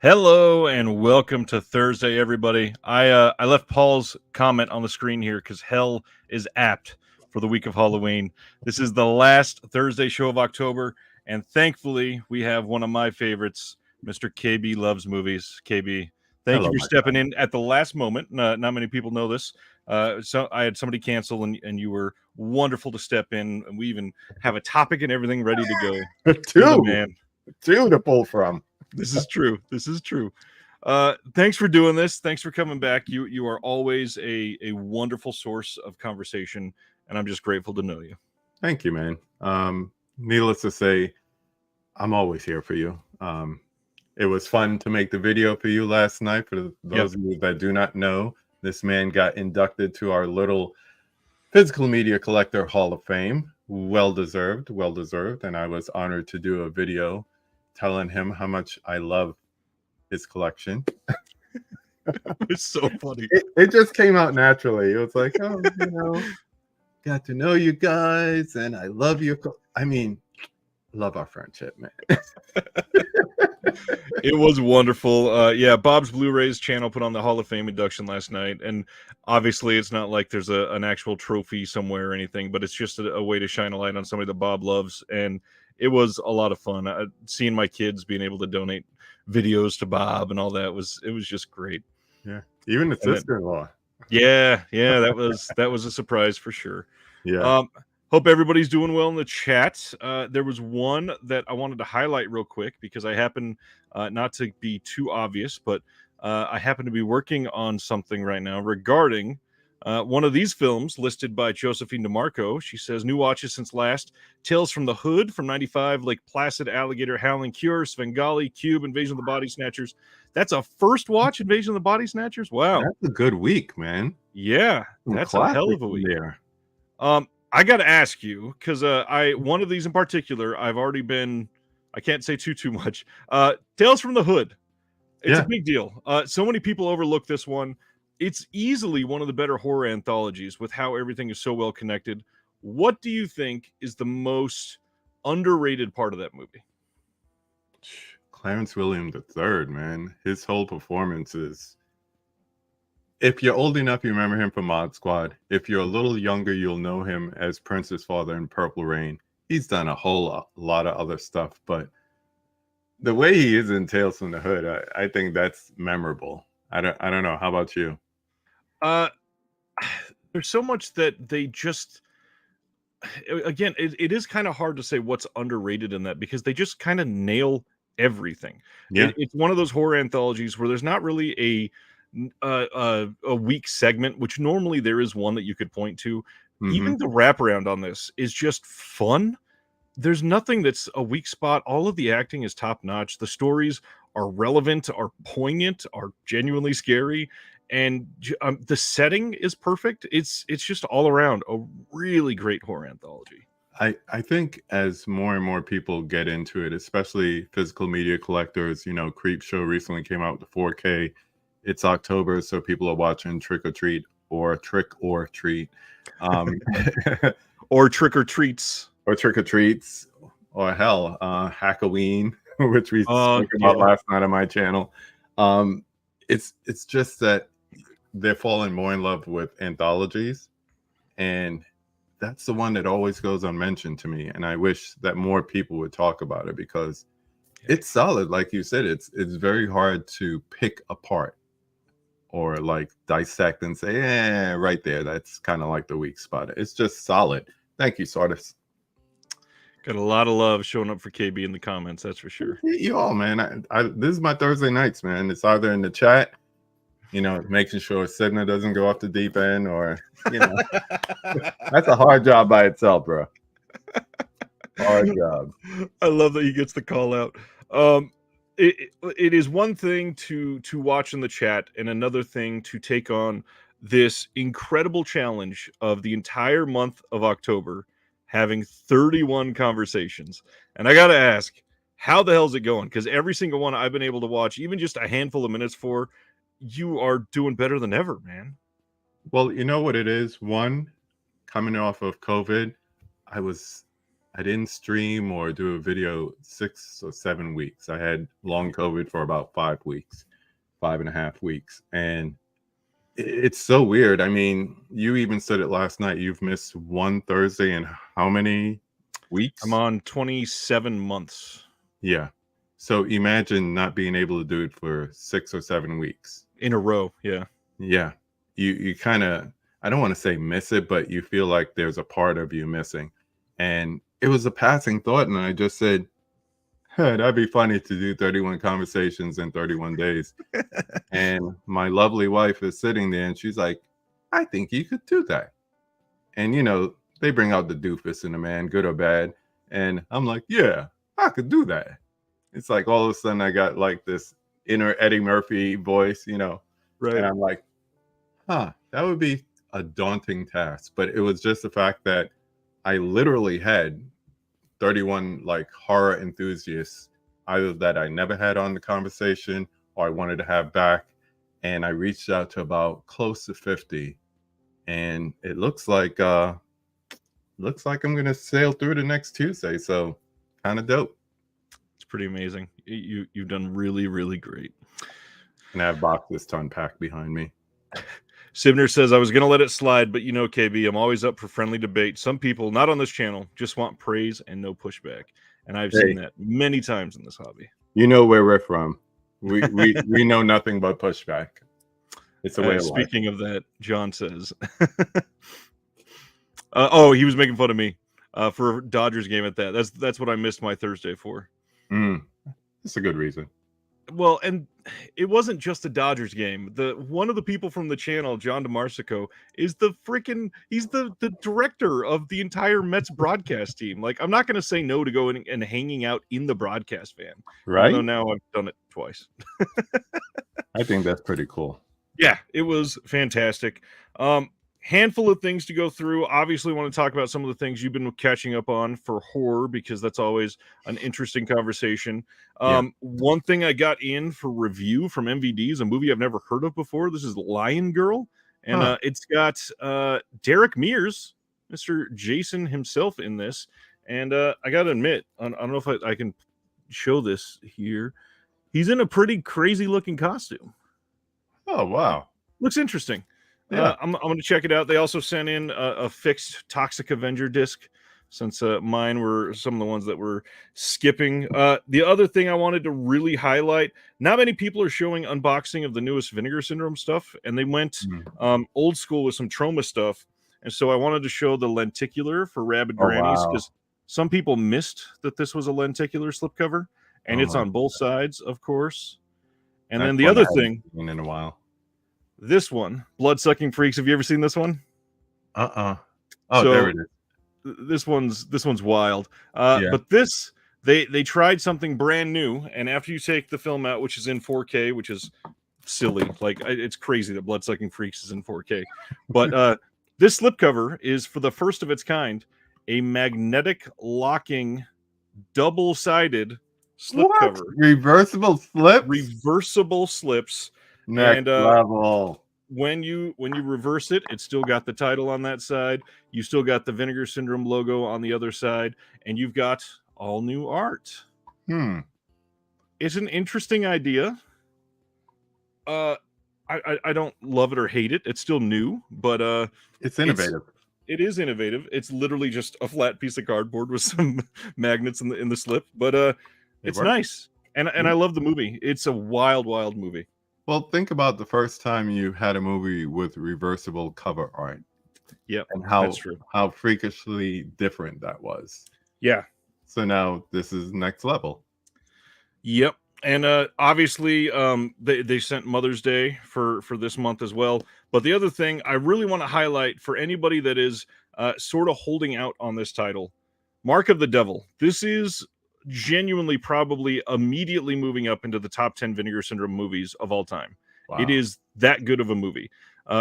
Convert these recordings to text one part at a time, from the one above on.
Hello and welcome to Thursday, everybody. I left Paul's comment on the screen here because hell is apt for the week of Halloween. This is the last Thursday show of October, and thankfully we have one of my favorites, Mr. KB Loves Movies. KB, thank you Hello, for my stepping friend. in at the last moment. Not many people know this. So I had somebody cancel, and you were wonderful to step in. And we even have a topic and everything ready to go. You're the man. Two to pull from. This is true. This is true. Thanks for doing this. Thanks for coming back. You are always a wonderful source of conversation, and I'm just grateful to know you. Thank you, man. Needless to say, I'm always here for you. It was fun to make the video for you last night. For those of you that do not know, this man got inducted to our little physical media collector Hall of Fame. Well deserved, well deserved. And I was honored to do a video telling him how much I love his collection. It's so funny. It just came out naturally. It was like, oh, got to know you guys, and I love you. I mean, love our friendship, man. It was wonderful. Yeah, Bob's Blu-rays channel put on the Hall of Fame induction last night, and obviously it's not like there's an actual trophy somewhere or anything, but it's just a way to shine a light on somebody that Bob loves, and it was a lot of fun. Seeing my kids being able to donate videos to Bob and all that it was just great. Yeah, even the sister-in-law. Yeah, that was a surprise for sure. Yeah. Hope everybody's doing well in the chat. There was one that I wanted to highlight real quick because I happen not to be too obvious, but I happen to be working on something right now regarding one of these films listed by Josephine DeMarco. She says, new watches since last: Tales from the Hood from 95, Lake Placid, Alligator, Howling Cure, Svengali, Cube, Invasion of the Body Snatchers. That's a first watch, Invasion of the Body Snatchers? Wow. That's a good week, man. Yeah, that's a hell of a week. There. I got to ask you, because one of these in particular, I've already been, I can't say too much. Tales from the Hood. It's a big deal. So many people overlook this one. It's easily one of the better horror anthologies with how everything is so well connected. What do you think is the most underrated part of that movie? Clarence William III, man. His whole performance is... If you're old enough, you remember him from Mod Squad. If you're a little younger, you'll know him as Prince's father in Purple Rain. He's done a whole lot of other stuff, but the way he is in Tales from the Hood, I think that's memorable. I don't know. How about you? There's so much that they just... Again, it is kind of hard to say what's underrated in that because they just kind of nail everything. Yeah. It's one of those horror anthologies where there's not really a weak segment, which normally there is one that you could point to. Mm-hmm. Even the wraparound on this is just fun. There's nothing that's a weak spot. All of the acting is top notch. The stories are relevant, are poignant, are genuinely scary, and the setting is perfect. It's just all around a really great horror anthology. I think as more and more people get into it, especially physical media collectors, Creep Show recently came out with the 4K. It's October, so people are watching Trick or Treat or Trick or Treat. Or Trick or Treats. Or Trick or Treats. Or hell, Halloween, which we spoke about last night on my channel. It's just that they're falling more in love with anthologies, and that's the one that always goes unmentioned to me. And I wish that more people would talk about it because it's solid. Like you said, it's very hard to pick apart or like dissect and say, right there, that's kind of like the weak spot. It's just solid. Thank you, Sardis. Got a lot of love showing up for KB in the comments, that's for sure. You all, man. This is my Thursday nights, man. It's either in the chat, making sure Signa doesn't go off the deep end, or that's a hard job by itself, bro. Hard job. I love that he gets the call out. It is one thing to watch in the chat and another thing to take on this incredible challenge of the entire month of October, having 31 conversations. And I gotta ask, how the hell is it going? Because every single one I've been able to watch, even just a handful of minutes for, you are doing better than ever, man. Well, you know what it is? One, coming off of COVID, I was I didn't stream or do a video 6 or 7 weeks. I had long COVID for about 5 weeks, 5.5 weeks. And it's so weird. I mean, you even said it last night. You've missed one Thursday in how many weeks? I'm on 27 months. Yeah. So imagine not being able to do it for 6 or 7 weeks. In a row, yeah. Yeah. You kind of, I don't want to say miss it, but you feel like there's a part of you missing. And it was a passing thought, and I just said, hey, that'd be funny to do 31 conversations in 31 days. And my lovely wife is sitting there, and she's like, I think you could do that. And, you know, they bring out the doofus in a man, good or bad. And I'm like, yeah, I could do that. It's like all of a sudden I got like this inner Eddie Murphy voice, you know. Right. And I'm like, that would be a daunting task. But it was just the fact that I literally had 31 like horror enthusiasts, either that I never had on the conversation or I wanted to have back. And I reached out to about close to 50. And it looks like I'm gonna sail through the next Tuesday. So kind of dope. It's pretty amazing. You've done really, really great. And I have boxes to unpack behind me. Sibner says, I was going to let it slide, but you know, KB, I'm always up for friendly debate. Some people, not on this channel, just want praise and no pushback. And I've seen that many times in this hobby. You know where we're from. We know nothing but pushback. It's a way of life. Speaking of that, John says, oh, he was making fun of me for a Dodgers game at that. That's what I missed my Thursday for. That's a good reason. Well, and it wasn't just a Dodgers game. One of the people from the channel, John DeMarsico, is he's the director of the entire Mets broadcast team. Like, I'm not going to say no to going and hanging out in the broadcast van. Right. Even though now I've done it twice. I think that's pretty cool. Yeah, it was fantastic. Handful of things to go through. Obviously, want to talk about some of the things you've been catching up on for horror, because that's always an interesting conversation. One thing I got in for review from MVD is a movie I've never heard of before. This is Lion Girl, and it's got Derek Mears, Mr. Jason himself, in this. And I got to admit, I don't know if I can show this here. He's in a pretty crazy looking costume. Oh, wow. Looks interesting. Yeah. I'm going to check it out. They also sent in a fixed Toxic Avenger disc, since mine were some of the ones that were skipping. The other thing I wanted to really highlight, not many people are showing unboxing of the newest Vinegar Syndrome stuff, and they went old school with some trauma stuff. And so I wanted to show the lenticular for Rabid Grannies, because some people missed that this was a lenticular slipcover, and it's on both sides, of course. And then the other thing, in a while. This one, Blood-Sucking Freaks. Have you ever seen this one? Oh, so there it is. This one's wild. But this, they tried something brand new, and after you take the film out, which is in 4K, which is silly, like it's crazy that Blood-Sucking Freaks is in 4K. But this slipcover is, for the first of its kind, a magnetic locking, double-sided slipcover. Reversible slips. Reversible slips. Next level. When you reverse it, it's still got the title on that side. You still got the Vinegar Syndrome logo on the other side, and you've got all new art. It's an interesting idea. I don't love it or hate it. It's still new, but it's innovative. It is innovative. It's literally just a flat piece of cardboard with some magnets in the slip, but it's nice. And I love the movie. It's a wild, wild movie. Well, think about the first time you had a movie with reversible cover art. Yeah, and that's true. How freakishly different that was. Yeah. So now this is next level. Yep. And obviously, they sent Mother's Day for this month as well. But the other thing I really want to highlight for anybody that is sort of holding out on this title, Mark of the Devil. This is genuinely probably immediately moving up into the top 10 Vinegar Syndrome movies of all time. Wow. It is that good of a movie.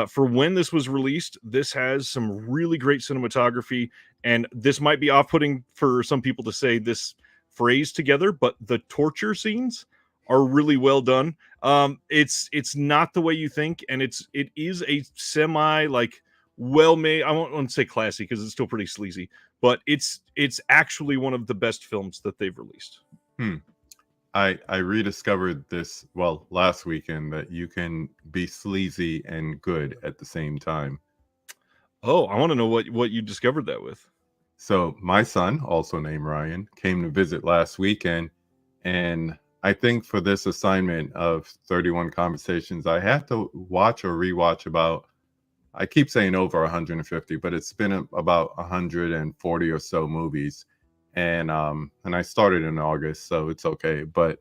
For when this was released, this has some really great cinematography, and this might be off-putting for some people to say this phrase together, but the torture scenes are really well done. It's not the way you think, and it is a semi like well made. I won't say classy because it's still pretty sleazy, but it's actually one of the best films that they've released. I rediscovered this last weekend that you can be sleazy and good at the same time. Oh, I want to know what you discovered that with. So my son, also named Ryan, came to visit last weekend, and I think for this assignment of 31 conversations, I have to watch or rewatch about, I keep saying over 150, but it's been about 140 or so movies. And I started in August, so it's okay. But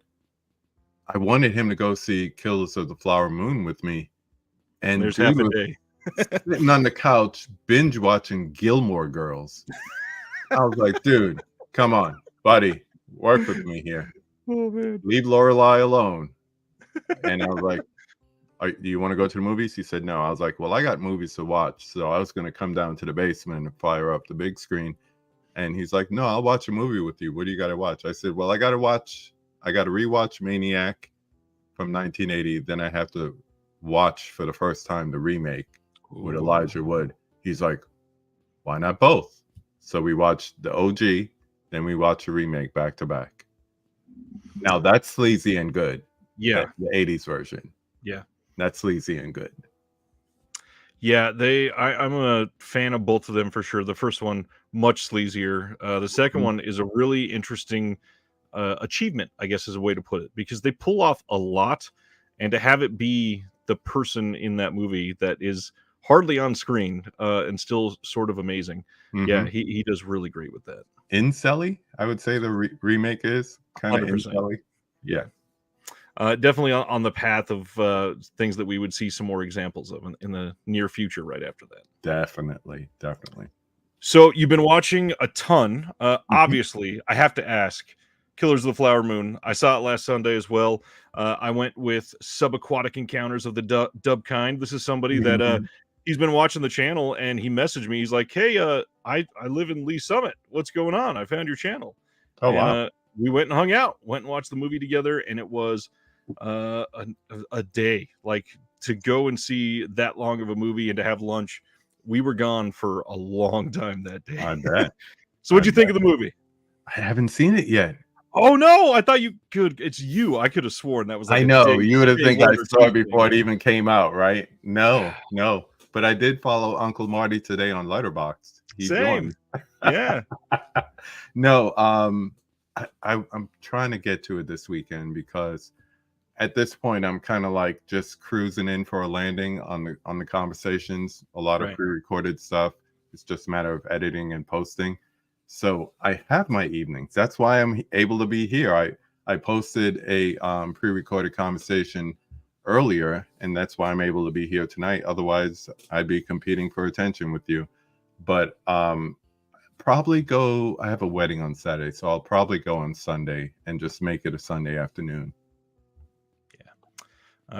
I wanted him to go see Killers of the Flower Moon with me. And there's dude half a was day. sitting on the couch binge watching Gilmore Girls. I was like, dude, come on, buddy, work with me here. Oh man, Leave Lorelai alone. And I was like, do you want to go to the movies? He said no. I was like, well, I got movies to watch, so I was going to come down to the basement and fire up the big screen. And he's like, no, I'll watch a movie with you. What do you got to watch? I said, well, I got to rewatch Maniac from 1980. Then I have to watch for the first time the remake with Elijah Wood. He's like, why not both? So we watched the OG, then we watched the remake back to back. Now that's sleazy and good. Yeah, that's the 80s version. Yeah, that's sleazy and good. Yeah, I'm a fan of both of them for sure. The first one, much sleazier. The second one is a really interesting achievement, I guess is a way to put it, because they pull off a lot, and to have it be the person in that movie that is hardly on screen and still sort of amazing. Yeah, he does really great with that. Incelly, I would say the remake is kind of 100%. Incelly. Yeah. Definitely on the path of things that we would see some more examples of in the near future right after that. Definitely. So you've been watching a ton. Obviously, I have to ask, Killers of the Flower Moon. I saw it last Sunday as well. I went with Subaquatic Encounters of the Dub Kind. This is somebody that he's been watching the channel, and he messaged me. He's like, hey, I live in Lee Summit. What's going on? I found your channel. Oh, wow. We went and hung out, went and watched the movie together, and it was a day. Like, to go and see that long of a movie and to have lunch, we were gone for a long time that day. I bet. So what'd you think of the movie? I haven't seen it yet. Oh no, I thought you could. It's you. I could have sworn that was like I know. You would have think I saw it before it even came out, right? No. But I did follow Uncle Marty today on Letterboxd. Same. Yeah. No, I'm trying to get to it this weekend because at this point I'm kind of like just cruising in for a landing on the conversations. A lot of pre-recorded stuff. It's just a matter of editing and posting. So I have my evenings. That's why I'm able to be here. I posted a pre-recorded conversation earlier, and that's why I'm able to be here tonight. Otherwise, I'd be competing for attention with you. But probably go. I have a wedding on Saturday, so I'll probably go on Sunday and just make it a Sunday afternoon.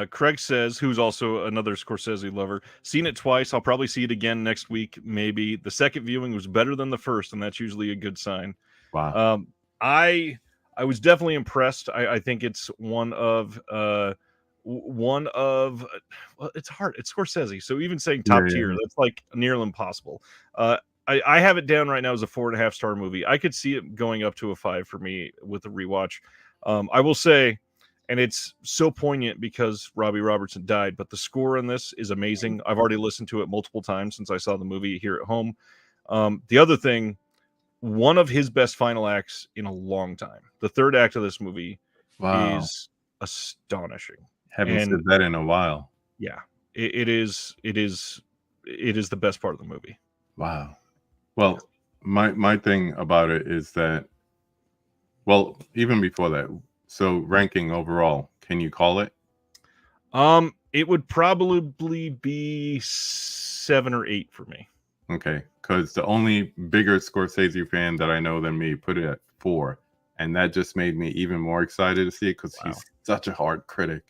Craig says, who's also another Scorsese lover, seen it twice. I'll probably see it again next week. Maybe the second viewing was better than the first, and that's usually a good sign. Wow. I was definitely impressed. I think it's one of well, it's hard. It's Scorsese, so even saying top tier, that's like nearly impossible. I have it down right now as a 4.5-star movie. I could see it going up to a 5 for me with the rewatch. I will say, and it's so poignant because Robbie Robertson died, but the score in this is amazing. I've already listened to it multiple times since I saw the movie here at home. The other thing, one of his best final acts in a long time. The third act of this movie is astonishing. Haven't said that in a while. Yeah, it is the best part of the movie. Wow. Well, my thing about it is that, well, even before that, so ranking overall, can you call it? It would probably be 7 or 8 for me. Okay, because the only bigger Scorsese fan that I know than me put it at 4, and that just made me even more excited to see it because he's such a hard critic.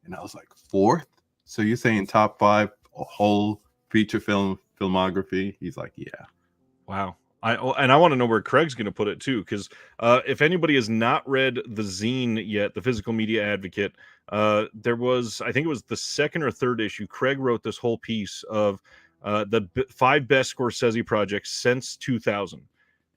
And I was like, 4th? So you're saying top 5 whole feature filmography? He's like, yeah. Wow. I want to know where Craig's going to put it too, because if anybody has not read the zine yet, the Physical Media Advocate, there was, I think it was the 2nd or 3rd issue, Craig wrote this whole piece of the 5 best Scorsese projects since 2000,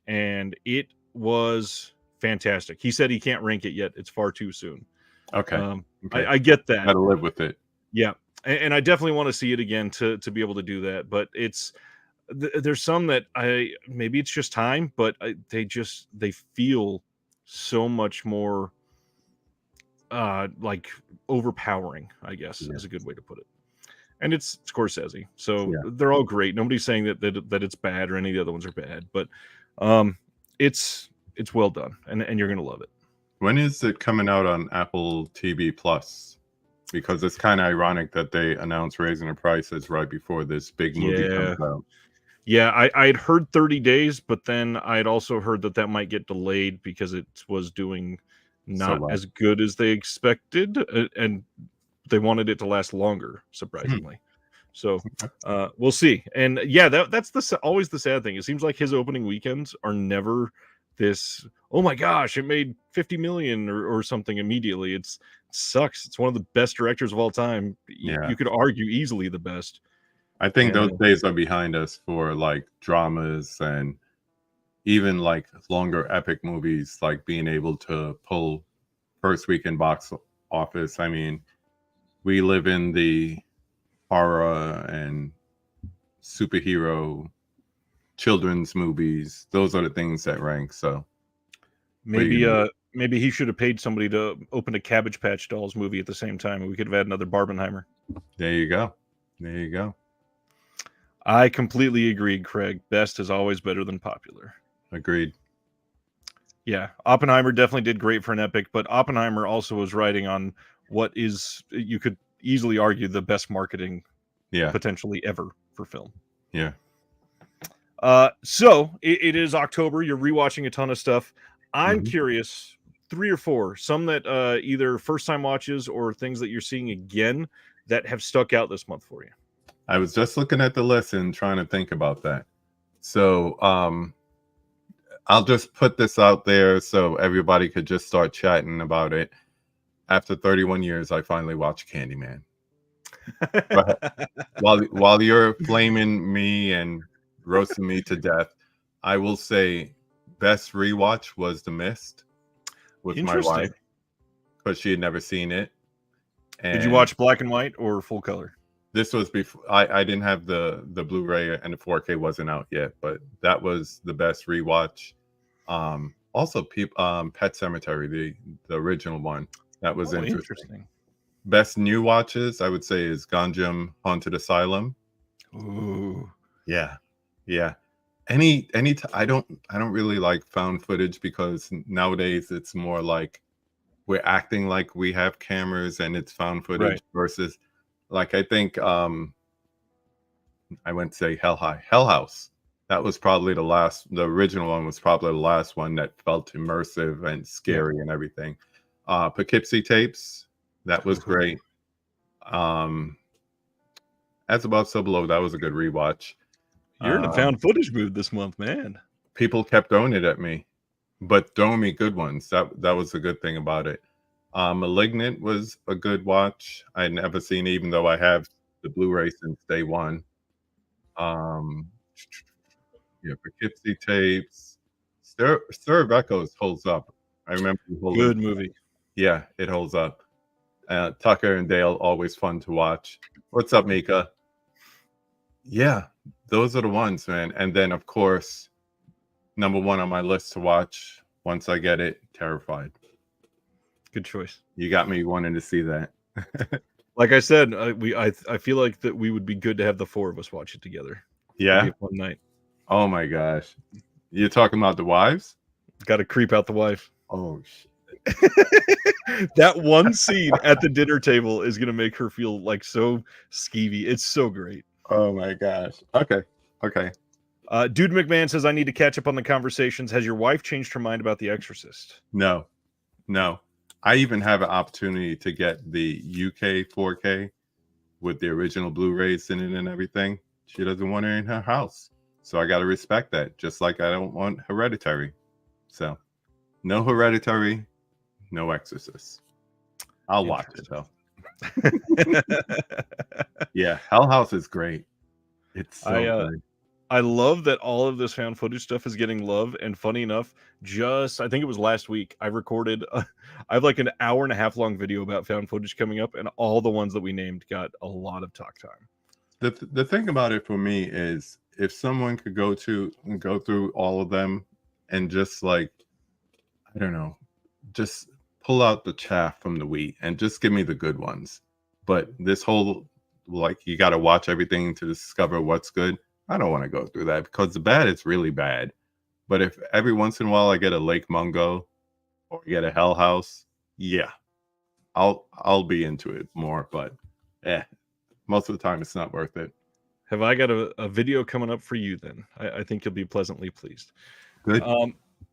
and it was fantastic. He said he can't rank it yet; it's far too soon. Okay, I get that. Gotta live with it. Yeah, and I definitely want to see it again to be able to do that. But there's some that maybe it's just time, but they feel so much more like overpowering, I guess is a good way to put it. And it's Scorsese, so they're all great. Nobody's saying that it's bad or any of the other ones are bad, but it's well done, and you're gonna love it. When is it coming out on Apple TV Plus? Because it's kind of ironic that they announced raising the prices right before this big movie comes out. Yeah, I'd heard 30 days, but then I'd also heard that might get delayed because it was doing not as good as they expected, and they wanted it to last longer, surprisingly. So we'll see. And yeah, that's always the sad thing. It seems like his opening weekends are never this, oh my gosh, it made 50 million or something immediately. It sucks. It's one of the best directors of all time. You could argue easily the best. I think those days are behind us for like dramas and even like longer epic movies, like being able to pull first weekend box office. I mean, we live in the horror and superhero children's movies. Those are the things that rank. So maybe he should have paid somebody to open a Cabbage Patch Dolls movie at the same time, and we could have had another Barbenheimer. There you go. There you go. I completely agree, Craig. Best is always better than popular. Agreed. Yeah, Oppenheimer definitely did great for an epic, but Oppenheimer also was riding on what is, you could easily argue, the best marketing potentially ever for film. Yeah. So it is October. You're rewatching a ton of stuff. I'm curious, 3 or 4, some that either first time watches or things that you're seeing again that have stuck out this month for you. I was just looking at the list and trying to think about that. So I'll just put this out there so everybody could just start chatting about it. After 31 years, I finally watched Candyman. But while you're flaming me and roasting me to death, I will say best rewatch was The Mist with my wife because she had never seen it. And did you watch black and white or full color? This was before I didn't have the Blu-ray and the 4K wasn't out yet, but that was the best rewatch. Also, Pet Sematary, the original one, that was interesting. Best new watches, I would say, is Ganjam Haunted Asylum. Ooh, yeah. I don't really like found footage because nowadays it's more like we're acting like we have cameras and it's found footage versus. Like, I think I went to say Hell House. That was probably the original one was probably the last one that felt immersive and scary and everything. Poughkeepsie Tapes, that was great. As Above, So Below, that was a good rewatch. You're in a found footage mood this month, man. People kept throwing it at me, but throwing me good ones. That was the good thing about it. Malignant was a good watch. I'd never seen it, even though I have the Blu-ray since day one. Poughkeepsie Tapes. Stir of Echoes holds up. I remember good movie. Yeah, it holds up. Tucker and Dale, always fun to watch. What's up, Mika? Yeah, those are the ones, man. And then, of course, number 1 on my list to watch once I get it, Terrified. Good choice. You got me wanting to see that. Like I said, I feel like that we would be good to have the 4 of us watch it together. Yeah. One night. Oh my gosh. You're talking about the wives? Got to creep out the wife. Oh shit. That one scene at the dinner table is gonna make her feel like so skeevy. It's so great. Oh my gosh. Okay. Dude McMahon says, I need to catch up on the conversations. Has your wife changed her mind about The Exorcist? No. I even have an opportunity to get the UK 4K with the original Blu-rays in it and everything. She doesn't want it in her house. So I got to respect that, just like I don't want Hereditary. So no Hereditary, no Exorcist. I'll watch it, though. Yeah, Hell House is great. It's so I good. I love that all of this found footage stuff is getting love, and funny enough, just I think it was last week, I recorded I have like an hour and a half long video about found footage coming up, and all the ones that we named got a lot of talk time. The thing about it for me is if someone could go through all of them and just like, I don't know, just pull out the chaff from the wheat and just give me the good ones. But this whole, like, you got to watch everything to discover what's good. I don't want to go through that because the bad is really bad. But if every once in a while I get a Lake Mungo or get a Hell House, yeah, I'll be into it more. But most of the time it's not worth it. Have I got a video coming up for you then? I think you'll be pleasantly pleased. Good.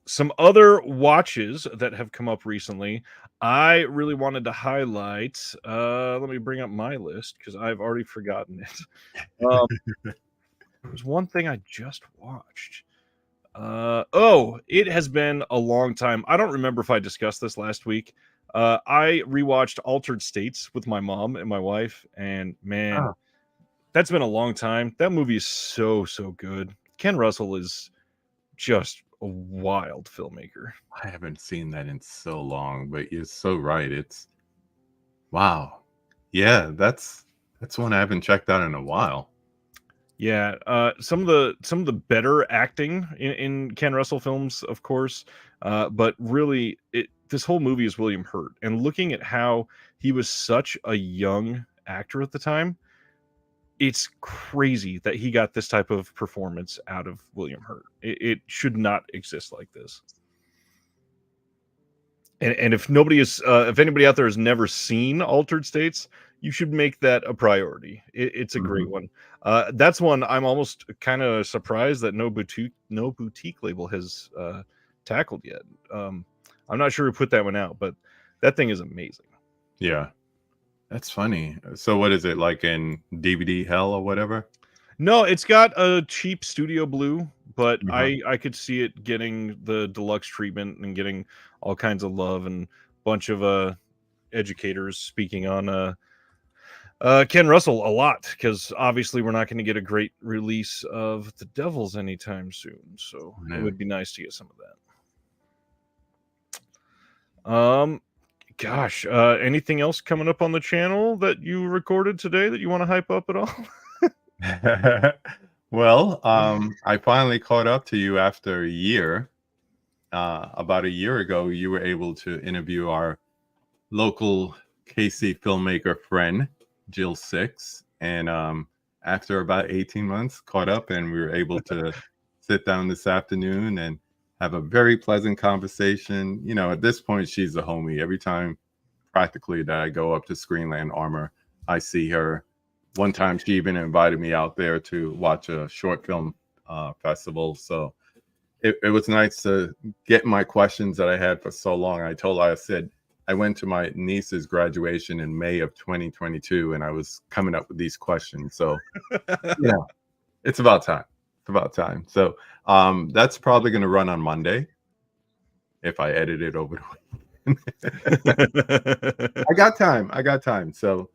Some other watches that have come up recently, I really wanted to highlight. Let me bring up my list because I've already forgotten it. There's one thing I just watched. It has been a long time. I don't remember if I discussed this last week. I rewatched Altered States with my mom and my wife, and man, Oh, that's been a long time. That movie is so good. Ken Russell is just a wild filmmaker. I haven't seen that in so long, but you're so right. It's wow. Yeah, that's one I haven't checked out in a while. Yeah, some of the better acting in Ken Russell films, of course, but really, this whole movie is William Hurt, and looking at how he was such a young actor at the time, it's crazy that he got this type of performance out of William Hurt. It should not exist like this. And if anybody out there has never seen Altered States, you should make that a priority. It's a great Mhm. one. That's one I'm almost kind of surprised that no boutique label has tackled yet. I'm not sure who put that one out, but that thing is amazing. Yeah, that's funny. So what is it like in DVD hell or whatever? No, it's got a cheap studio blue, but Uh-huh. I could see it getting the deluxe treatment and getting all kinds of love and bunch of educators speaking on Ken Russell a lot because obviously we're not going to get a great release of The Devils anytime soon, so it No. would be nice to get some of that. Gosh, anything else coming up on the channel that you recorded today that you want to hype up at all? Well, I finally caught up to you after a year. About a year ago, you were able to interview our local KC filmmaker friend, Jill Six. And after about 18 months, caught up and we were able to sit down this afternoon and have a very pleasant conversation. You know, at this point, she's a homie. Every time practically that I go up to Screenland Armor, I see her. One time she even invited me out there to watch a short film festival. So it was nice to get my questions that I had for so long. I told her, I said, I went to my niece's graduation in May of 2022 and I was coming up with these questions. So, yeah, it's about time. It's about time. So that's probably going to run on Monday if I edit it over the I got time. I got time. So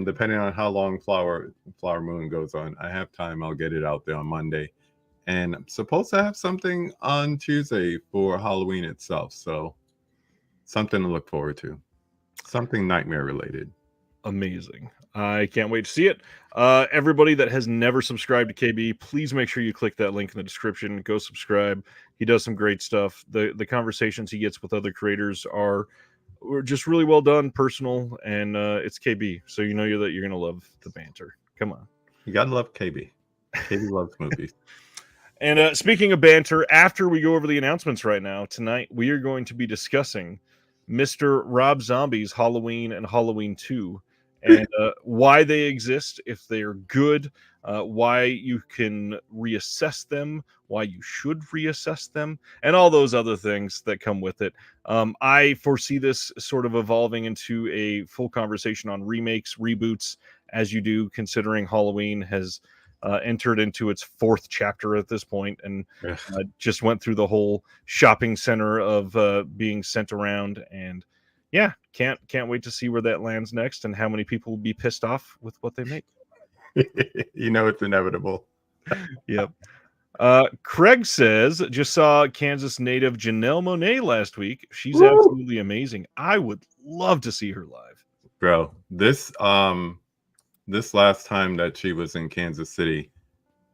depending on how long Flower Moon goes on, I have time. I'll get it out there on Monday. And I'm supposed to have something on Tuesday for Halloween itself. So something to look forward to. Something nightmare related. Amazing. I can't wait to see it. Everybody that has never subscribed to KB, please make sure you click that link in the description. Go subscribe. He does some great stuff. The conversations he gets with other creators are just really well done, personal, and it's KB, so you know that you're gonna love the banter. Come on. You gotta love KB. KB loves movies. And speaking of banter, after we go over the announcements right now, tonight we are going to be discussing Mr. Rob Zombie's Halloween and Halloween 2 and why they exist, if they're good, why you can reassess them, why you should reassess them, and all those other things that come with it. I foresee this sort of evolving into a full conversation on remakes, reboots, as you do, considering Halloween has entered into its fourth chapter at this point and just went through the whole shopping center of being sent around. And yeah, can't wait to see where that lands next and how many people will be pissed off with what they make. You know it's inevitable. Yep. Craig says, just saw Kansas native Janelle Monáe last week. She's Woo! absolutely amazing. I would love to see her live. Bro, this last time that she was in Kansas City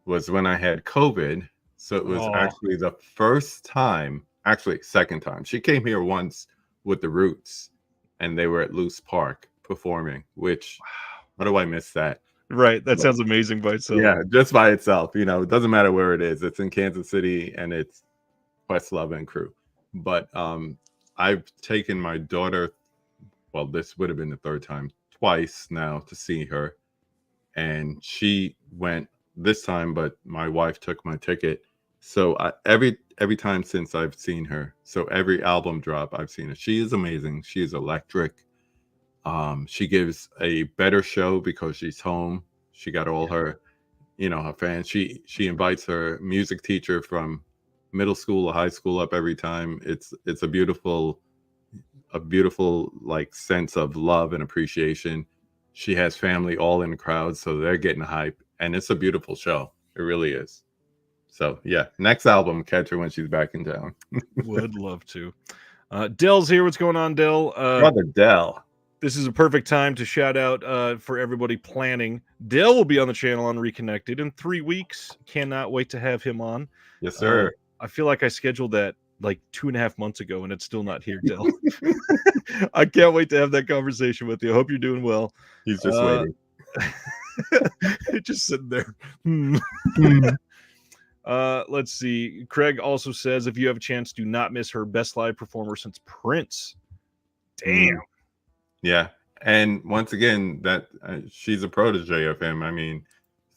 was when I had COVID. So it was actually the first time, actually second time. She came here once with the Roots, and they were at Loose Park performing, which, how do I miss that? Right. That sounds amazing by itself. Yeah, just by itself. You know, it doesn't matter where it is. It's in Kansas City, and it's Questlove and crew. But I've taken my daughter, well, this would have been the third time, twice now to see her. And she went this time, but my wife took my ticket. So every time since I've seen her, so every album drop I've seen her. She is amazing. She is electric. She gives a better show because she's home. She got all her, her fans. She invites her music teacher from middle school or high school up every time. It's a beautiful like sense of love and appreciation. She has family all in the crowd, so they're getting hype, and it's a beautiful show. It really is. So yeah, next album, catch her when she's back in town. Would love to. Dell's here. What's going on, Dell? Brother Dell. This is a perfect time to shout out for everybody planning. Dell will be on the channel on Reconnected in 3 weeks. Cannot wait to have him on. Yes, sir. I feel like I scheduled that like 2.5 months ago, and it's still not here, Dell. I can't wait to have that conversation with you. I hope you're doing well. He's just waiting. Just sitting there. Let's see. Craig also says, if you have a chance, do not miss her best live performer since Prince. Damn. Yeah. And once again, that she's a protege of him. I mean,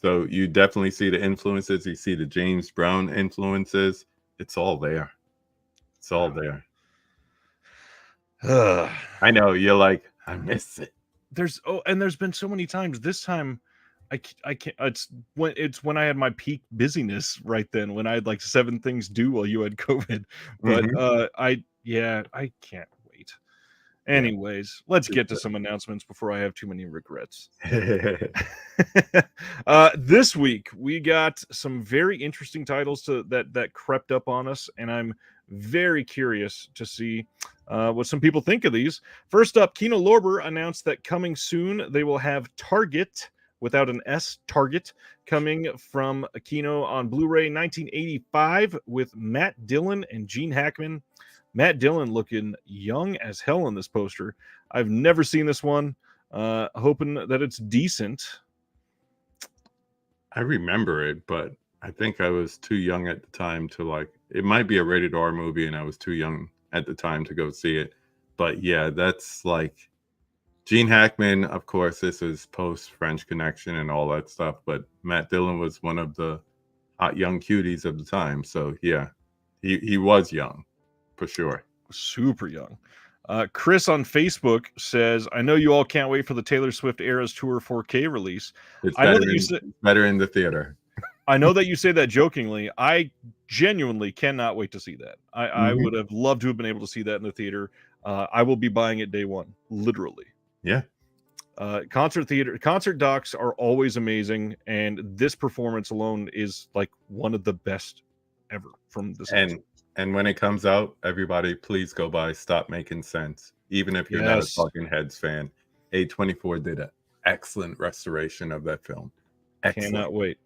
so you definitely see the influences. You see the James Brown influences. It's all there. It's all there. I know you're like, I miss it. There's been so many times. This time, I can't. It's when I had my peak busyness right then, when I had like 7 things due while you had COVID. But I can't wait. Anyways, let's get to some announcements before I have too many regrets. This week we got some very interesting titles that crept up on us, and I'm very curious to see what some people think of these. First up, Kino Lorber announced that coming soon they will have Target, without an S, Target, coming from Kino on Blu-ray 1985 with Matt Dillon and Gene Hackman. Matt Dillon looking young as hell in this poster. I've never seen this one. Hoping that it's decent. I remember it, but I think I was too young at the time to like. It might be a rated R movie, and I was too young at the time to go see it. But yeah, that's like Gene Hackman. Of course, this is post French Connection and all that stuff. But Matt Dillon was one of the hot young cuties of the time. So yeah, he was young. For sure. Super young. Chris on Facebook says, I know you all can't wait for the Taylor Swift Eras Tour 4K release. It's better in the theater. I know that you say that jokingly. I genuinely cannot wait to see that. I would have loved to have been able to see that in the theater. I will be buying it day one, literally. Yeah. Concert docs are always amazing, and this performance alone is like one of the best ever from this. And when it comes out, everybody, please go buy Stop Making Sense. Even if you're not a Talking Heads fan, A24 did an excellent restoration of that film. Excellent. Cannot wait.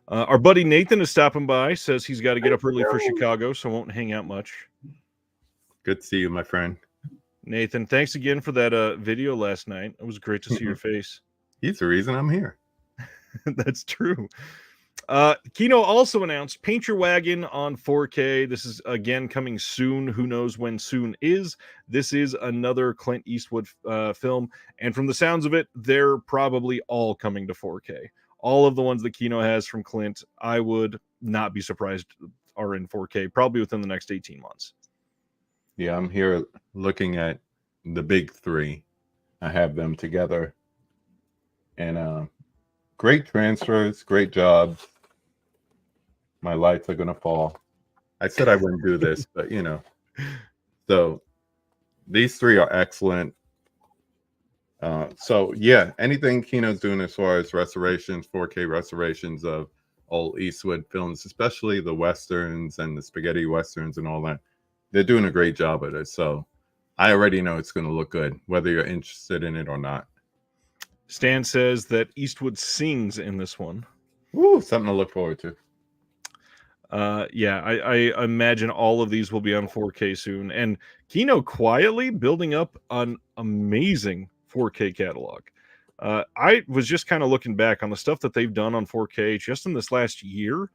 Our buddy Nathan is stopping by. Says he's got to get up early for Chicago, so won't hang out much. Good to see you, my friend. Nathan, thanks again for that video last night. It was great to see your face. He's the reason I'm here. That's true. Kino also announced Paint Your Wagon on 4K. This is again coming soon. Who knows when soon is? This is another Clint Eastwood film, and from the sounds of it, they're probably all coming to 4K. All of the ones that Kino has from Clint, I would not be surprised are in 4K, probably within the next 18 months. Yeah, I'm here looking at the big 3. I have them together, and great transfers, great jobs. My lights are gonna fall. I said I wouldn't do this, but so these 3 are excellent. So yeah, anything Kino's doing as far as restorations, 4K restorations of old Eastwood films, especially the westerns and the spaghetti westerns and all that, they're doing a great job at it. So I already know it's going to look good, whether you're interested in it or not. Stan says that Eastwood sings in this one. Ooh, something to look forward to. Yeah, I imagine all of these will be on 4K soon. And Kino quietly building up an amazing 4K catalog. I was just kind of looking back on the stuff that they've done on 4K just in this last year.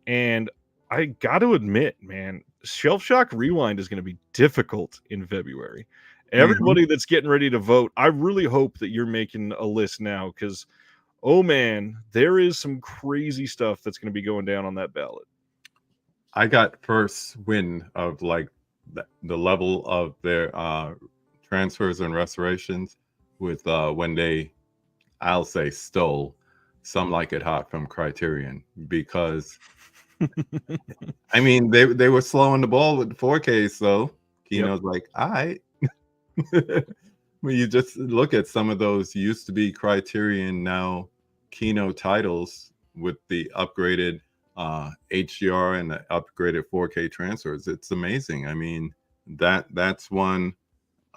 And I got to admit, man, Shelf Shock Rewind is going to be difficult in February. Everybody that's getting ready to vote, I really hope that you're making a list now because, oh man, there is some crazy stuff that's going to be going down on that ballot. I got first wind of like the level of their transfers and restorations with when they, I'll say, stole Some Like It Hot from Criterion, because I mean they were slowing the ball with the 4K, so Kino's like, all right. When you just look at some of those used to be Criterion, now Kino titles with the upgraded HDR and the upgraded 4K transfers, it's amazing. I mean, that's one.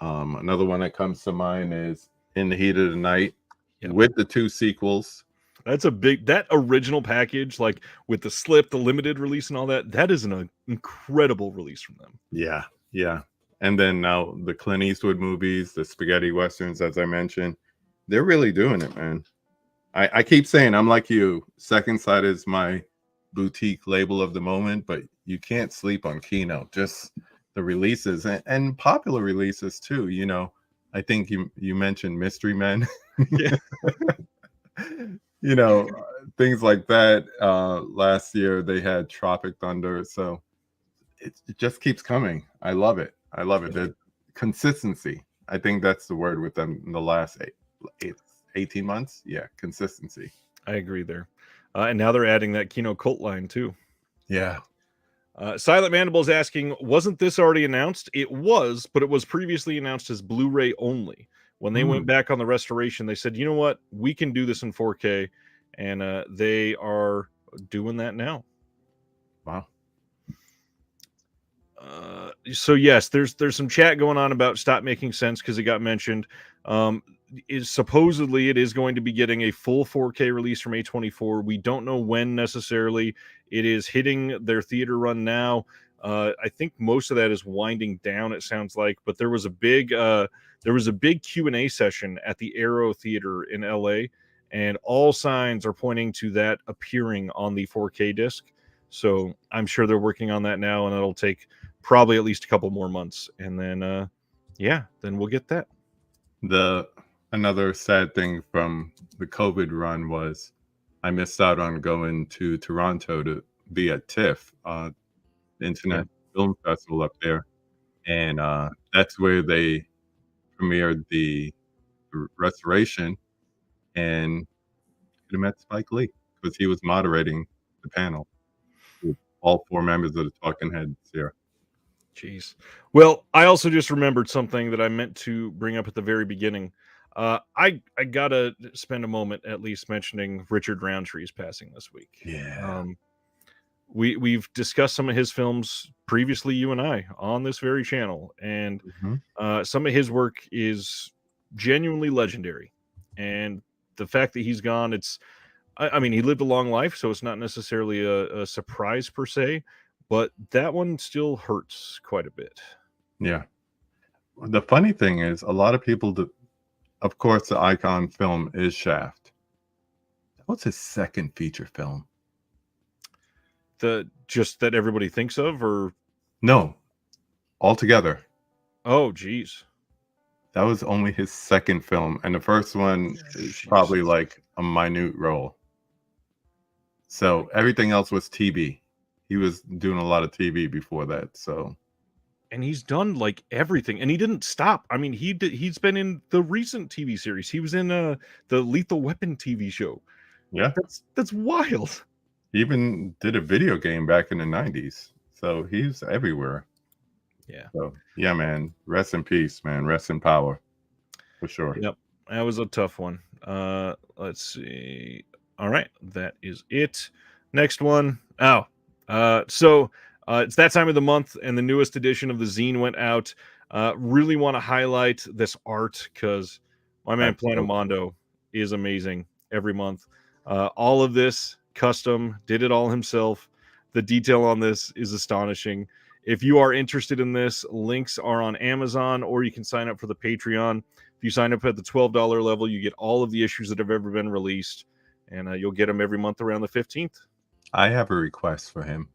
Another one that comes to mind is In the Heat of the Night with the 2 sequels. That's a big, that original package, like with the slip, the limited release and all that, that is an incredible release from them. Yeah, yeah. And then now the Clint Eastwood movies, the spaghetti westerns, as I mentioned, they're really doing it, man. I keep saying, I'm like you, Second Sight is my boutique label of the moment, but you can't sleep on Kino. Just the releases and popular releases too. You know, I think you mentioned Mystery Men. Yeah. You know, things like that. Last year they had Tropic Thunder, so it just keeps coming. I love it. I love it. The consistency. I think that's the word with them in the last 18 months. Yeah, consistency. I agree there. And now they're adding that Kino cult line too. Yeah. Silent Mandible is asking, wasn't this already announced? It was, but it was previously announced as Blu-ray only. When they went back on the restoration, they said, you know what? We can do this in 4K. And they are doing that now. Wow. So yes, there's some chat going on about Stop Making Sense because it got mentioned. Supposedly it is going to be getting a full 4K release from A24. We don't know when necessarily. It is hitting their theater run now. I think most of that is winding down, it sounds like, but there was a big Q&A session at the Arrow Theater in LA, and all signs are pointing to that appearing on the 4K disc. So I'm sure they're working on that now, and it'll take probably at least a couple more months, and then then we'll get that. Another sad thing from the COVID run was I missed out on going to Toronto to be at TIFF, Internet Film Festival up there, and that's where they premiered the restoration, and I met Spike Lee because he was moderating the panel with all 4 members of the Talking Heads here. Jeez. Well, I also just remembered something that I meant to bring up at the very beginning. I gotta spend a moment at least mentioning Richard Roundtree's passing this week. Yeah. We've discussed some of his films previously, you and I, on this very channel, and some of his work is genuinely legendary. And the fact that he's gone, I mean, he lived a long life, so it's not necessarily a surprise per se, but that one still hurts quite a bit. Yeah. The funny thing is, a lot of people of course, the icon film is Shaft. That was his second feature film. Just that everybody thinks of, or no, altogether. Oh, geez. That was only his second film, and the first one is probably like a minute role. So everything else was TV. He was doing a lot of TV before that. So, and he's done like everything, and he didn't stop. I mean, he's been in the recent TV series. He was in the Lethal Weapon TV show. Yeah, that's wild. He even did a video game back in the 90s. So he's everywhere. Yeah. So yeah, man. Rest in peace, man. Rest in power. For sure. Yep. That was a tough one. Let's see. All right, that is it. Next one. It's that time of the month, and the newest edition of the zine went out. Really want to highlight this art because my man That's Planet so cool. Mondo is amazing every month. All of this custom, did it all himself. The detail on this is astonishing. If you are interested in this, links are on Amazon, or you can sign up for the Patreon. If you sign up at the $12 level, you get all of the issues that have ever been released, and you'll get them every month around the 15th. I have a request for him.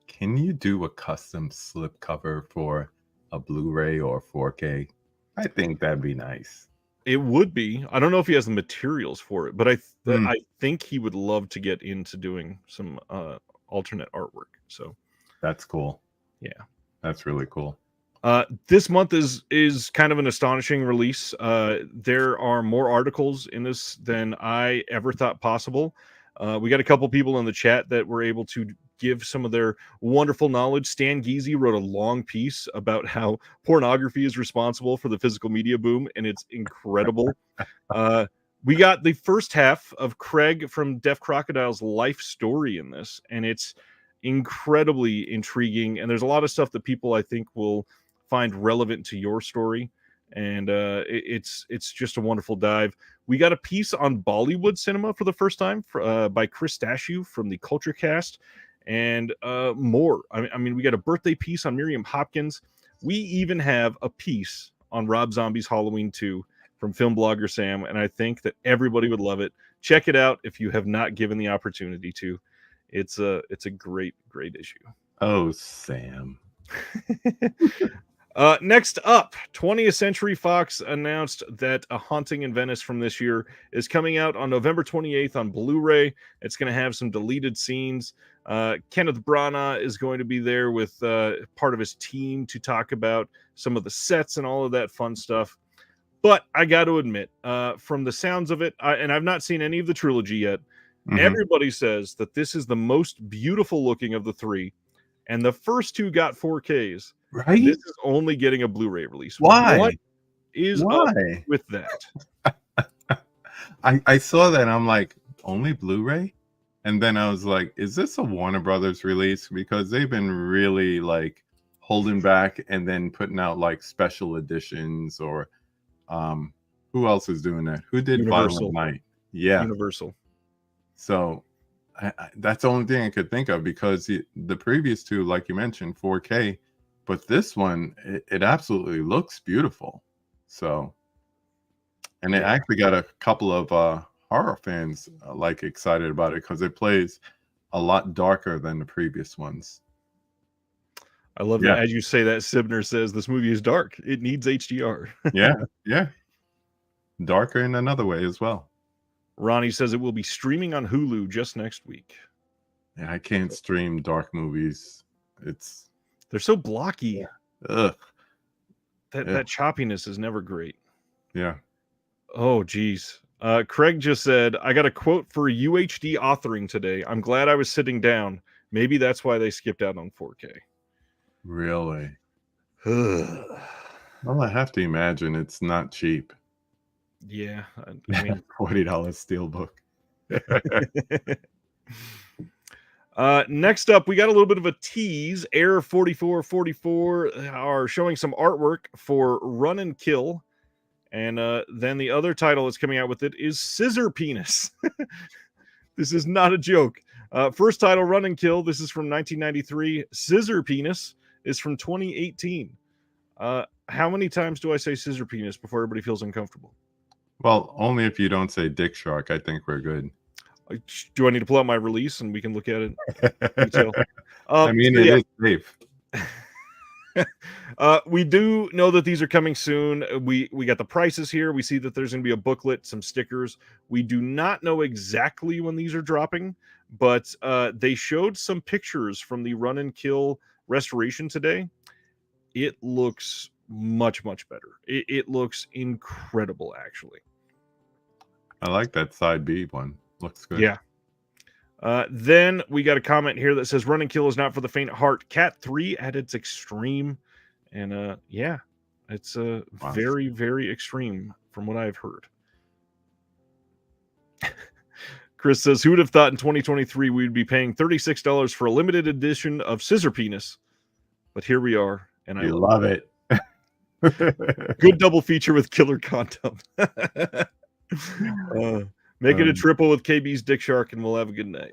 Can you do a custom slipcover for a Blu-ray or 4K? I think that'd be nice. It would be. I don't know if he has the materials for it, but I think he would love to get into doing some alternate artwork. So that's cool. Yeah, that's really cool. This month is kind of an astonishing release. There are more articles in this than I ever thought possible. We got a couple people in the chat that were able to give some of their wonderful knowledge. Stan Geezy wrote a long piece about how pornography is responsible for the physical media boom, and it's incredible. We got the first half of Craig from Deaf Crocodile's life story in this, and it's incredibly intriguing. And there's a lot of stuff that people, I think, will find relevant to your story. And it's just a wonderful dive. We got a piece on Bollywood cinema for the first time by Chris Dashew from the Culture Cast, and more. I mean, we got a birthday piece on Miriam Hopkins. We even have a piece on Rob Zombie's Halloween 2 from film blogger Sam, and I think that everybody would love it. Check it out if you have not given the opportunity to. It's a great issue. Oh, Sam. Next up, 20th Century Fox announced that A Haunting in Venice from this year is coming out on November 28th on Blu-ray. It's going to have some deleted scenes. Kenneth Branagh is going to be there with part of his team to talk about some of the sets and all of that fun stuff. But I got to admit, from the sounds of it, and I've not seen any of the trilogy yet, everybody says that this is the most beautiful looking of the three. And the first two got 4Ks. Right? This is only getting a Blu-ray release. Why? What is up with that? I saw that and I'm like, only Blu-ray? And then I was like, is this a Warner Brothers release? Because they've been really like holding back and then putting out like special editions, or who else is doing that? Who did Universal. Violent Night? Yeah. Universal. So that's the only thing I could think of, because the previous two, like you mentioned, 4K, but this one, it absolutely looks beautiful. So, and it actually got a couple of horror fans like excited about it because it plays a lot darker than the previous ones. I love that. As you say that, Sibner says this movie is dark. It needs HDR. yeah. Darker in another way as well. Ronnie says it will be streaming on Hulu just next week. Yeah, I can't stream dark movies. They're so blocky. Ugh. That choppiness is never great. Yeah. Oh, geez. Craig just said, I got a quote for UHD authoring today. I'm glad I was sitting down. Maybe that's why they skipped out on 4K. Really? Well, I have to imagine it's not cheap. Yeah. I mean, $40 steelbook. Next up, we got a little bit of a tease. Air 4444 are showing some artwork for Run and Kill. And then the other title that's coming out with it is Scissor Penis. This is not a joke. First title, Run and Kill. This is from 1993. Scissor Penis is from 2018. How many times do I say Scissor Penis before everybody feels uncomfortable? Well, only if you don't say Dick Shark. I think we're good. Do I need to pull out my release and we can look at it? I mean, it is safe. We do know that these are coming soon. We got the prices here. We see that there's going to be a booklet, some stickers. We do not know exactly when these are dropping, but they showed some pictures from the Run and Kill restoration today. It looks much better. It looks incredible, actually. I like that side B one. Looks good. Yeah. Then we got a comment here that says Run and Kill is not for the faint of heart. Cat 3 at its extreme. And yeah, it's very, very extreme from what I've heard. Chris says, who would have thought in 2023 we'd be paying $36 for a limited edition of Scissor Penis? But here we are, and I love it. Good double feature with killer condom. Make it a triple with KB's Dick Shark, and we'll have a good night.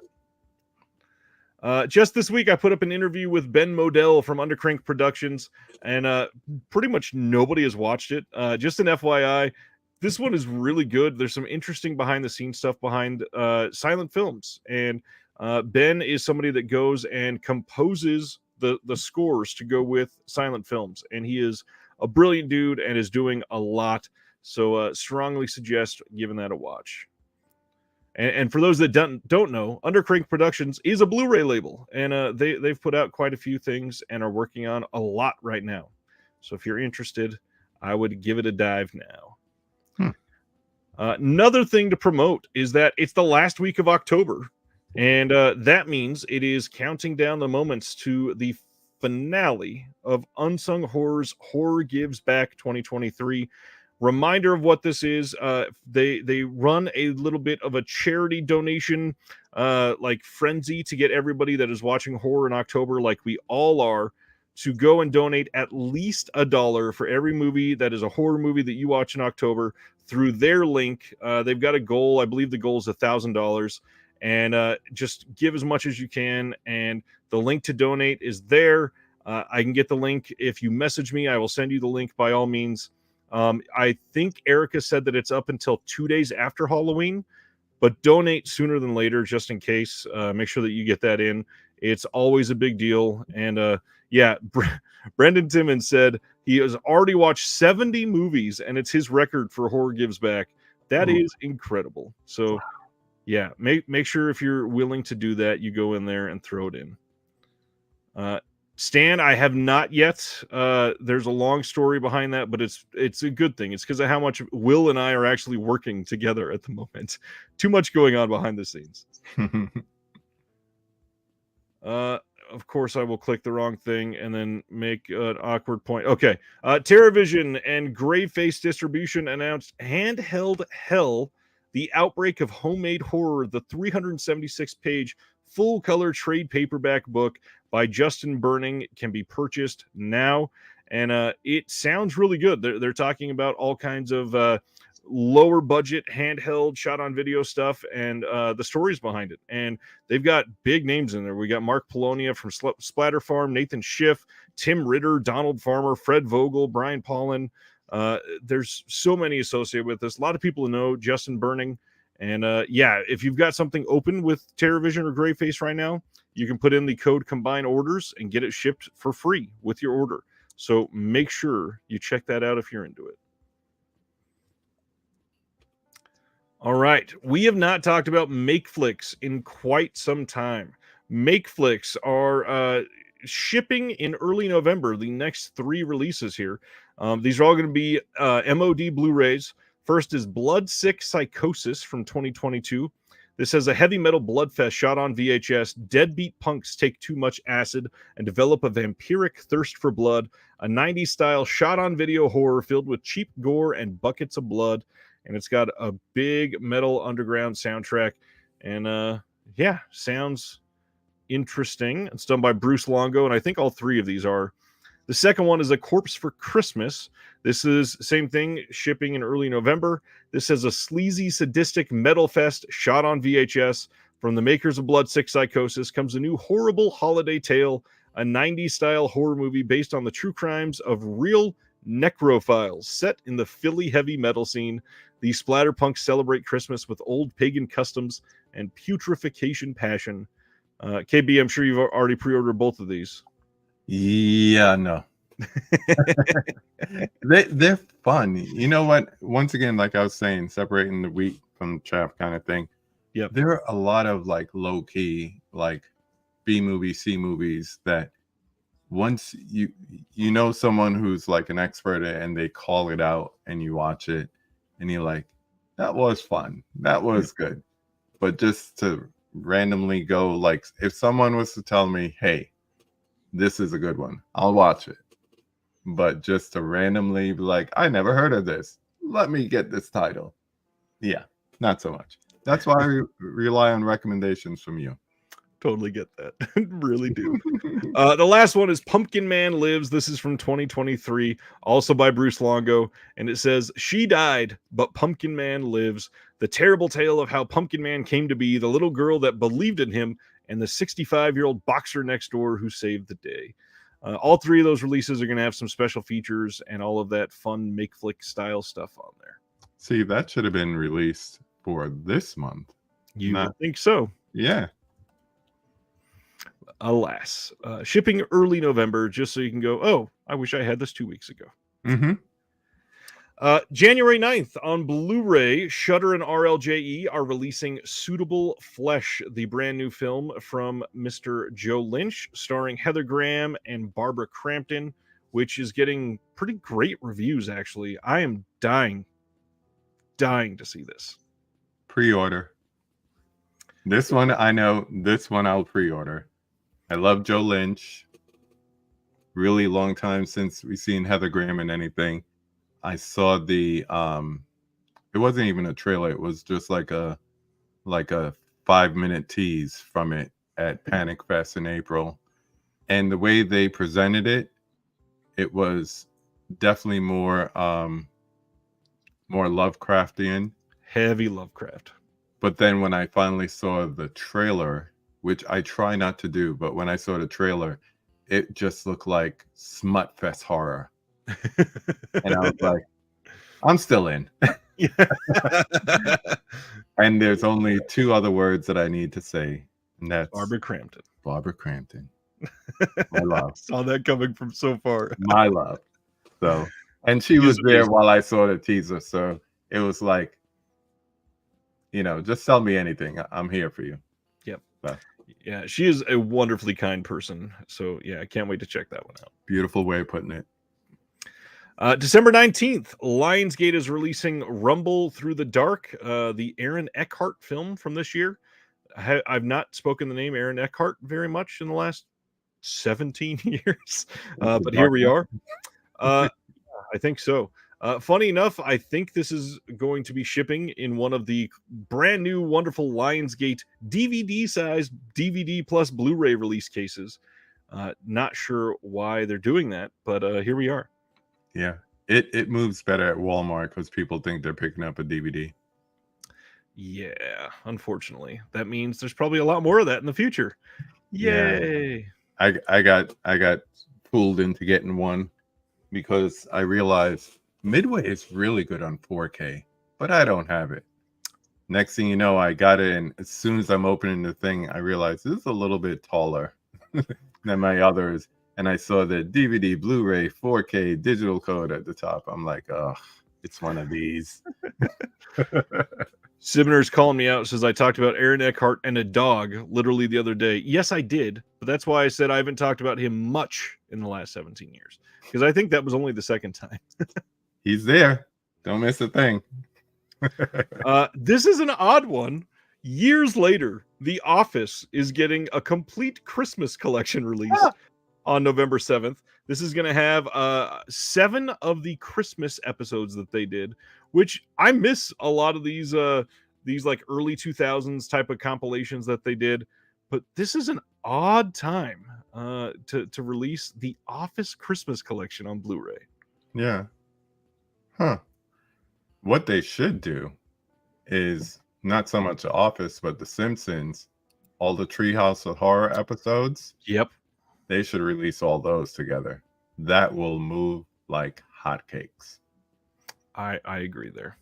Just this week, I put up an interview with Ben Modell from Underr Productions, and pretty much nobody has watched it. Just an FYI, this one is really good. There's some interesting behind-the-scenes stuff behind silent films, and Ben is somebody that goes and composes the scores to go with silent films, and he is a brilliant dude and is doing a lot. So strongly suggest giving that a watch. And for those that don't know, Underr Productions is a Blu-ray label, and they've put out quite a few things and are working on a lot right now. So if you're interested, I would give it a dive now. Another thing to promote is that it's the last week of October, and that means it is counting down the moments to the finale of Unsung Horrors Horror Gives Back 2023. Reminder of what this is. They run a little bit of a charity donation like frenzy to get everybody that is watching horror in October, like we all are, to go and donate at least $1 for every movie that is a horror movie that you watch in October through their link. They've got a goal. I believe the goal is $1,000, and just give as much as you can, and the link to donate is there. I can get the link. If you message me, I will send you the link by all means. I think Erica said that it's up until 2 days after Halloween, but donate sooner than later just in case. Make sure that you get that in. It's always a big deal. And yeah, Brendan Timmons said he has already watched 70 movies, and it's his record for Horror Gives Back. That is incredible. So yeah, make sure if you're willing to do that, you go in there and throw it in. Stan, I have not yet. There's a long story behind that, but it's a good thing. It's because of how much Will and I are actually working together at the moment. Too much going on behind the scenes. Of course, I will click the wrong thing and then make an awkward point. Okay. TerraVision and Graveface Distribution announced Handheld Hell, The Outbreak of Homemade Horror, the 376-page full-color trade paperback book by Justin Burning, can be purchased now, and it sounds really good. They're talking about all kinds of lower budget handheld shot on video stuff, and the stories behind it, and they've got big names in there. We got Mark Polonia from Splatter Farm, Nathan Schiff, Tim Ritter, Donald Farmer, Fred Vogel, Brian Paulin. There's so many associated with this. A lot of people know Justin Burning. And yeah, if you've got something open with TerraVision or Graveface right now, you can put in the code Combine Orders and get it shipped for free with your order. So make sure you check that out if you're into it. All right, we have not talked about MakeFlix in quite some time. MakeFlix are shipping in early November, the next 3 releases here. These are all going to be MOD Blu-rays. First is Bloodsick Psychosis from 2022. This has a heavy metal bloodfest shot on VHS. Deadbeat punks take too much acid and develop a vampiric thirst for blood. A 90s style shot on video horror filled with cheap gore and buckets of blood. And it's got a big metal underground soundtrack. And yeah, sounds interesting. It's done by Bruce Longo, and I think all 3 of these are. The second one is A Corpse for Christmas. This is same thing, shipping in early November. This has a sleazy, sadistic metal fest shot on VHS. From the makers of Bloodsick Psychosis comes a new horrible holiday tale, a 90s style horror movie based on the true crimes of real necrophiles set in the Philly heavy metal scene. The splatterpunks celebrate Christmas with old pagan customs and putrefaction passion. KB, I'm sure you've already pre-ordered both of these. Yeah, no. They're fun. You know what? Once again, like I was saying, separating the wheat from the chaff kind of thing. Yeah, there are a lot of like low key, like B movies, C movies that once you know someone who's like an expert and they call it out and you watch it and you're like, that was fun, that was good. But just to randomly go, like if someone was to tell me, hey, this is a good one, I'll watch it. But just to randomly be like, I never heard of this, let me get this title. Yeah, not so much. That's why I rely on recommendations from you. Totally get that. Really do. The last one is Pumpkin Man Lives. This is from 2023, also by Bruce Longo. And it says, "She died, but Pumpkin Man lives. The terrible tale of how Pumpkin Man came to be, the little girl that believed in him, and the 65-year-old boxer next door who saved the day." All three of those releases are going to have some special features and all of that fun make flick style stuff on there. See, that should have been released for this month. You would think so. Yeah. Alas, shipping early November, just so you can go, oh, I wish I had this 2 weeks ago. Mm-hmm. January 9th on Blu-ray, Shudder and RLJE are releasing Suitable Flesh, the brand new film from Mr. Joe Lynch, starring Heather Graham and Barbara Crampton, which is getting pretty great reviews, actually. I am dying to see this. Pre-order. This one, I know. This one I'll pre-order. I love Joe Lynch. Really long time since we've seen Heather Graham in anything. I saw the it wasn't even a trailer, it was just like a 5-minute tease from it at Panic Fest in April. And the way they presented it, it was definitely more Lovecraftian. Heavy Lovecraft. But then when I finally saw the trailer, which I try not to do, but when I saw the trailer, it just looked like Smutfest horror. And I was like, I'm still in. And there's only two other words that I need to say, and that's Barbara Crampton. Barbara Crampton. My love. Saw that coming from so far. My love. So, and she was there while I saw the teaser, so it was like, just sell me anything. I'm here for you. Yep. So. Yeah, she is a wonderfully kind person. So yeah, I can't wait to check that one out. Beautiful way of putting it. December 19th, Lionsgate is releasing Rumble Through the Dark, the Aaron Eckhart film from this year. I've not spoken the name Aaron Eckhart very much in the last 17 years, but here we are. I think so. Funny enough, I think this is going to be shipping in one of the brand new, wonderful Lionsgate DVD-sized DVD plus Blu-ray release cases. Not sure why they're doing that, but here we are. Yeah, it moves better at Walmart because people think they're picking up a DVD. Yeah, unfortunately, that means there's probably a lot more of that in the future. Yay! Yeah. I got fooled into getting one because I realized Midway is really good on 4K, but I don't have it. Next thing you know, I got it, and as soon as I'm opening the thing, I realized this is a little bit taller than my others. And I saw the DVD, Blu-ray, 4K digital code at the top. I'm like, oh, it's one of these. Sibner's calling me out, says I talked about Aaron Eckhart and a dog literally the other day. Yes, I did. But that's why I said I haven't talked about him much in the last 17 years. Because I think that was only the second time. He's there. Don't miss a thing. This is an odd one. Years later, The Office is getting a complete Christmas collection release on November 7th. This is going to have 7 of the Christmas episodes that they did, which I miss a lot of these like early 2000s type of compilations that they did. But this is an odd time to release The Office Christmas collection on Blu-ray. Yeah. Huh. What they should do is not so much The Office, but The Simpsons, all the Treehouse of Horror episodes. Yep. They should release all those together. That will move like hotcakes. I agree there.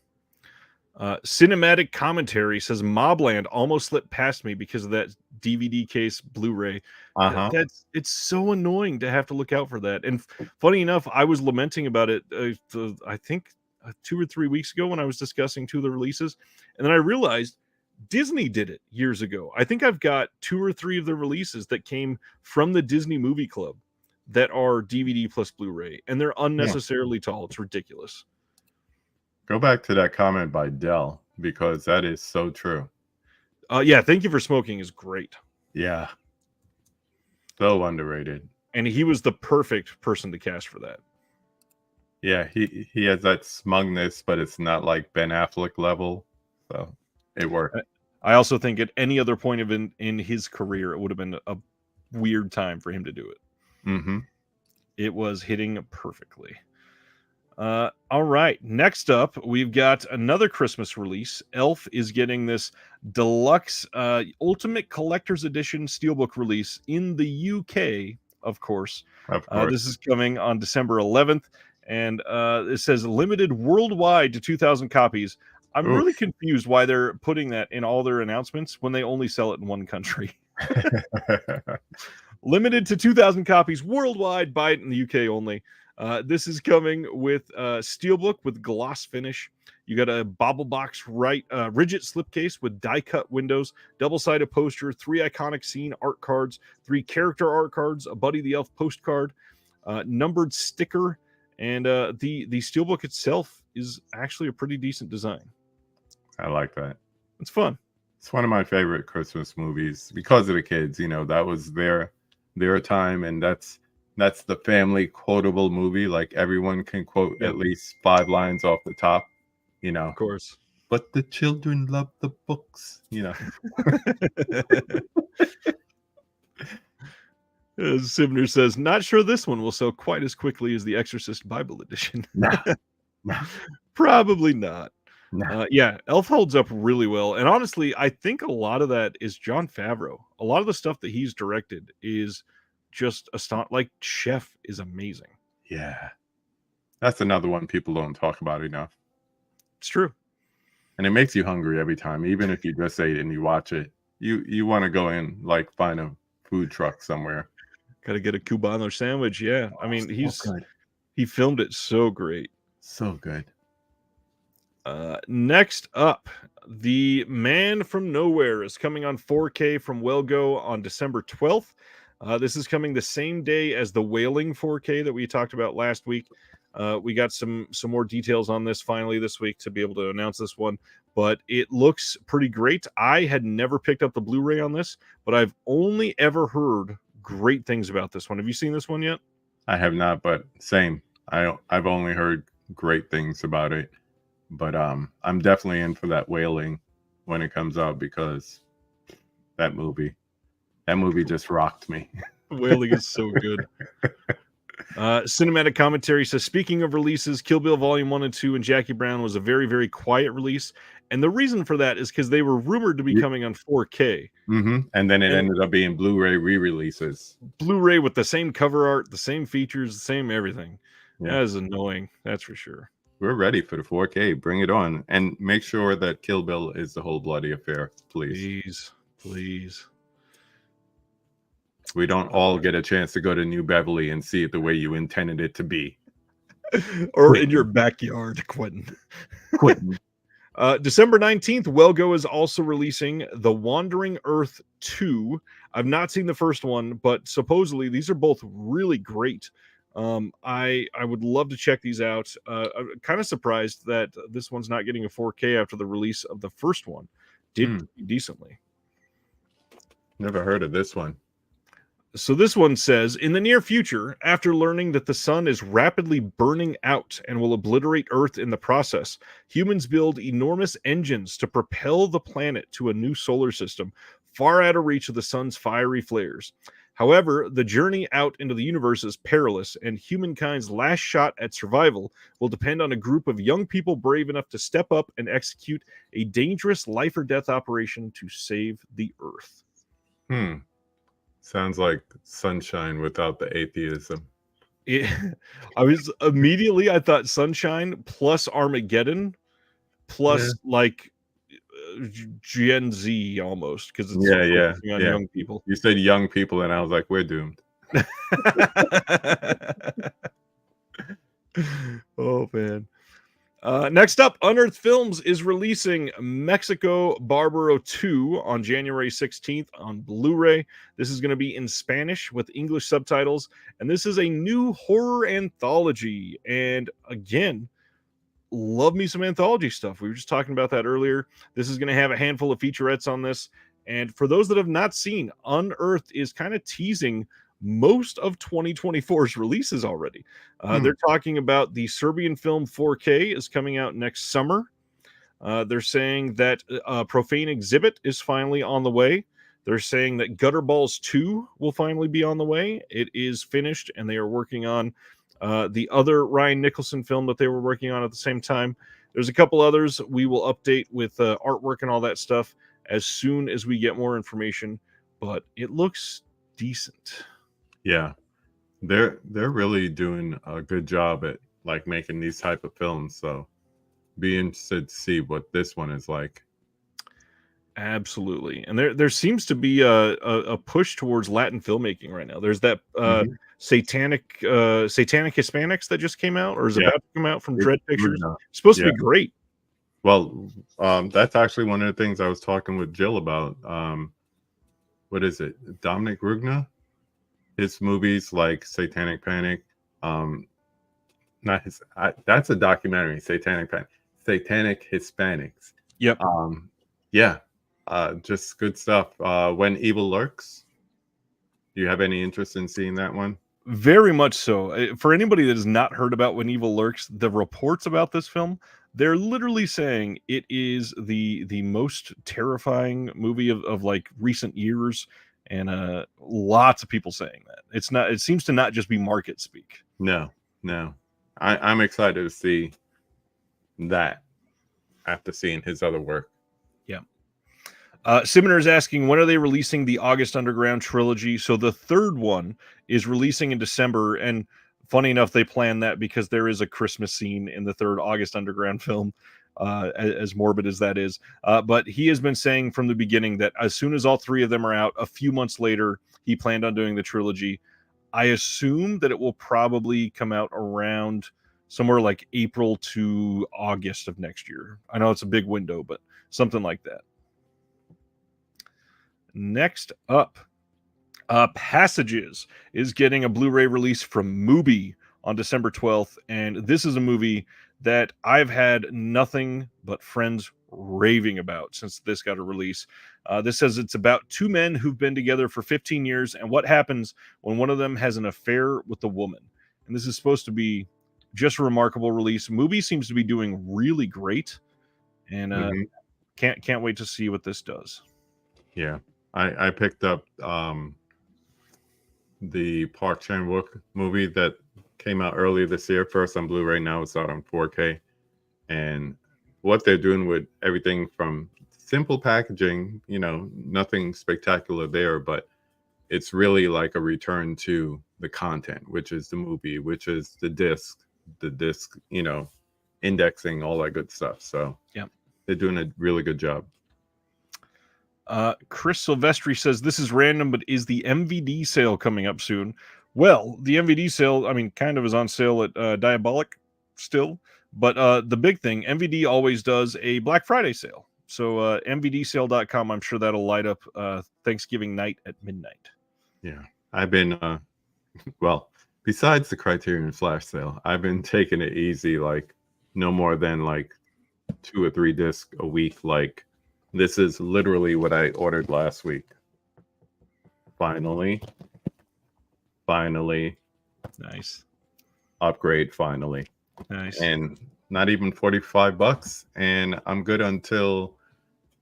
Cinematic Commentary says Mobland almost slipped past me because of that DVD case Blu-ray. It's so annoying to have to look out for that. And funny enough, I was lamenting about it I think 2 or 3 weeks ago when I was discussing 2 of the releases, and then I realized Disney did it years ago. I think I've got 2 or 3 of the releases that came from the Disney Movie Club that are DVD plus Blu-ray, and they're unnecessarily tall. It's ridiculous. Go back to that comment by Dell, because that is so true. Yeah, Thank You for Smoking is great. Yeah. So underrated. And he was the perfect person to cast for that. Yeah, he has that smugness, but it's not like Ben Affleck level. So it worked. I also think at any other point in his career, it would have been a weird time for him to do it. Mm-hmm. It was hitting perfectly. All right. Next up, we've got another Christmas release. Elf is getting this deluxe Ultimate Collector's Edition Steelbook release in the UK, of course. Of course. This is coming on December 11th, and it says limited worldwide to 2,000 copies. I'm really confused why they're putting that in all their announcements when they only sell it in one country. Limited to 2,000 copies worldwide. Buy it in the UK only. This is coming with steelbook with gloss finish. You got a bobble box rigid slipcase with die cut windows, double-sided poster, 3 iconic scene art cards, 3 character art cards, a Buddy the Elf postcard, numbered sticker, and the steelbook itself is actually a pretty decent design. I like that. It's fun. It's one of my favorite Christmas movies because of the kids. You know, that was their time, and that's the family quotable movie. Like everyone can quote at least 5 lines off the top, you know. Of course. But the children love the books, you know. Sibner says, not sure this one will sell quite as quickly as the Exorcist Bible edition. Nah. Probably not. Nah. Yeah, Elf holds up really well. And honestly, I think a lot of that is Jon Favreau. A lot of the stuff that he's directed is just like Chef is amazing. Yeah. That's another one people don't talk about enough. It's true. And it makes you hungry every time. Even if you just ate and you watch it, you want to go in, like find a food truck somewhere. Got to get a Cubano sandwich. Yeah. I mean, he filmed it so great. So good. Next up, The Man from Nowhere is coming on 4K from Wellgo on December 12th. This is coming the same day as the Wailing 4K that we talked about last week. We got some more details on this finally this week to be able to announce this one, but it looks pretty great. I had never picked up the Blu-ray on this, but I've only ever heard great things about this one. Have you seen this one yet? I have not, but same. I've only heard great things about it. But I'm definitely in for that Wailing when it comes out because that movie just rocked me. Wailing is so good. Cinematic commentary says, speaking of releases, Kill Bill Volume 1 and 2 and Jackie Brown was a very, very quiet release. And the reason for that is because they were rumored to be coming on 4K. Mm-hmm. And then it ended up being Blu-ray re-releases. Blu-ray with the same cover art, the same features, the same everything. Yeah. That is annoying. That's for sure. We're ready for the 4K. Bring it on. And make sure that Kill Bill is the whole bloody affair, please. Please. We don't all get a chance to go to New Beverly and see it the way you intended it to be. Or Quentin. In your backyard, Quentin. December 19th, Wellgo is also releasing The Wandering Earth 2. I've not seen the first one, but supposedly these are both really great. I would love to check these out. I'm kind of surprised that this one's not getting a 4K after the release of the first one. Did decently. Never heard of this one. So this one says, in the near future, after learning that the sun is rapidly burning out and will obliterate Earth in the process, humans build enormous engines to propel the planet to a new solar system, far out of reach of the sun's fiery flares. However, the journey out into the universe is perilous, and humankind's last shot at survival will depend on a group of young people brave enough to step up and execute a dangerous life or death operation to save the Earth. Sounds like Sunshine without the atheism. I thought Sunshine plus Armageddon plus like Gen Z almost, because it's on young people. You said young people, and I was like, we're doomed. Oh man. Next up, Unearth Films is releasing Mexico Barbaro 2 on January 16th on Blu-ray. This is going to be in Spanish with English subtitles, and this is a new horror anthology. And again, love me some anthology stuff. We were just talking about that earlier. This is going to have a handful of featurettes on this. And for those that have not seen, Unearth is kind of teasing most of 2024's releases already. They're talking about the Serbian film 4K is coming out next summer. They're saying that Profane Exhibit is finally on the way. They're saying that Gutterballs 2 will finally be on the way. It is finished, and they are working on the other Ryan Nicholson film that they were working on at the same time. There's a couple others we will update with artwork and all that stuff as soon as we get more information, but it looks decent. Yeah, they're really doing a good job at like making these type of films. So be interested to see what this one is like. Absolutely, and there seems to be a push towards Latin filmmaking right now. There's that satanic Hispanics that just came out, or is about to come out from Dread Pictures. It's supposed to be great. Well, that's actually one of the things I was talking with Jill about. What is it? Dominic Rugna? His movies like Satanic Panic. Not his. That's a documentary. Satanic Panic. Satanic Hispanics. Yep. Yeah. Just good stuff. When Evil Lurks. Do you have any interest in seeing that one? Very much so. For anybody that has not heard about When Evil Lurks, the reports about this film, they're literally saying it is the most terrifying movie of like recent years, and lots of people saying that. It's not. It seems to not just be market speak. No. I'm excited to see that after seeing his other work. Yeah. Siminar is asking, when are they releasing the August Underground trilogy? So the third one is releasing in December, and funny enough, they planned that because there is a Christmas scene in the third August Underground film, as morbid as that is. But he has been saying from the beginning that as soon as all three of them are out, a few months later, he planned on doing the trilogy. I assume that it will probably come out around somewhere like April to August of next year. I know it's a big window, but something like that. Next up, Passages is getting a Blu-ray release from Mubi on December 12th, and this is a movie that I've had nothing but friends raving about since this got a release. This says it's about two men who've been together for 15 years and what happens when one of them has an affair with the woman. And this is supposed to be just a remarkable release. Mubi seems to be doing really great, and can't wait to see what this does. Yeah. I picked up the Park Chan-wook movie that came out earlier this year, first on Blu-ray, now it's out on 4K. And what they're doing with everything from simple packaging, you know, nothing spectacular there, but it's really like a return to the content, which is the movie, which is the disc, you know, indexing, all that good stuff. So yeah, they're doing a really good job. Chris Silvestri says, this is random, but is the MVD sale coming up soon? Well, the MVD sale, I mean, kind of is on sale at Diabolic still, but the big thing, MVD always does a Black Friday sale. So MVDsale.com, I'm sure that'll light up Thanksgiving night at midnight. Yeah, I've been, well, besides the Criterion Flash sale, I've been taking it easy, like no more than like 2 or 3 discs a week. Like this is literally what I ordered last week. Finally. Nice. Upgrade finally. Nice. And not even $45. And I'm good until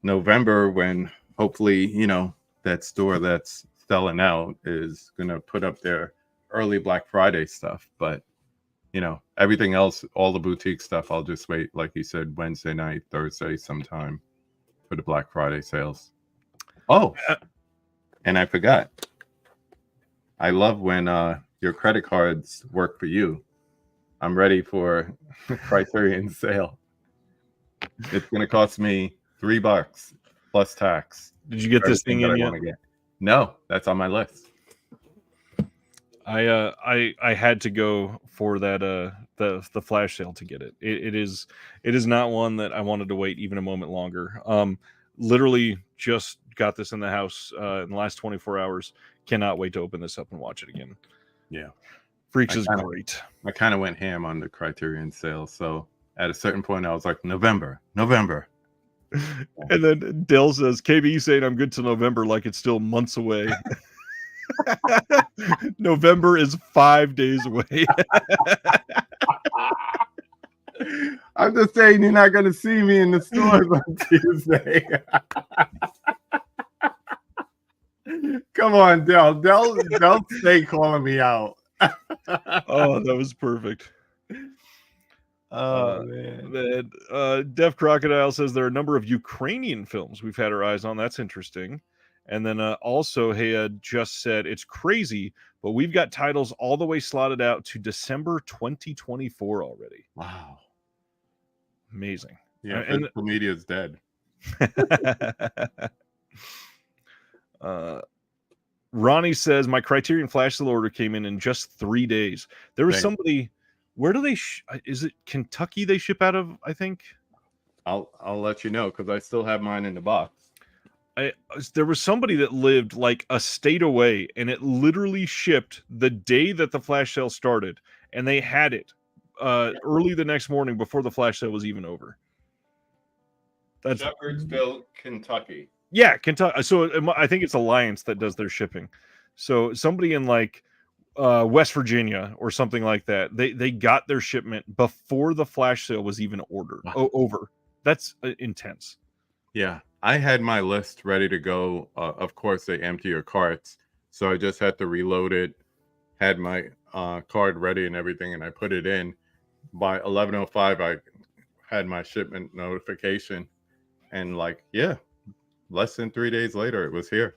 November when hopefully, you know, that store that's selling out is going to put up their early Black Friday stuff. But, you know, everything else, all the boutique stuff, I'll just wait, like you said, Wednesday night, Thursday sometime for the Black Friday sales. Oh, and I forgot. I love when your credit cards work for you. I'm ready for Criterion sale. It's going to cost me $3 plus tax. Did you get this thing in yet? No, that's on my list. I had to go for that the flash sale to get it. It is not one that I wanted to wait even a moment longer. Literally just got this in the house in the last 24 hours. Cannot wait to open this up and watch it again. Yeah. Freaks is great. I kind of went ham on the Criterion sale. So at a certain point, I was like, November. And then Dale says, KB saying I'm good till November, like it's still months away. November is 5 days away. I'm just saying you're not going to see me in the stores on Tuesday. Come on, Del, stay calling me out. Oh, that was perfect. Oh man. Def Crocodile says there are a number of Ukrainian films we've had our eyes on. That's interesting. And then also, Hayed just said it's crazy, but we've got titles all the way slotted out to December 2024 already. Wow. Amazing. Yeah, physical media is dead. Ronnie says my Criterion flash sale order came in just 3 days. There was somebody. Where do they? Is it Kentucky they ship out of? I think. I'll let you know because I still have mine in the box. There was somebody that lived like a state away, and it literally shipped the day that the flash sale started, and they had it early the next morning before the flash sale was even over. That's Shepherdsville, Kentucky. Yeah, Kentucky. So I think it's Alliance that does their shipping. So somebody in like West Virginia or something like that, they got their shipment before the flash sale was even ordered. Over. That's intense. Yeah, I had my list ready to go. Of course, they empty your carts, so I just had to reload it. Had my card ready and everything, and I put it in. By 11:05, I had my shipment notification, and less than 3 days later, it was here.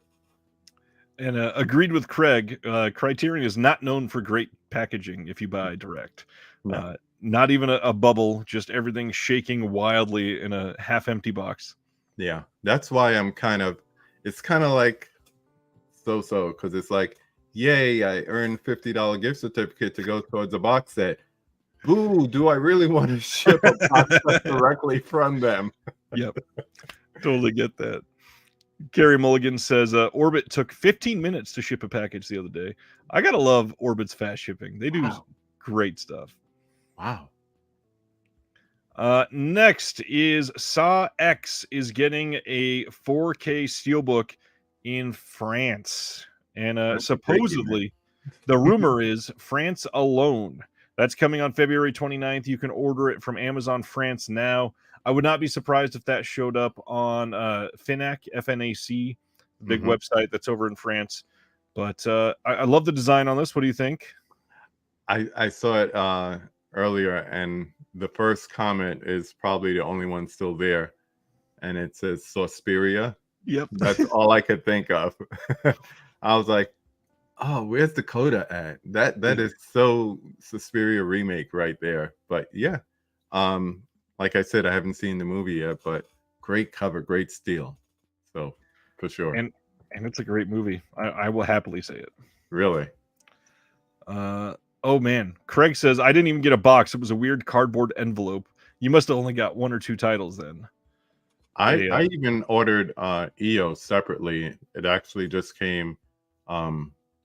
And agreed with Craig. Criterion is not known for great packaging if you buy direct. No. Not even a bubble, just everything shaking wildly in a half-empty box. Yeah, that's why it's kind of like so because it's like, yay, I earned $50 gift certificate to go towards a box set. Boo, do I really want to ship a box set directly from them? Yep, totally get that. Gary Mulligan says Orbit took 15 minutes to ship a package the other day. I gotta love Orbit's fast shipping. They do great stuff. Wow. Next is Saw X is getting a 4K steelbook in France. And supposedly, the rumor is France alone. That's coming on February 29th. You can order it from Amazon France now. I would not be surprised if that showed up on Finac, FNAC, the big website that's over in France. But I love the design on this. What do you think? I saw it earlier, and the first comment is probably the only one still there, and it says Suspiria. Yep. That's all I could think of. I was like, oh, where's the coda at? That is so Suspiria remake right there. But yeah, like I said, I haven't seen the movie yet, but great cover, great steel. So for sure. And it's a great movie. I will happily say it. Really? Oh man, Craig says I didn't even get a box. It was a weird cardboard envelope. You must have only got 1 or 2 titles then. I even ordered EO separately. It actually just came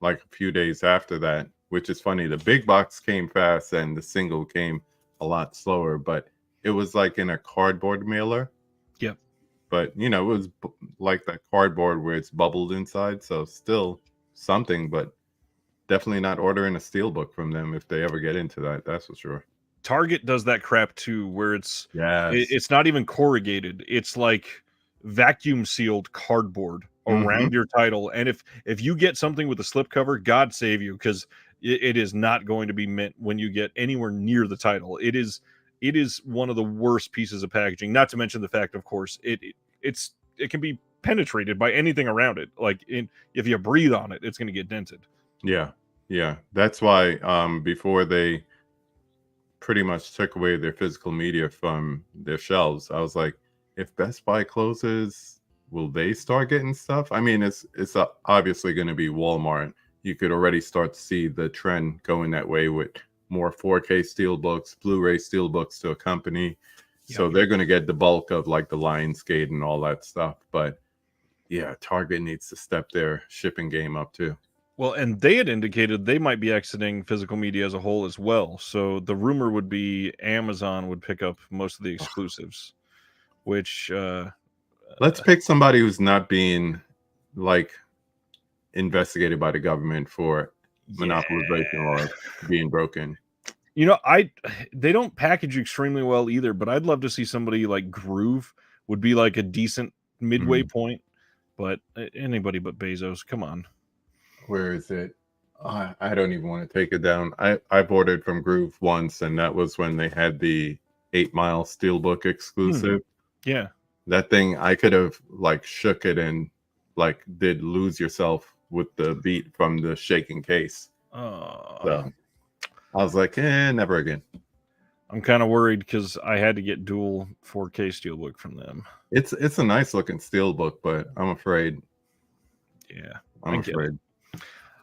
like a few days after that, which is funny. The big box came fast and the single came a lot slower, but it was like in a cardboard mailer. Yep. But it was like that cardboard where it's bubbled inside, so still something, but definitely not ordering a steelbook from them if they ever get into that. That's for sure. Target does that crap too, where it's not even corrugated. It's like vacuum sealed cardboard around your title. And if you get something with a slipcover, God save you, because it is not going to be mint when you get anywhere near the title. It is one of the worst pieces of packaging. Not to mention the fact, of course, it can be penetrated by anything around it. Like if you breathe on it, it's going to get dented. Yeah. That's why before they pretty much took away their physical media from their shelves, I was like, if Best Buy closes, will they start getting stuff? I mean, it's obviously going to be Walmart. You could already start to see the trend going that way with more 4K steelbooks, Blu-ray steelbooks to accompany. So they're going to get the bulk of like the Lionsgate and all that stuff. But yeah, Target needs to step their shipping game up too. Well, and they had indicated they might be exiting physical media as a whole as well. So the rumor would be Amazon would pick up most of the exclusives, which let's pick somebody who's not being like investigated by the government for monopolization or being broken. They don't package extremely well either, but I'd love to see somebody like Groove would be like a decent midway point. But anybody but Bezos, come on. Where is it? I don't even want to take it down. I've ordered from Groove once, and that was when they had the 8 Mile Steelbook exclusive. Yeah. That thing, I could have like shook it and like did Lose Yourself with the beat from the shaking case. So I was like, never again. I'm kind of worried because I had to get dual 4K Steelbook from them. It's a nice looking Steelbook, but I'm afraid. Yeah, I'm afraid.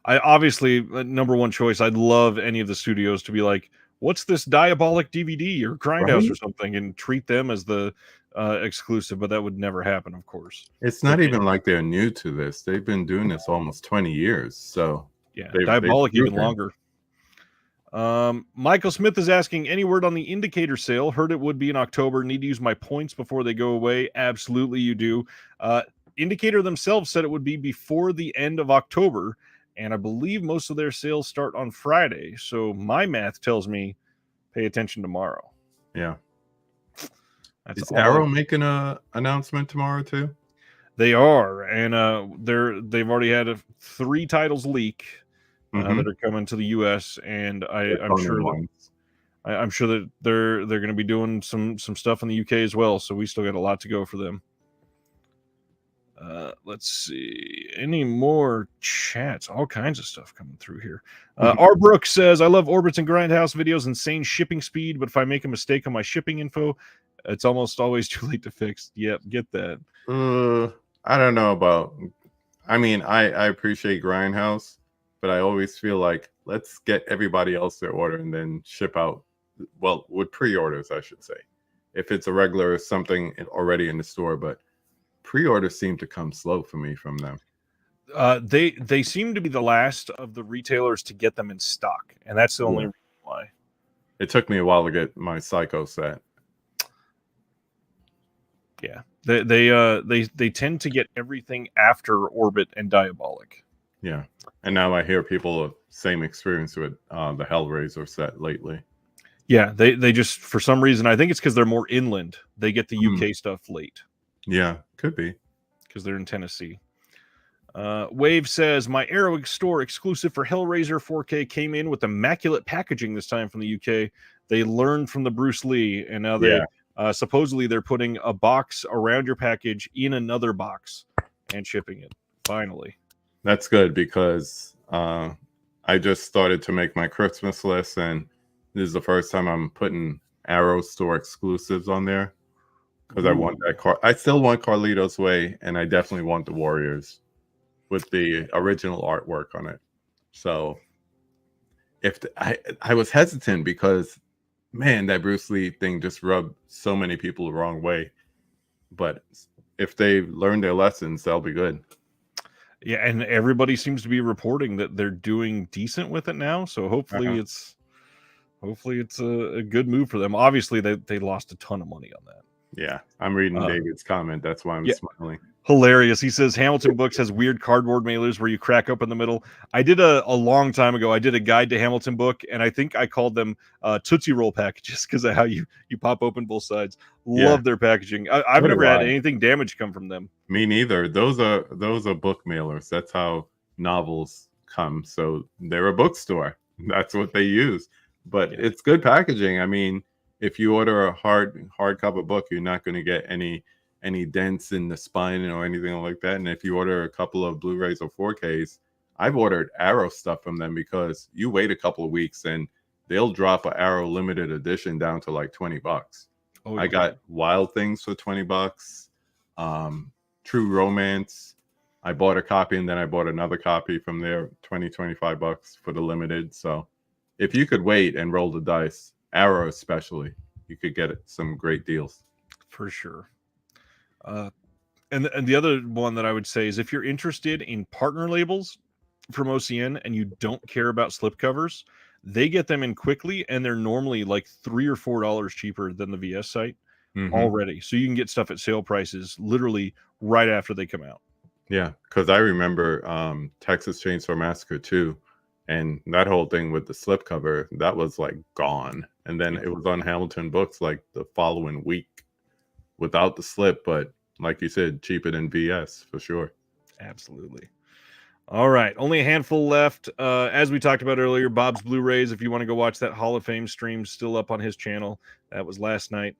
I obviously, number one choice, I'd love any of the studios to be like, what's this Diabolic DVD or Grindhouse or something, and treat them as the exclusive, but that would never happen, of course. It's not even like they're new to this. They've been doing this almost 20 years. So yeah, Diabolic even longer. Michael Smith is asking, any word on the Indicator sale? Heard it would be in October. Need to use my points before they go away. Absolutely you do. Indicator themselves said it would be before the end of October, and I believe most of their sales start on Friday. So my math tells me pay attention tomorrow. Yeah. Is Arrow making an announcement tomorrow too? They are, and they've already had 3 titles leak that are coming to the U.S. and I'm sure that they're going to be doing some stuff in the UK as well. So we still got a lot to go for them. Let's see. Any more chats? All kinds of stuff coming through here. R. Brooks says, I love Orbits and Grindhouse videos, insane shipping speed, but if I make a mistake on my shipping info, it's almost always too late to fix. Yep, get that. I don't know about... I mean, I appreciate Grindhouse, but I always feel like let's get everybody else their order and then ship out. Well, with pre-orders, I should say. If it's a regular something already in the store, but pre-orders seem to come slow for me from them. They seem to be the last of the retailers to get them in stock, and that's the only reason why. It took me a while to get my Psycho set. Yeah, they tend to get everything after Orbit and Diabolic. Yeah, and now I hear people have same experience with the Hellraiser set lately. Yeah, they just, for some reason, I think it's because they're more inland. They get the UK stuff late. Yeah, could be. Because they're in Tennessee. Wave says, my Arrow store exclusive for Hellraiser 4K came in with immaculate packaging this time from the UK. They learned from the Bruce Lee, and now they supposedly they're putting a box around your package in another box and shipping it. Finally. That's good, because I just started to make my Christmas list, and this is the first time I'm putting Arrow store exclusives on there. Because I want that I still want Carlito's Way, and I definitely want the Warriors with the original artwork on it. So if I was hesitant because, man, that Bruce Lee thing just rubbed so many people the wrong way. But if they learn their lessons, they'll be good. Yeah, and everybody seems to be reporting that they're doing decent with it now. So hopefully it's a good move for them. Obviously, they lost a ton of money on that. Yeah, I'm reading David's comment. That's why I'm smiling. Hilarious. He says Hamilton Books has weird cardboard mailers where you crack open the middle. I did a long time ago. I did a guide to Hamilton Book, and I think I called them Tootsie Roll packages because of how you pop open both sides. Love their packaging. I've never had anything damaged come from them. Me neither. Those are book mailers. That's how novels come. So they're a bookstore. That's what they use. But it's good packaging. I mean, if you order a hardcover book, you're not going to get any dents in the spine or anything like that. And if you order a couple of Blu-rays or 4Ks, I've ordered Arrow stuff from them because you wait a couple of weeks and they'll drop an Arrow limited edition down to like $20. I got Wild Things for $20. True Romance, I bought a copy and then I bought another copy from there, $25 for the limited. So if you could wait and roll the dice, Arrow especially, you could get some great deals. For sure. And the other one that I would say is if you're interested in partner labels from OCN and you don't care about slipcovers, they get them in quickly and they're normally like $3 or $4 cheaper than the VS site already. So you can get stuff at sale prices literally right after they come out. Yeah, because I remember Texas Chainsaw Massacre 2. And that whole thing with the slipcover, that was like gone. And then it was on Hamilton Books like the following week without the slip. But like you said, cheaper than VS for sure. Absolutely. All right, only a handful left. As we talked about earlier, Bob's Blu-rays, if you want to go watch that Hall of Fame stream, still up on his channel. That was last night.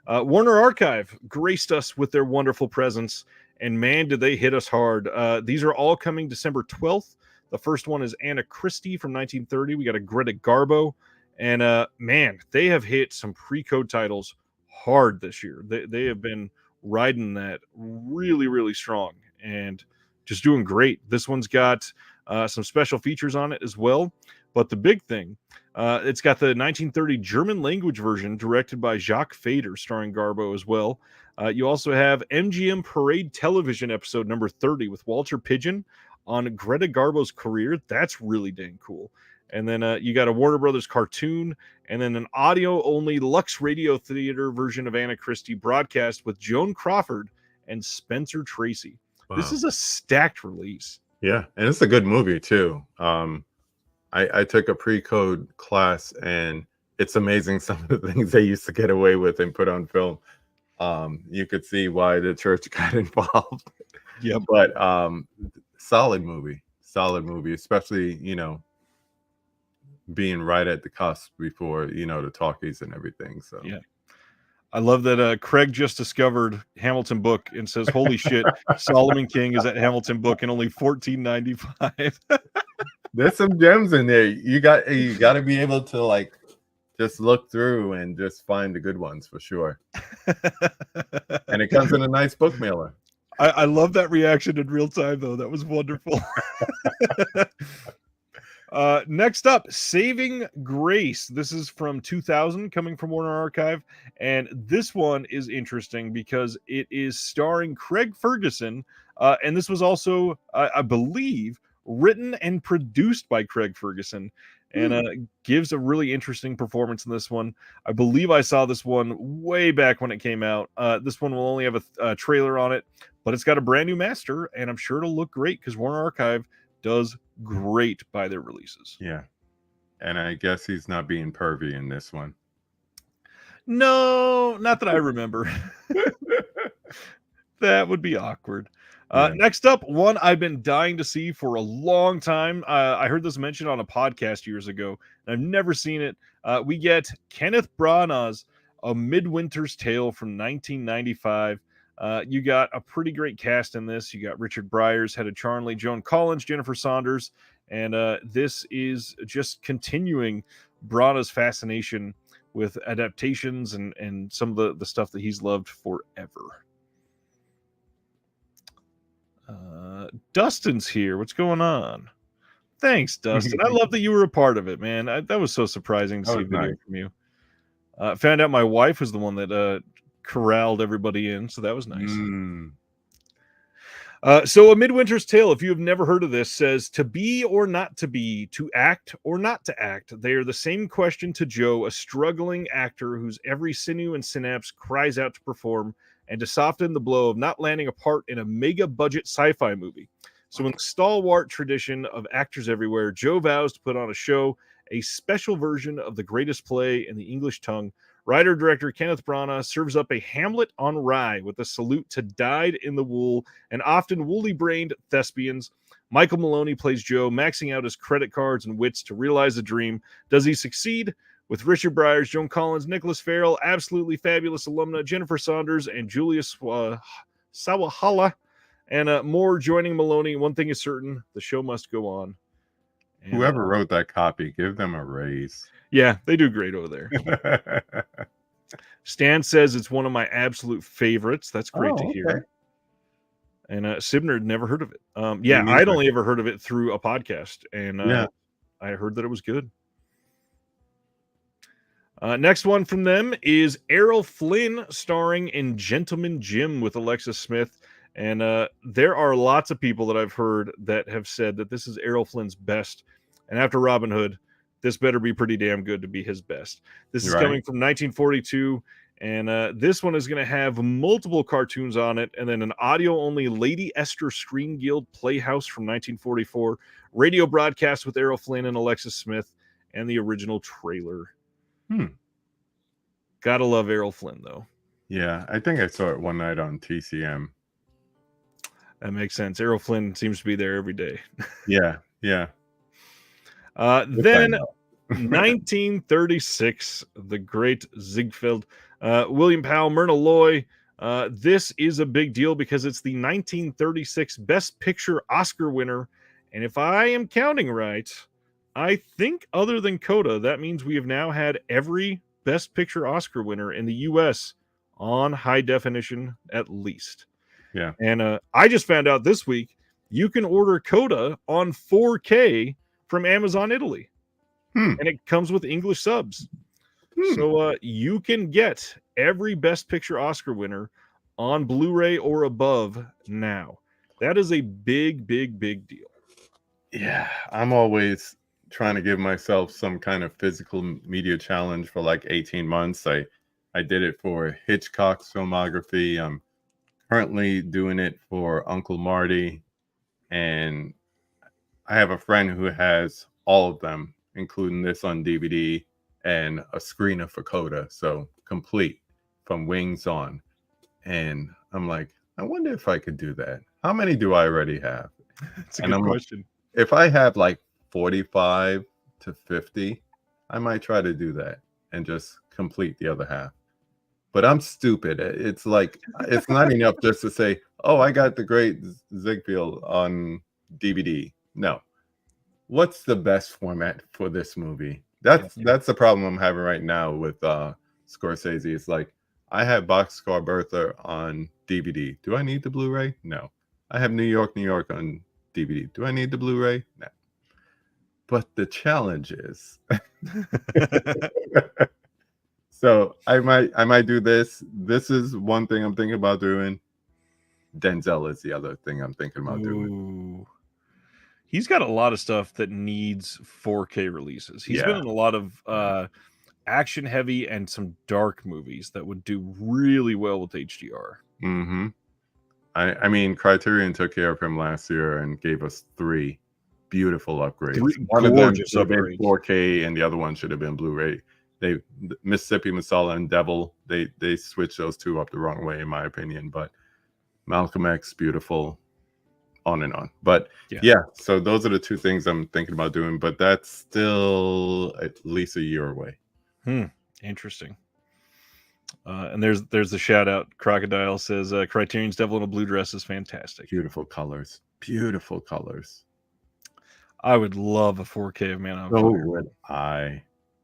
Warner Archive graced us with their wonderful presence, and man, did they hit us hard. These are all coming December 12th. The first one is Anna Christie from 1930. We got a Greta Garbo, and man, they have hit some pre-code titles hard this year. They have been riding that really, really strong, and just doing great. This one's got some special features on it as well. But the big thing, it's got the 1930 German language version directed by Jacques Fader, starring Garbo as well. You also have MGM Parade Television episode number 30 with Walter Pidgeon on Greta Garbo's career. That's really dang cool. And then you got a Warner Brothers cartoon, and then an audio-only Lux Radio Theater version of Anna Christie broadcast with Joan Crawford and Spencer Tracy. Wow. This is a stacked release. Yeah, and it's a good movie too. I took a pre-code class, and it's amazing some of the things they used to get away with and put on film. You could see why the church got involved. Yeah, but solid movie, especially, you know, being right at the cusp before, you know, the talkies and everything. So yeah. I love that Craig just discovered Hamilton Book and says, holy shit, Solomon King is at Hamilton Book and only $14.95. There's some gems in there. You got to be able to like just look through and just find the good ones for sure. And it comes in a nice book mailer. I love that reaction in real time, though. That was wonderful. Next up, Saving Grace. This is from 2000, coming from Warner Archive, and this one is interesting because it is starring Craig Ferguson, and this was also, I believe, written and produced by Craig Ferguson, and gives a really interesting performance in this one. I believe I saw this one way back when it came out. This one will only have a trailer on it, but it's got a brand new master, and I'm sure it'll look great because Warner Archive does great by their releases. Yeah. And I guess he's not being pervy in this one. No, not that I remember. That would be awkward. Yeah. Next up, one I've been dying to see for a long time. I heard this mentioned on a podcast years ago, and I've never seen it. We get Kenneth Branagh's A Midwinter's Tale from 1995. You got a pretty great cast in this. You got Richard Briers, Hedda Charnley, Joan Collins, Jennifer Saunders, and this is just continuing Branagh's fascination with adaptations and some of the stuff that he's loved forever. Dustin's here. What's going on? Thanks, Dustin. I love that you were a part of it, man. That was so surprising to see a video from you. Found out my wife was the one that corralled everybody in, so that was nice. So A Midwinter's Tale, if you have never heard of this, says to be or not to be, to act or not to act, they are the same question to Joe, a struggling actor whose every sinew and synapse cries out to perform and to soften the blow of not landing a part in a mega budget sci-fi movie. So in the stalwart tradition of actors everywhere, Joe vows to put on a show, a special version of the greatest play in the English tongue. Writer-director Kenneth Branagh serves up a Hamlet on rye with a salute to dyed-in-the-wool and often woolly-brained thespians. Michael Maloney plays Joe, maxing out his credit cards and wits to realize the dream. Does he succeed? With Richard Briers, Joan Collins, Nicholas Farrell, absolutely fabulous alumna Jennifer Saunders, and Julius Sawahala, and more joining Maloney. One thing is certain, the show must go on. And whoever wrote that copy, give them a raise. Yeah, they do great over there. Stan says it's one of my absolute favorites. That's great to hear. And Sibner had never heard of it. Yeah, I'd only ever heard of it through a podcast, and I heard that it was good. Next one from them is Errol Flynn starring in Gentleman Jim with Alexis Smith. And there are lots of people that I've heard that have said that this is Errol Flynn's best. And after Robin Hood, this better be pretty damn good to be his best. This is coming from 1942, And this one is going to have multiple cartoons on it, and then an audio-only Lady Esther Screen Guild Playhouse from 1944, radio broadcast with Errol Flynn and Alexis Smith, and the original trailer. Gotta love Errol Flynn, though. Yeah, I think I saw it one night on TCM. That makes sense. Errol Flynn seems to be there every day. Yeah. Then 1936, The Great Ziegfeld. William Powell, Myrna Loy. This is a big deal because it's the 1936 Best Picture Oscar winner. And if I am counting right, I think other than Coda, that means we have now had every Best Picture Oscar winner in the U.S. on high definition at least. Yeah. And I just found out this week you can order Coda on 4K from Amazon Italy. And it comes with English subs. So you can get every Best Picture Oscar winner on Blu-ray or above now. That is a big deal. Yeah, I'm always trying to give myself some kind of physical media challenge for like 18 months. I did it for Hitchcock's filmography. I'm currently doing it for Uncle Marty. And I have a friend who has all of them, including this on DVD and a screener for Coda. So complete from wings on. And I'm like, I wonder if I could do that. How many do I already have? That's a good question. If I have like 45 to 50, I might try to do that and just complete the other half. But I'm stupid. It's like, it's not enough just to say, oh, I got The Great Ziegfeld on DVD. No. What's the best format for this movie? That's the problem I'm having right now with Scorsese. It's like, I have Boxcar Bertha on DVD. Do I need the Blu-ray? No. I have New York on DVD. Do I need the Blu-ray? No. But the challenge is so I might do this. This is one thing I'm thinking about doing. Denzel is the other thing I'm thinking about doing. He's got a lot of stuff that needs 4K releases. He's been in a lot of action heavy and some dark movies that would do really well with HDR. I mean, Criterion took care of him last year and gave us 3 beautiful upgrades. One of them should have been 4K, and the other one should have been Blu-ray. Mississippi Masala and Devil, they switched those 2 up the wrong way, in my opinion. But Malcolm X, beautiful, on and on. But yeah, so those are the 2 things I'm thinking about doing. But that's still at least a year away. Interesting. And there's the shout out. Crocodile says Criterion's Devil in a Blue Dress is fantastic. Beautiful colors. I would love a 4K of Man on So Fire. would I.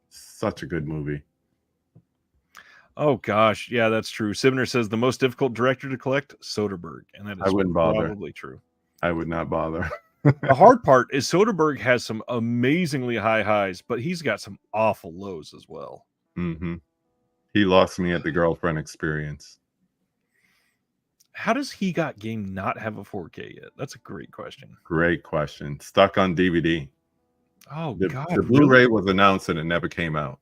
Such a good movie. Oh gosh, yeah, that's true. Sibner says the most difficult director to collect, Soderbergh, and that is probably true. I would not bother. The hard part is Soderbergh has some amazingly high highs, but he's got some awful lows as well. He lost me at The Girlfriend Experience. How does He Got Game not have a 4K yet? That's a great question. Stuck on DVD. Oh, God. The Blu-ray was announced and it never came out.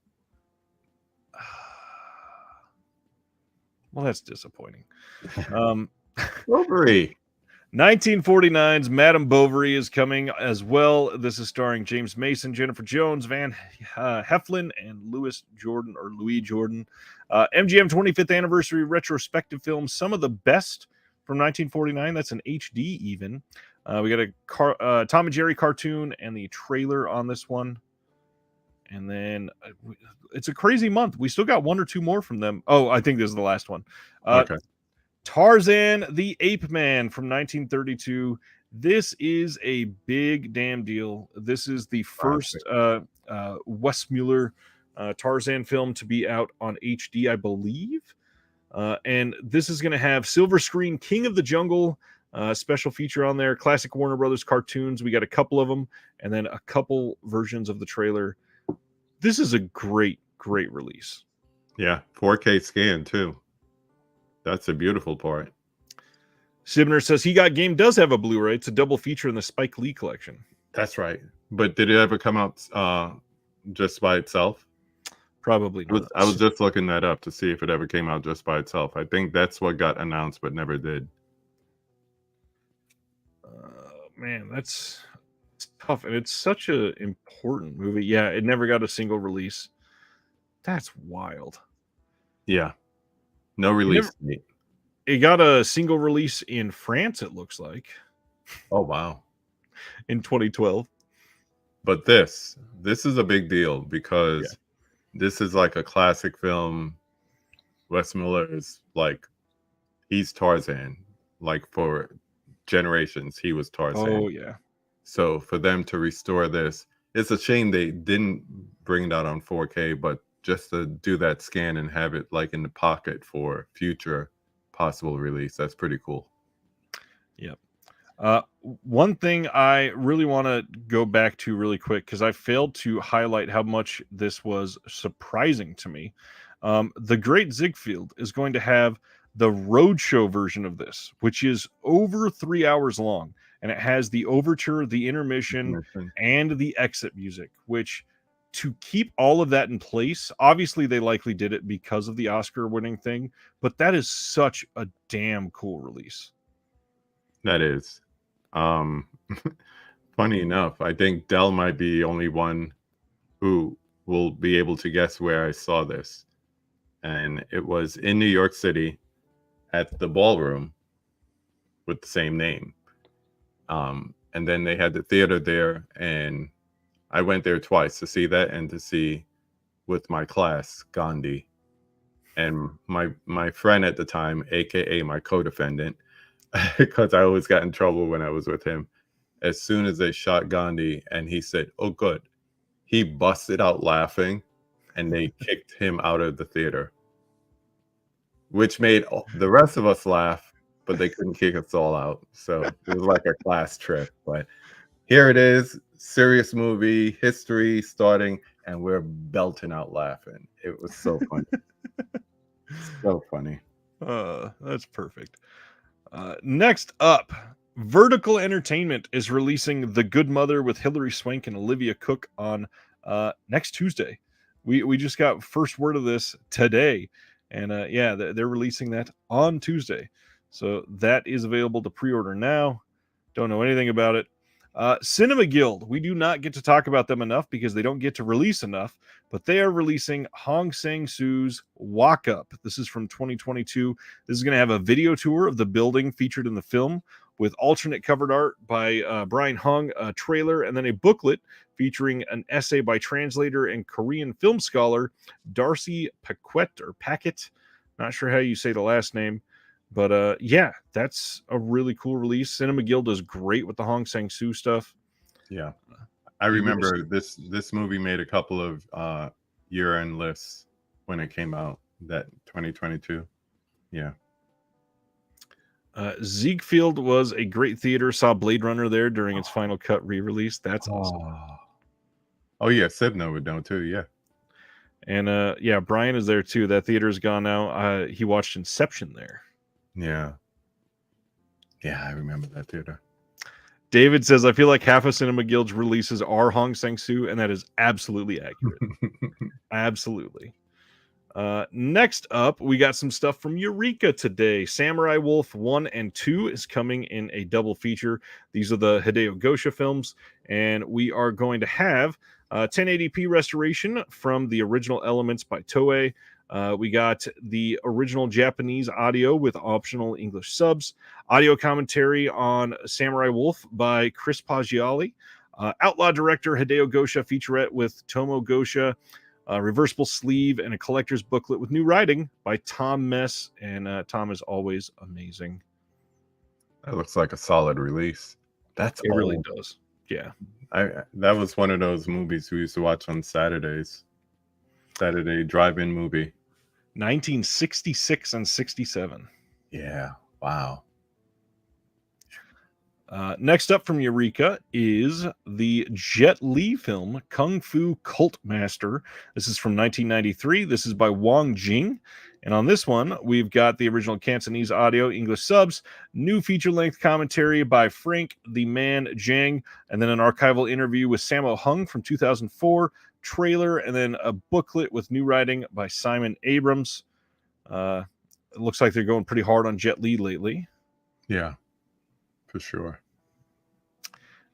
Well, that's disappointing. Bovary. 1949's Madame Bovary is coming as well. This is starring James Mason, Jennifer Jones, Van Heflin, and Louis Jordan. MGM 25th Anniversary retrospective film, some of the best from 1949. That's an HD even. We got a Tom and Jerry cartoon and the trailer on this one. And then it's a crazy month. We still got 1 or 2 more from them. Oh, I think this is the last one. Okay. Tarzan the Ape Man from 1932. This is a big damn deal. This is the first Westmuller Tarzan film to be out on HD, I believe. And this is going to have silver screen King of the Jungle special feature on there. Classic Warner Brothers cartoons. We got a couple of them, and then a couple versions of the trailer. This is a great release. Yeah, 4K scan too. That's a beautiful part. Sibner says He Got Game does have a Blu-ray. It's a double feature in the Spike Lee collection. That's right. But did it ever come out just by itself? Probably not. I was just looking that up to see if it ever came out just by itself. I think that's what got announced, but never did. Man, it's tough, and it's such a important movie. Yeah, it never got a single release. That's wild. Yeah, no release date. It got a single release in France, it looks like. Oh wow! In 2012. But this is a big deal because this is like a classic film. Wes Miller is like, he's Tarzan. Like for generations, he was Tarzan. Oh yeah. So for them to restore this, it's a shame they didn't bring it out on 4K, but just to do that scan and have it like in the pocket for future possible release, that's pretty cool. Yep. One thing I really want to go back to really quick, because I failed to highlight how much this was surprising to me. The Great Ziegfeld is going to have the roadshow version of this, which is over 3 hours long, and it has the overture, the intermission, and the exit music, which, to keep all of that in place, obviously they likely did it because of the Oscar-winning thing, but that is such a damn cool release. That is. Funny enough, I think Dell might be the only one who will be able to guess where I saw this. And it was in New York City at the Ballroom with the same name. And then they had the theater there, and I went there twice to see that and to see with my class Gandhi. And my friend at the time, aka my co-defendant, because I always got in trouble when I was with him. As soon as they shot Gandhi and he said, "Oh, good," he busted out laughing, and they kicked him out of the theater, which made the rest of us laugh, but they couldn't kick us all out. So it was like a class trip. But here it is, serious movie, history starting, and we're belting out laughing. It was so funny. So funny. That's perfect. Next up, Vertical Entertainment is releasing The Good Mother with Hilary Swank and Olivia Cooke on next Tuesday. We just got first word of this today, and they're releasing that on Tuesday. So that is available to pre-order now. Don't know anything about it. Cinema Guild, we do not get to talk about them enough because they don't get to release enough, but they are releasing Hong Sang-soo's Walk Up. This is from 2022. This is going to have a video tour of the building featured in the film with alternate covered art by Brian Hung, a trailer, and then a booklet featuring an essay by translator and Korean film scholar Darcy Paquette. Not sure how you say the last name. But that's a really cool release. Cinema Guild does great with the Hong Sang-soo stuff. Yeah, I remember this movie made a couple of year-end lists when it came out, that 2022. Yeah. Ziegfeld was a great theater. Saw Blade Runner there during its final cut re-release. That's awesome. Oh yeah, Sibna would know too. Yeah. And Brian is there too. That theater is gone now. He watched Inception there. Yeah, I remember that theater. David says, I feel like half of Cinema Guild's releases are Hong Sang-soo, and that is absolutely accurate. Absolutely. Next up, we got some stuff from Eureka today. Samurai Wolf 1 and 2 is coming in a double feature. These are the Hideo Gosha films, and we are going to have 1080p restoration from the original elements by Toei. We got the original Japanese audio with optional English subs, audio commentary on Samurai Wolf by Chris Paggiali, Outlaw director Hideo Gosha featurette with Tomo Gosha, reversible sleeve, and a collector's booklet with new writing by Tom Mess. And Tom is always amazing. That looks like a solid release. It really does. Yeah. That was one of those movies we used to watch on Saturdays. Saturday drive-in movie. 1966 and 67. Yeah. Wow. Next up from Eureka is the Jet Li film Kung Fu Cult Master. This is from 1993. This is by Wong Jing. And on this one, we've got the original Cantonese audio, English subs, new feature-length commentary by Frank the Man Zhang, and then an archival interview with Sammo Hung from 2004, trailer, and then a booklet with new writing by Simon Abrams. It looks like they're going pretty hard on Jet Li lately. Yeah, for sure.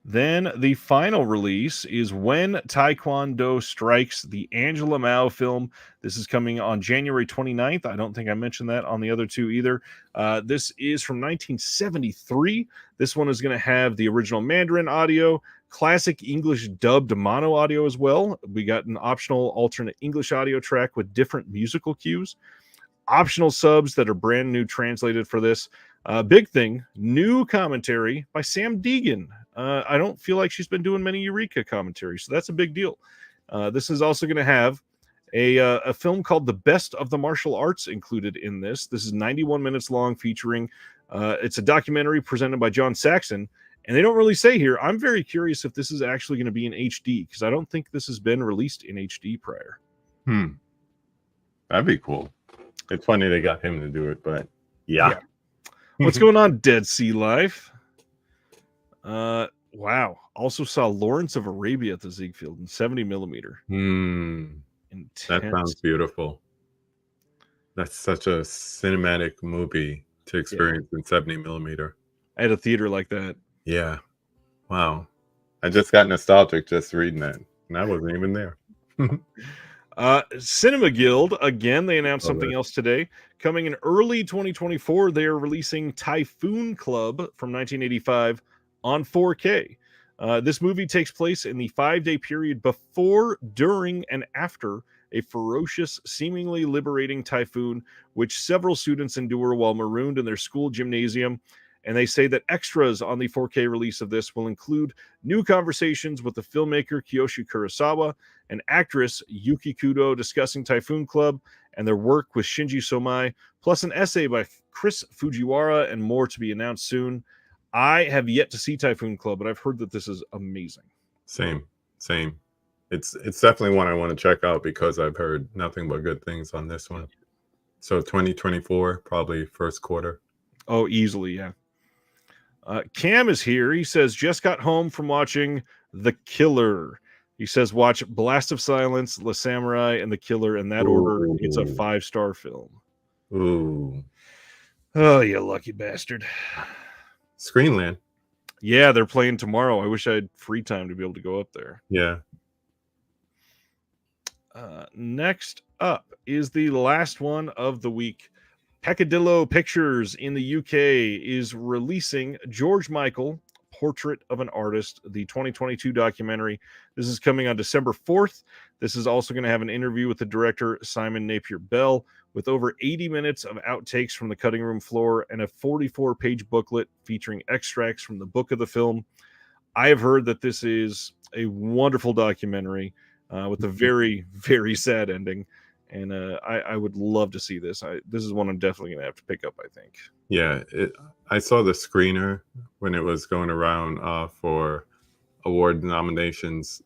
Then the final release is When Taekwondo Strikes, the Angela Mao film. This is coming on January 29th. I don't think I mentioned that on the other two either. This is from 1973. This one is going to have the original Mandarin audio, classic English dubbed mono audio as well. We got an optional alternate English audio track with different musical cues. Optional subs that are brand new translated for this. Big thing, new commentary by Sam Deegan. I don't feel like she's been doing many Eureka commentaries, so that's a big deal. This is also going to have a film called The Best of the Martial Arts included in this. This is 91 minutes long, featuring, it's a documentary presented by John Saxon, and they don't really say here. I'm very curious if this is actually going to be in HD, because I don't think this has been released in HD prior. That'd be cool. It's funny they got him to do it, but yeah. What's going on, Dead Sea Life? Wow. Also saw Lawrence of Arabia at the Ziegfeld in 70 millimeter. That sounds beautiful. That's such a cinematic movie to experience in 70 millimeter. I had a theater like that. Yeah. Wow. I just got nostalgic just reading that, and I wasn't even there. Cinema Guild, again, they announced something else today. Coming in early 2024, they are releasing Typhoon Club from 1985 on 4K. This movie takes place in the 5-day period before, during, and after a ferocious, seemingly liberating typhoon, which several students endure while marooned in their school gymnasium. And they say that extras on the 4K release of this will include new conversations with the filmmaker Kiyoshi Kurosawa and actress Yuki Kudo discussing Typhoon Club and their work with Shinji Somai, plus an essay by Chris Fujiwara, and more to be announced soon. I have yet to see Typhoon Club, but I've heard that this is amazing. Same. It's definitely one I want to check out because I've heard nothing but good things on this one. So 2024, probably first quarter. Oh, easily, yeah. Cam is here. He says, just got home from watching The Killer. He says, watch Blast of Silence, La Samurai, and The Killer in that order. It's a 5-star film. Ooh. Oh, you lucky bastard. Screenland. Yeah, they're playing tomorrow. I wish I had free time to be able to go up there. Yeah. Next up is the last one of the week. Peccadillo Pictures in the UK is releasing George Michael, Portrait of an Artist, the 2022 documentary. This is coming on December 4th. This is also going to have an interview with the director, Simon Napier Bell, with over 80 minutes of outtakes from the cutting room floor and a 44-page booklet featuring extracts from the book of the film. I have heard that this is a wonderful documentary with a very, very sad ending. And I would love to see this. This is one I'm definitely going to have to pick up, I think. Yeah, I saw the screener when it was going around for award nominations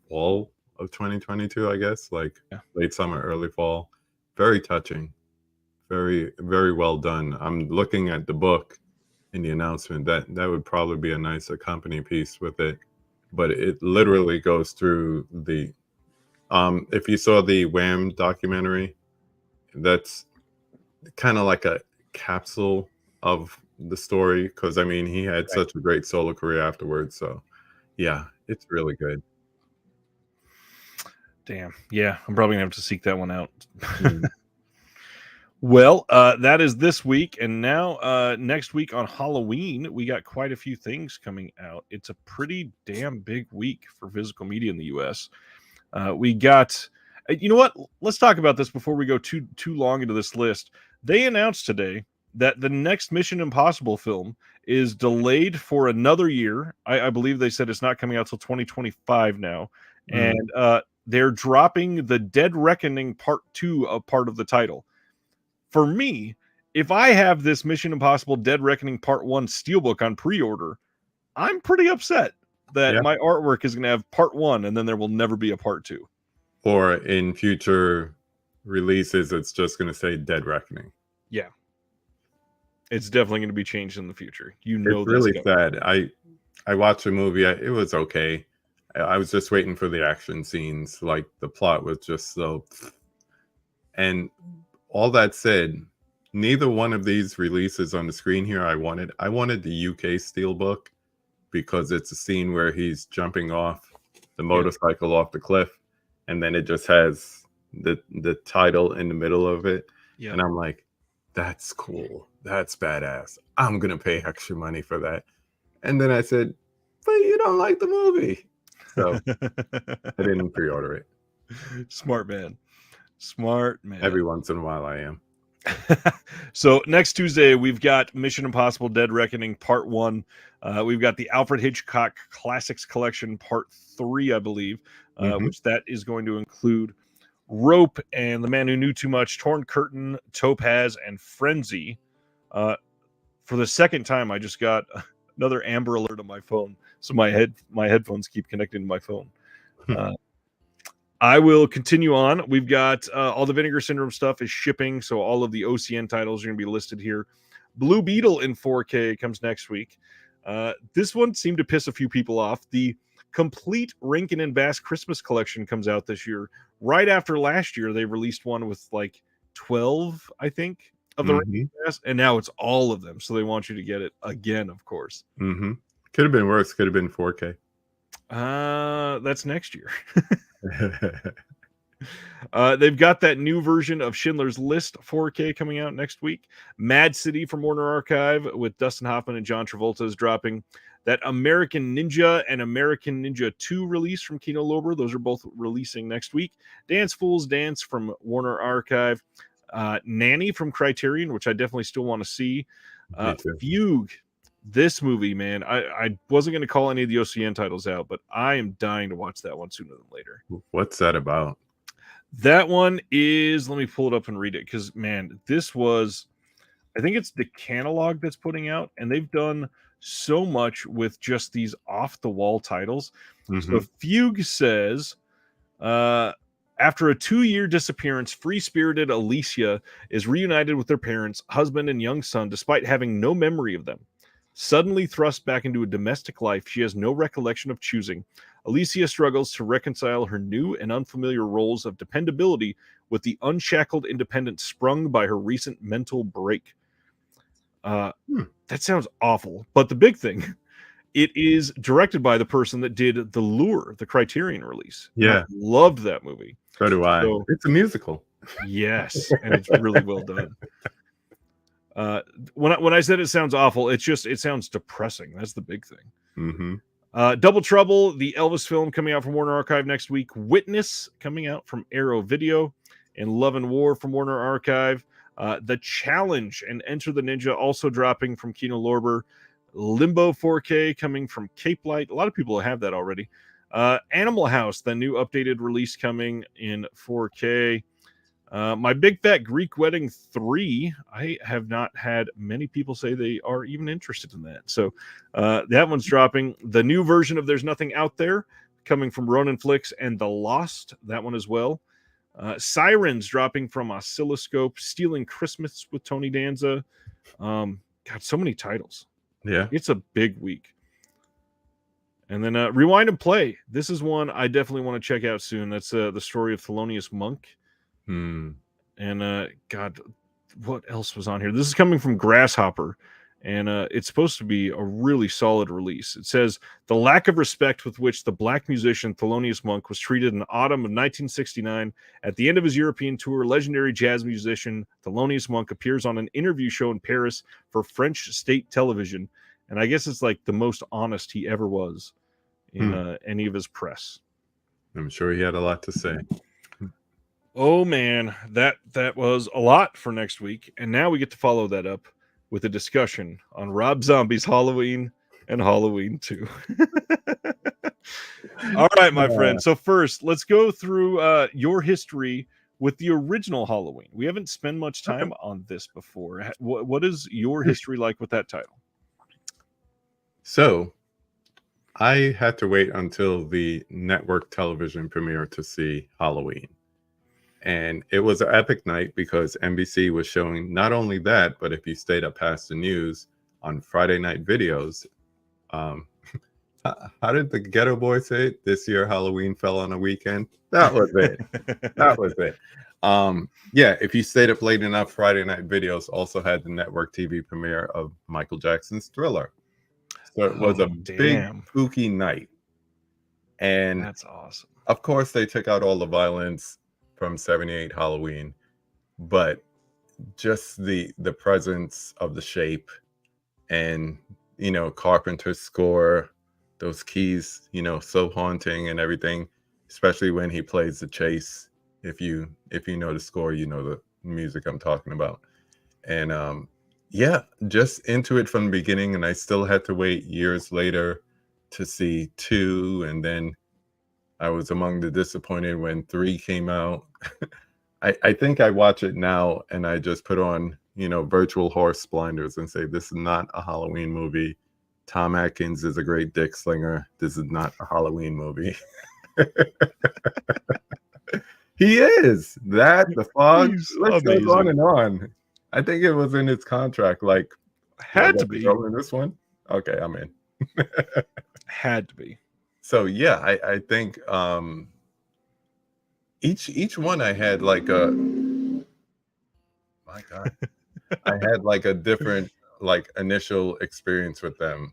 fall of 2022, I guess, late summer, early fall. Very touching. Very, very well done. I'm looking at the book in the announcement. That would probably be a nice accompanying piece with it. But it literally goes through the... if you saw the Wham documentary, that's kind of like a capsule of the story, because I mean he had such a great solo career afterwards. So yeah, it's really good. Damn. Yeah, I'm probably gonna have to seek that one out. Well, that is this week, and now next week on Halloween, we got quite a few things coming out. It's a pretty damn big week for physical media in the US. We got, you know what? Let's talk about this before we go too long into this list. They announced today that the next Mission Impossible film is delayed for another year. I believe they said it's not coming out till 2025 now. And they're dropping the Dead Reckoning Part 2 of part of the title. For me, if I have this Mission Impossible Dead Reckoning Part 1 steelbook on pre-order, I'm pretty upset that my artwork is going to have Part 1 and then there will never be a Part 2. Or in future releases, it's just going to say Dead Reckoning. Yeah. It's definitely going to be changed in the future. You know, it's really sad. I watched the movie. It was okay. I was just waiting for the action scenes. Like the plot was just so. And all that said, neither one of these releases on the screen here I wanted. I wanted the UK Steelbook because it's a scene where he's jumping off the motorcycle off the cliff, and then it just has the title in the middle of it. Yep. And I'm like, that's cool. That's badass. I'm going to pay extra money for that. And then I said, but you don't like the movie. So I didn't pre-order it. Smart man. Smart man. Every once in a while I am. So next Tuesday, we've got Mission Impossible Dead Reckoning Part 1. We've got the Alfred Hitchcock Classics Collection Part 3, I believe, which that is going to include Rope and The Man Who Knew Too Much, Torn Curtain, Topaz, and Frenzy. For the second time, I just got another Amber Alert on my phone, so my headphones keep connecting to my phone. I will continue on. We've got all the Vinegar Syndrome stuff is shipping, so all of the OCN titles are going to be listed here. Blue Beetle in 4K comes next week. This one seemed to piss a few people off. The complete Rankin and Bass Christmas collection comes out this year. Right after last year, they released one with like 12, I think, of the Rankin and Bass, and now it's all of them. So they want you to get it again, of course. Could have been worse. Could have been 4K. That's next year. They've got that new version of Schindler's List 4K coming out next week. Mad City from Warner Archive with Dustin Hoffman and John Travolta is dropping. That American Ninja and American Ninja 2 release from Kino Lorber, those are both releasing next week. Dance Fools Dance from Warner Archive. Nanny from Criterion, which I definitely still want to see. Fugue. This movie, man, I wasn't going to call any of the OCN titles out, but I am dying to watch that one sooner than later. What's that about? That one is, let me pull it up and read it, because, man, this was, I think it's the catalog that's putting out, and they've done so much with just these off-the-wall titles. So Fugue says, after a 2-year disappearance, free-spirited Alicia is reunited with her parents, husband, and young son, despite having no memory of them. Suddenly thrust back into a domestic life she has no recollection of choosing, Alicia struggles to reconcile her new and unfamiliar roles of dependability with the unshackled independence sprung by her recent mental break. That sounds awful. But the big thing, it is directed by the person that did The Lure, the Criterion release. Yeah. I loved that movie. So do I. So, it's a musical. Yes, and it's really well done. When I said it sounds awful, it sounds depressing. That's the big thing. Double Trouble, the Elvis film coming out from Warner Archive next week. Witness coming out from Arrow Video, and Love and War from Warner Archive. The Challenge and Enter the Ninja also dropping from Kino Lorber. Limbo 4K coming from Cape Light. A lot of people have that already. Animal House, the new updated release coming in 4K. My Big Fat Greek Wedding 3, I have not had many people say they are even interested in that. So that one's dropping. The new version of There's Nothing Out There coming from Ronin Flicks, and The Lost, that one as well. Sirens dropping from Oscilloscope. Stealing Christmas with Tony Danza. God, so many titles. Yeah. It's a big week. And then Rewind and Play. This is one I definitely want to check out soon. That's the story of Thelonious Monk. And God, what else was on here? This is coming from Grasshopper, and it's supposed to be a really solid release. It says the lack of respect with which the black musician Thelonious Monk was treated in autumn of 1969 at the end of his European tour. Legendary jazz musician Thelonious Monk appears on an interview show in Paris for French state television, and I guess it's like the most honest he ever was in any of his press. I'm sure he had a lot to say. Oh man, that was a lot for next week, and now we get to follow that up with a discussion on Rob Zombie's Halloween and Halloween 2. All right, my friend. So first, let's go through your history with the original Halloween. We haven't spent much time on this before. What is your history like with that title? So, I had to wait until the network television premiere to see Halloween. And it was an epic night because NBC was showing not only that, but if you stayed up past the news on Friday night videos, How did the Ghetto Boy say it? This year Halloween fell on a weekend. That was it. That was it. Yeah, if you stayed up late enough, Friday Night Videos also had the network TV premiere of Michael Jackson's Thriller. So it was a big damn. spooky night. And That's awesome. of course they took out all the violence from 78 Halloween, but just the presence of the shape and Carpenter's score, those keys, so haunting and everything, especially when he plays the chase. If you know the score, you know the music I'm talking about. And yeah, just into it from the beginning. And I still had to wait years later to see 2, and then I was among the disappointed when 3 came out. I think I watch it now and I just put on, virtual horse blinders and say, this is not a Halloween movie. Tom Atkins is a great dick slinger. This is not a Halloween movie. He is. That, The Fog, let's go on and on. I think it was in his contract. Like, had to be in this one. Okay, I'm in. Had to be. So yeah, I think each one I had like a, my God, I had like a different like initial experience with them.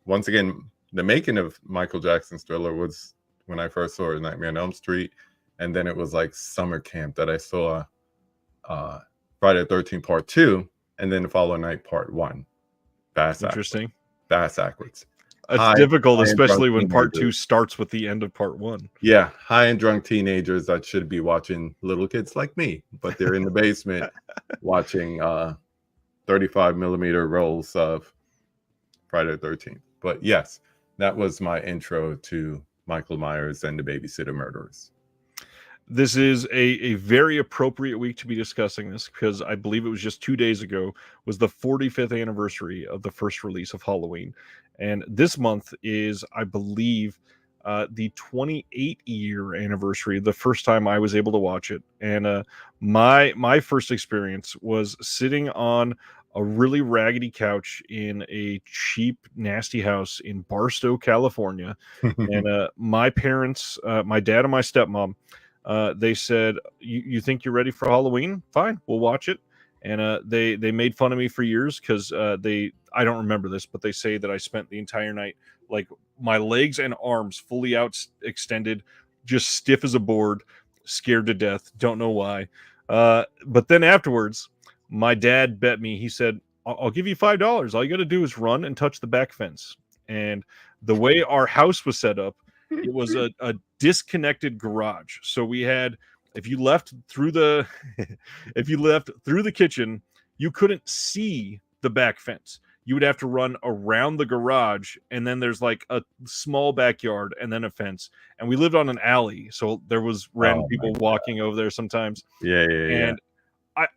Once again, the making of Michael Jackson's Thriller was when I first saw Nightmare on Elm Street, and then it was like summer camp that I saw Friday the 13th Part 2, and then the following night Part 1. Interesting. Bass backwards. It's difficult, especially when Part 2 starts with the end of Part 1. Yeah, high and drunk teenagers that should be watching little kids like me, but they're in the basement watching 35 millimeter rolls of Friday the 13th. But yes, that was my intro to Michael Myers and the Babysitter Murderers. This is a very appropriate week to be discussing this, because I believe it was just 2 days ago was the 45th anniversary of the first release of Halloween. And this month is, I believe, the 28-year anniversary, the first time I was able to watch it. And my first experience was sitting on a really raggedy couch in a cheap, nasty house in Barstow, California. And my parents, my dad and my stepmom, they said, you think you're ready for Halloween? Fine, we'll watch it. And they made fun of me for years because I don't remember this, but they say that I spent the entire night, like, my legs and arms fully out extended, just stiff as a board, scared to death. Don't know why. But then afterwards, my dad bet me. He said, I'll give you $5. All you got to do is run and touch the back fence. And the way our house was set up, it was a disconnected garage. So we had, if you left through the kitchen, you couldn't see the back fence. You would have to run around the garage, and then there's like a small backyard and then a fence. And we lived on an alley, so there was random people walking over there sometimes. Yeah.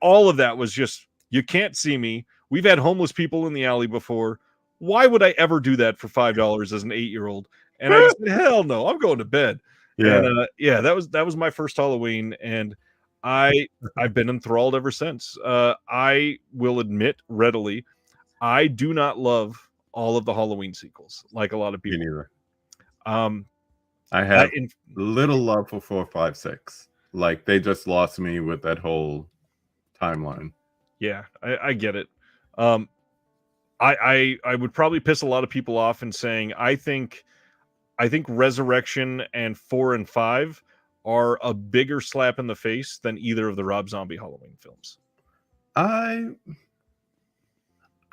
All of that was just, you can't see me. We've had homeless people in the alley before. Why would I ever do that for $5 as an 8-year-old? And I just said, hell no, I'm going to bed. Yeah. And that was my first Halloween, and I've been enthralled ever since. I will admit readily, I do not love all of the Halloween sequels like a lot of people. Me neither. I have little love for 4, 5, 6. Like, they just lost me with that whole timeline. Yeah, I get it. I would probably piss a lot of people off in saying I think Resurrection and 4 and 5 are a bigger slap in the face than either of the Rob Zombie Halloween films.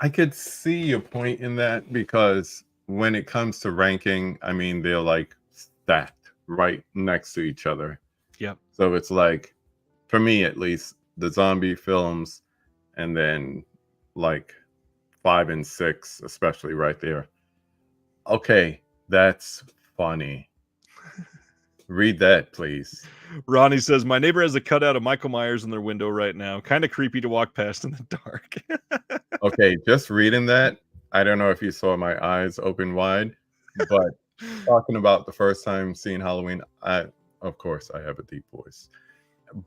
I could see your point in that, because when it comes to ranking, I mean, they're like stacked right next to each other. Yep. So it's like, for me at least, the zombie films, and then like 5 and 6, especially right there. Okay, that's funny. Read that, please. Ronnie says, my neighbor has a cutout of Michael Myers in their window right now. Kind of creepy to walk past in the dark. Okay, just reading that, I don't know if you saw my eyes open wide, but talking about the first time seeing Halloween, of course I have a deep voice.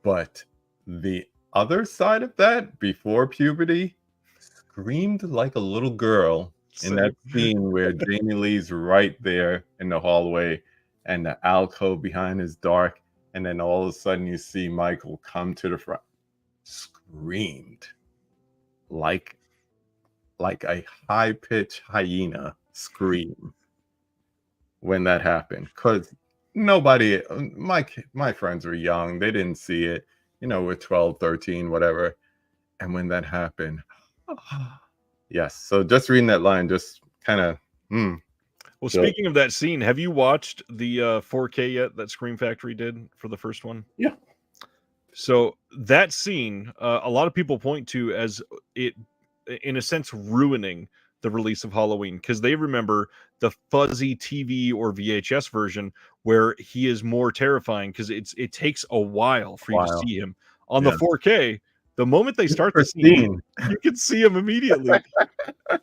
But the other side of that, before puberty, screamed like a little girl In that scene where Jamie Lee's right there in the hallway and the alcove behind is dark, and then all of a sudden you see Michael come to the front, screamed like a high-pitched hyena scream when that happened. Because nobody, my friends were young, they didn't see it, we're 12, 13, whatever. And when that happened, yes. So just reading that line just kind of Well, speaking of that scene, have you watched the 4K yet that Scream Factory did for the first one? Yeah. So that scene, a lot of people point to as it, in a sense, ruining the release of Halloween, because they remember the fuzzy TV or VHS version where he is more terrifying because it takes a while for you to see him. On the 4K, the moment they start the scene, you can see him immediately.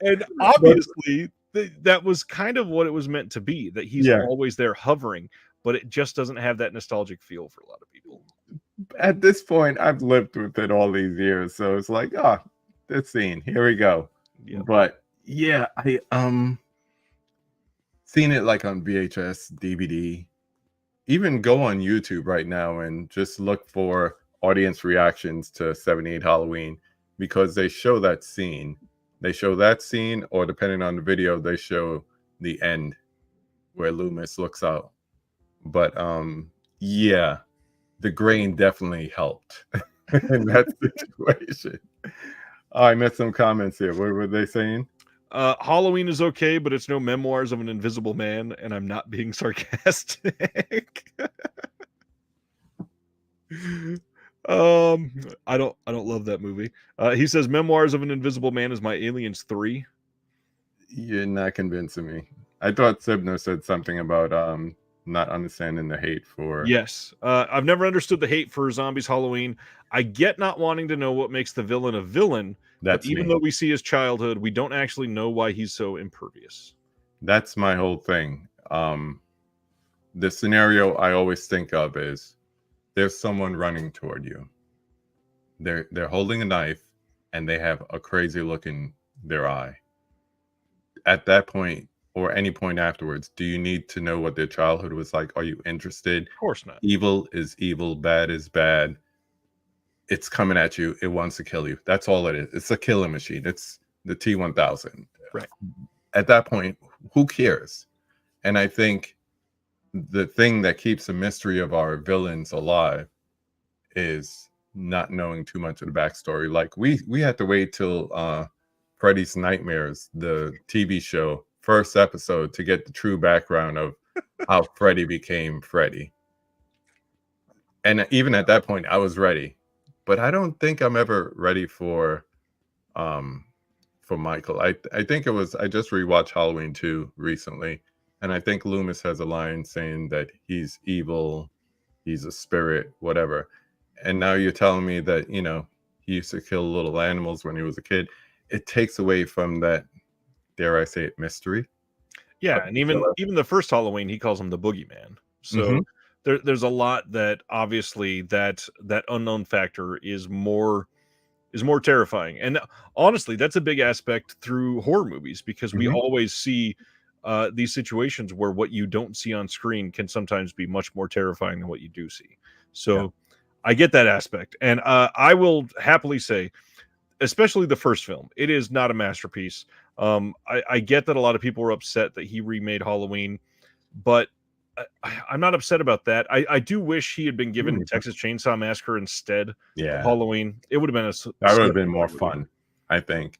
And obviously, that was kind of what it was meant to be, that he's always there hovering, but it just doesn't have that nostalgic feel for a lot of people. At this point, I've lived with it all these years, so it's like, this scene, here we go. Yep. But yeah, I seen it like on VHS, DVD. Even go on YouTube right now and just look for audience reactions to 78 Halloween, because they show that scene. They show that scene, or depending on the video, they show the end where Loomis looks out. But yeah, the grain definitely helped in that situation. Oh, I missed some comments here. What were they saying? Halloween is okay, but it's no Memoirs of an Invisible Man, and I'm not being sarcastic. I don't love that movie. He says Memoirs of an Invisible Man is my Aliens 3. You're not convincing me. I thought Sibner said something about not understanding the hate for... Yes. I've never understood the hate for Zombies Halloween. I get not wanting to know what makes the villain a villain. That's even though we see his childhood, we don't actually know why he's so impervious. That's my whole thing. The scenario I always think of is there's someone running toward you. They're holding a knife and they have a crazy look in their eye. At that point, or any point afterwards, do you need to know what their childhood was like? Are you interested? Of course not. Evil is evil, bad is bad. It's coming at you. It wants to kill you. That's all it is. It's a killing machine. It's the T-1000. Right. At that point, who cares? And I think the thing that keeps the mystery of our villains alive is not knowing too much of the backstory. Like we had to wait till Freddy's Nightmares, the TV show, first episode, to get the true background of how Freddy became Freddy. And even at that point, I was ready. But I don't think I'm ever ready for Michael. I think it was, I just rewatched Halloween 2 recently, and I think Loomis has a line saying that he's evil, he's a spirit, whatever. And now you're telling me that, he used to kill little animals when he was a kid. It takes away from that, dare I say it, mystery. Yeah, and even the first Halloween, he calls him the boogeyman. So there's a lot that obviously that unknown factor is more terrifying. And honestly, that's a big aspect through horror movies, because we always see these situations where what you don't see on screen can sometimes be much more terrifying than what you do see. So I get that aspect. And I will happily say, especially the first film, it is not a masterpiece. I get that a lot of people were upset that he remade Halloween, but I'm not upset about that. I do wish he had been given Texas Chainsaw Massacre instead of Halloween. It would have been that would have been more fun, I think.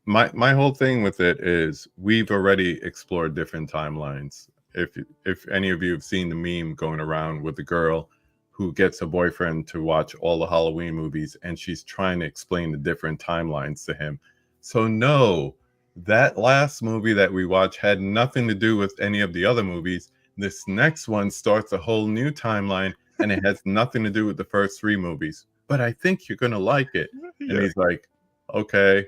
My whole thing with it is we've already explored different timelines. If any of you have seen the meme going around with the girl who gets a boyfriend to watch all the Halloween movies, and she's trying to explain the different timelines to him. So no, that last movie that we watched had nothing to do with any of the other movies. This next one starts a whole new timeline, and it has nothing to do with the first 3 movies. But I think you're going to like it. Yeah. And he's like, okay.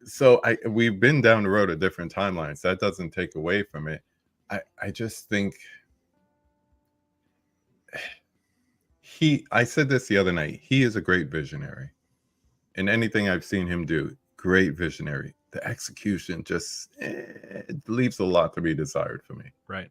So we've been down the road of different timelines. That doesn't take away from it. I just think I said this the other night, he is a great visionary. In anything I've seen him do, great visionary. the execution just it leaves a lot to be desired for me. Right.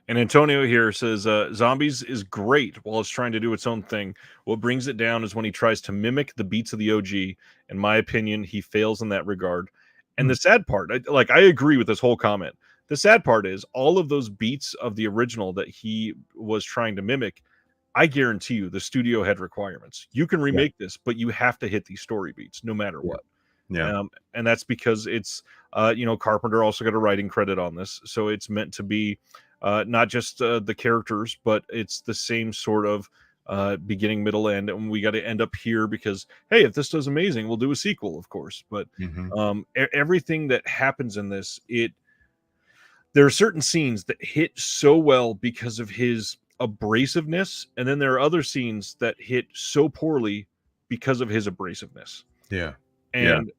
And Antonio here says, Zombies is great while it's trying to do its own thing. What brings it down is when he tries to mimic the beats of the OG. In my opinion, he fails in that regard. And the sad part, I agree with this whole comment. The sad part is all of those beats of the original that he was trying to mimic, I guarantee you the studio had requirements. You can remake this, but you have to hit these story beats no matter what. Yeah. And that's because it's, Carpenter also got a writing credit on this. So it's meant to be not just the characters, but it's the same sort of beginning, middle, end. And we got to end up here because, hey, if this does amazing, we'll do a sequel, of course. But everything that happens in this, there are certain scenes that hit so well because of his abrasiveness. And then there are other scenes that hit so poorly because of his abrasiveness. Yeah. And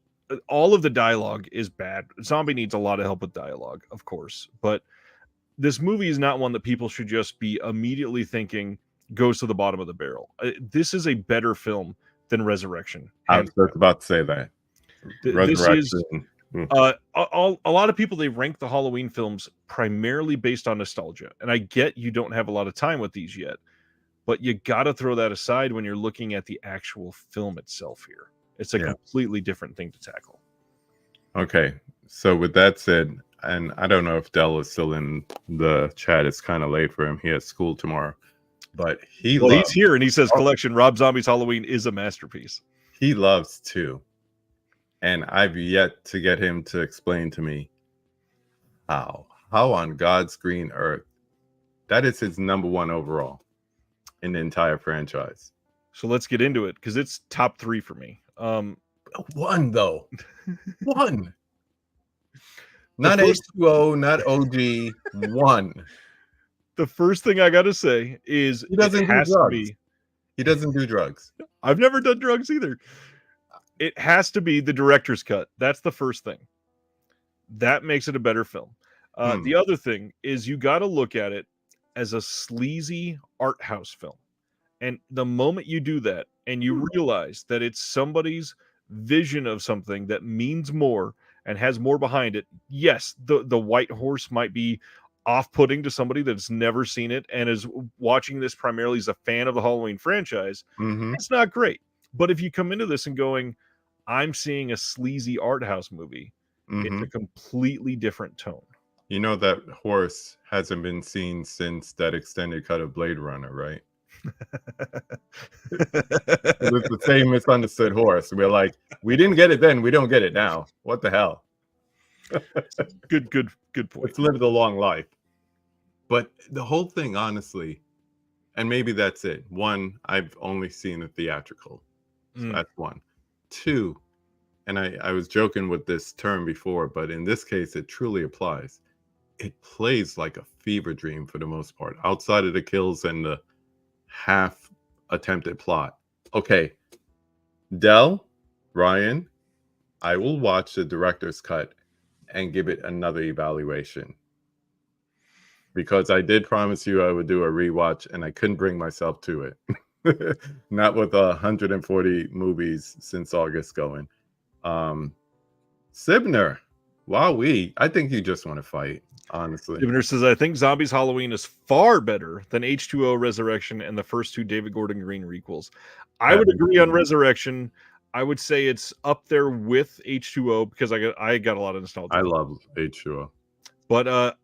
all of the dialogue is bad. Zombie needs a lot of help with dialogue, of course. But this movie is not one that people should just be immediately thinking goes to the bottom of the barrel. This is a better film than Resurrection. I was just about to say that. Resurrection. A lot of people, they rank the Halloween films primarily based on nostalgia. And I get you don't have a lot of time with these yet, but you got to throw that aside when you're looking at the actual film itself here. It's a completely different thing to tackle. Okay. So with that said, and I don't know if Dell is still in the chat. It's kind of late for him. He has school tomorrow. But he's here and he says collection Rob Zombie's Halloween is a masterpiece. He loves 2. And I've yet to get him to explain to me how on God's green earth that is his number 1 overall in the entire franchise. So let's get into it because it's top 3 for me. 1 though. 1. Not H2O, not OG. 1. The first thing I gotta say is he doesn't do drugs. He doesn't do drugs. I've never done drugs either. It has to be the director's cut. That's the first thing. That makes it a better film. The other thing is you got to look at it as a sleazy art house film. And the moment you do that and you realize that it's somebody's vision of something that means more and has more behind it, yes, the white horse might be off-putting to somebody that's never seen it and is watching this primarily as a fan of the Halloween franchise. It's not great. But if you come into this and going, I'm seeing a sleazy art house movie, it's a completely different tone. You know that horse hasn't been seen since that extended cut of Blade Runner, right? It's the same misunderstood horse. We're like, we didn't get it then, we don't get it now. What the hell? Good point. It's lived a long life. But the whole thing, honestly, and maybe that's it. 1, I've only seen the theatrical. So that's 1. 2, and I was joking with this term before, but in this case, it truly applies. It plays like a fever dream for the most part, outside of the kills and the half attempted plot. Okay, Dell, Ryan, I will watch the director's cut and give it another evaluation. Because I did promise you I would do a rewatch, and I couldn't bring myself to it. Not with 140 movies since August going. Sibner, wowee. I think you just want to fight, honestly. Sibner says, I think Zombies Halloween is far better than H2O Resurrection and the first 2 David Gordon Green requels. I would agree on Resurrection. I would say it's up there with H2O because I got a lot of nostalgia. I love H2O. But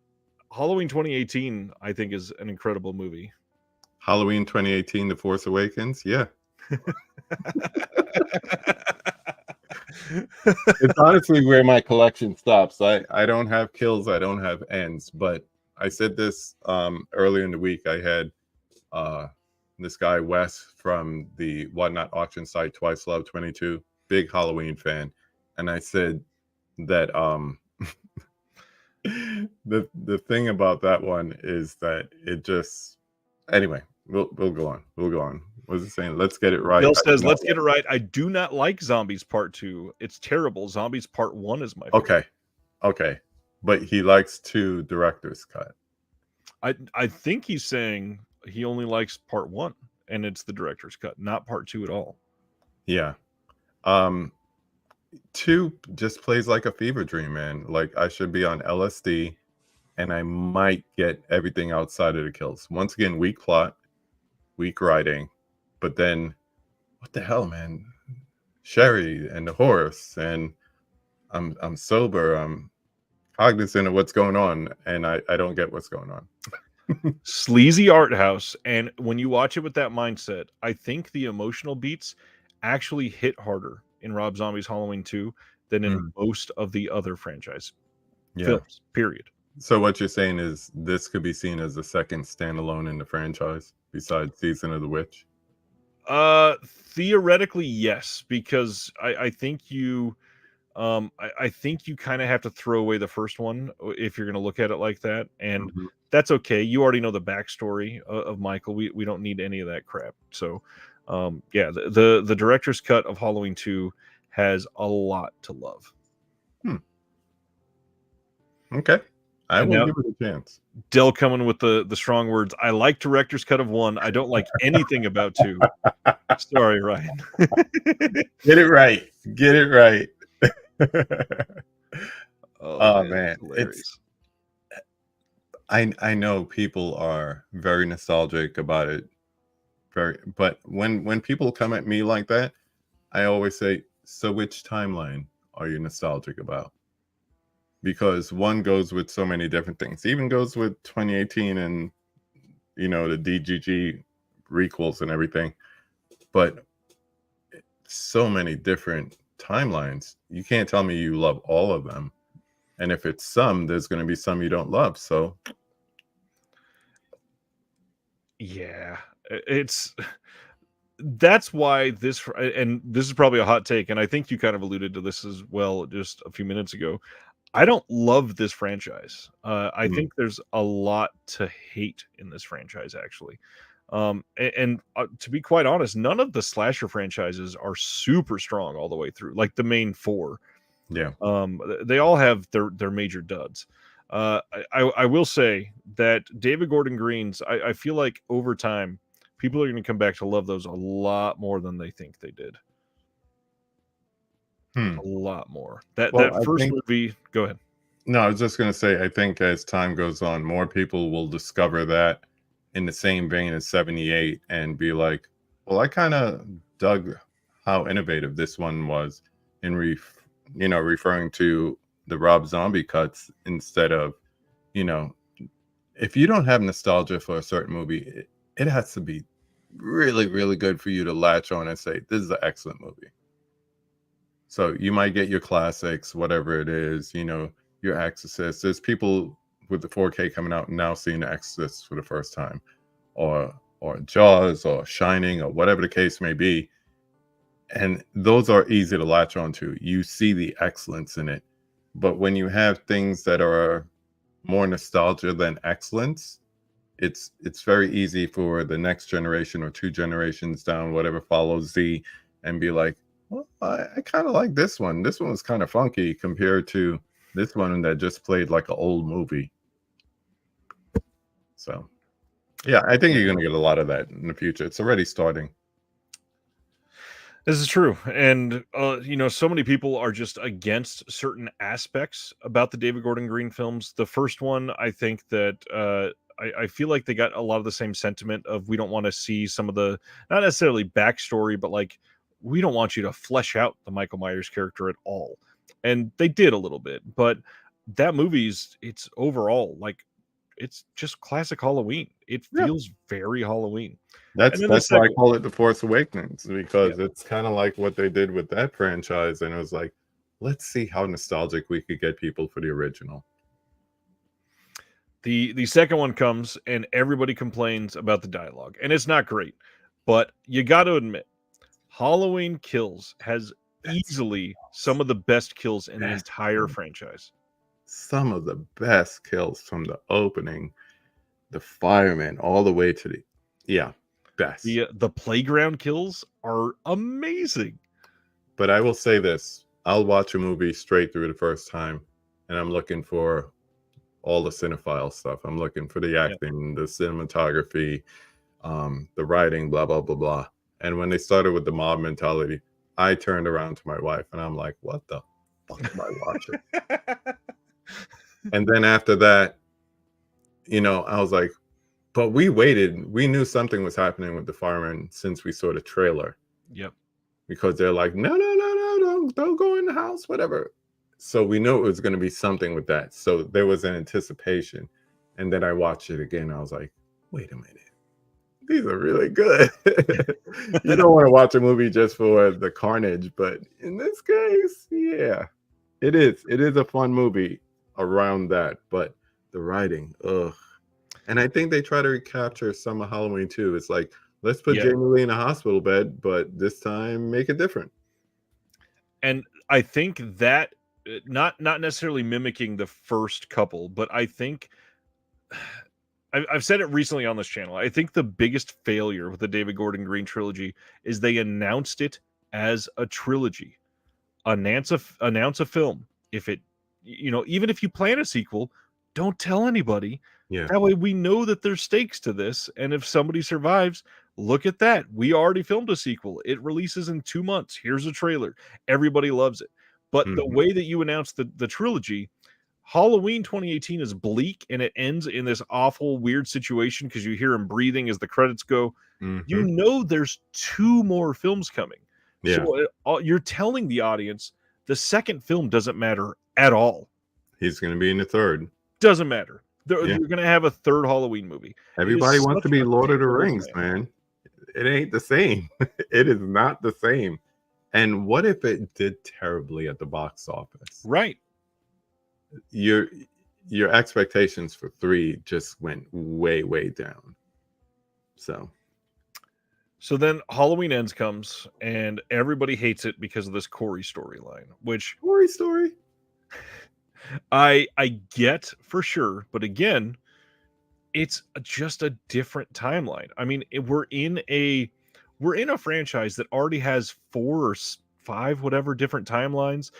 Halloween 2018, I think, is an incredible movie. Halloween 2018, The Force Awakens? Yeah. It's honestly where my collection stops. I don't have kills, I don't have ends, but I said this earlier in the week. I had this guy Wes from the Whatnot auction site Twice Love 22, big Halloween fan, and I said that the thing about that one is that it just, anyway, we'll go on. What is it saying? Let's get it right. Bill says, let's get it right. I do not like Zombies Part 2. It's terrible. Zombies Part 1 is my favorite. Okay. But he likes 2 director's cut. I think he's saying he only likes Part 1, and it's the director's cut, not Part 2 at all. Yeah. 2 just plays like a fever dream, man. Like, I should be on LSD, and I might get everything outside of the kills. Once again, weak plot, weak writing, but then what the hell, man? Sherry and the horse, and I'm sober, I'm cognizant of what's going on, and I don't get what's going on. Sleazy art house, and when you watch it with that mindset, I think the emotional beats actually hit harder in Rob Zombie's Halloween 2 than in Mm, most of the other franchise yeah. films, period. So what you're saying is this could be seen as the second standalone in the franchise besides Season of the Witch? Theoretically, yes, because I think I think you kind of have to throw away the first one if you're going to look at it like that, and Mhm. that's okay. You already know the backstory of Michael. We don't need any of that crap. So, yeah, the director's cut of Halloween 2 has a lot to love. Hmm. Okay. I And will now give it a chance. Dell coming with the strong words. I like director's cut of 1. I don't like anything about 2. Sorry, Ryan. Get it right. Get it right. Oh Oh man, man, that's it's hilarious. I know people are very nostalgic about it, very, but when people come at me like that, I always say, so which timeline are you nostalgic about? Because one goes with so many different things. It even goes with 2018 and the DGG requels and everything. But so many different timelines. You can't tell me you love all of them. And if it's some, there's going to be some you don't love. So Yeah, it's that's why and this is probably a hot take, and I think you kind of alluded to this as well just a few minutes ago. I don't love this franchise. I mm, think there's a lot to hate in this franchise, actually. To be quite honest, none of the slasher franchises are super strong all the way through. Like the main 4, yeah. they all have their major duds. I will say that David Gordon Green's. I feel like over time, people are going to come back to love those a lot more than they think they did. Hmm. A lot more. That Well, I first think, movie. Go ahead. no, I was just going to say, I think as time goes on, more people will discover that in the same vein as 78 and be like, well, I kind of dug how innovative this one was in referring to the Rob Zombie cuts instead of, you know, if you don't have nostalgia for a certain movie, it has to be really, really good for you to latch on and say, this is an excellent movie. So you might get your classics, whatever it is, your Exorcist. There's people with the 4K coming out now seeing the Exorcist for the first time, or Jaws, or Shining, or whatever the case may be. And those are easy to latch onto. You see the excellence in it. But when you have things that are more nostalgia than excellence, it's very easy for the next generation or 2 generations down, whatever follows Z, and be like, well, I kind of like this one. This one was kind of funky compared to this one that just played like an old movie. So yeah, I think you're Yeah. going to get a lot of that in the future. It's already starting. This is true, and so many people are just against certain aspects about the David Gordon Green films. The first one, I think that I feel like they got a lot of the same sentiment of we don't want to see some of the not necessarily backstory, but like we don't want you to flesh out the Michael Myers character at all, and they did a little bit, but that movie's it's overall like it's just classic Halloween. It Yeah, feels very Halloween, and that's then the that's why I second, call it the Force Awakens, yeah. because it's kind of like what they did with that franchise, and it was like, let's see how nostalgic we could get people for the original. The second one comes and everybody complains about the dialogue, and it's not great. But you got to admit, Halloween Kills has That's easily some of the best kills in the that's entire franchise. some of the best kills from the opening, the fireman, all the way to the, yeah, best. The playground kills are amazing. But I will say this: I'll watch a movie straight through the first time, and I'm looking for all the cinephile stuff. I'm looking for the Yeah. acting, the cinematography, the writing, blah blah blah blah. And when they started with the mob mentality, I turned around to my wife and I'm like, what the fuck am I watching? And then after that, I was like, but we waited. We knew something was happening with the fireman since we saw the trailer. Yep. Because they're like, no, don't go in the house, whatever. So we knew it was going to be something with that. So there was an anticipation. And then I watched it again. I was like, wait a minute. These are really good. You don't want to watch a movie just for the carnage, but in this case, yeah, it is. It is a fun movie around that, but the writing, ugh. And I think they try to recapture some of Halloween too. It's like, let's put Jamie Lee in a hospital bed, but this time make it different. And I think that not necessarily mimicking the first couple, but I think I've said it recently on this channel. I think the biggest failure with the David Gordon Green trilogy is they announced it as a trilogy. Announce a film. If it, even if you plan a sequel, don't tell anybody. Yeah. That way we know that there's stakes to this. And if somebody survives, look at that. We already filmed a sequel. It releases in 2 months. Here's a trailer. Everybody loves it. But the way that you announce the trilogy, Halloween 2018 is bleak and it ends in this awful, weird situation because you hear him breathing as the credits go. You know there's 2 more films coming. Yeah. So you're telling the audience the second film doesn't matter at all. He's going to be in the third. Doesn't matter. You're going to have a third Halloween movie. Everybody wants to be Lord of the Rings, man. It ain't the same. It is not the same. And what if it did terribly at the box office? Right. Your expectations for 3 just went way, way down. So then Halloween Ends comes and everybody hates it because of this Corey storyline, which Corey story I get for sure, but again, it's just a different timeline. I mean, we're in a franchise that already has 4 or 5 whatever different timelines.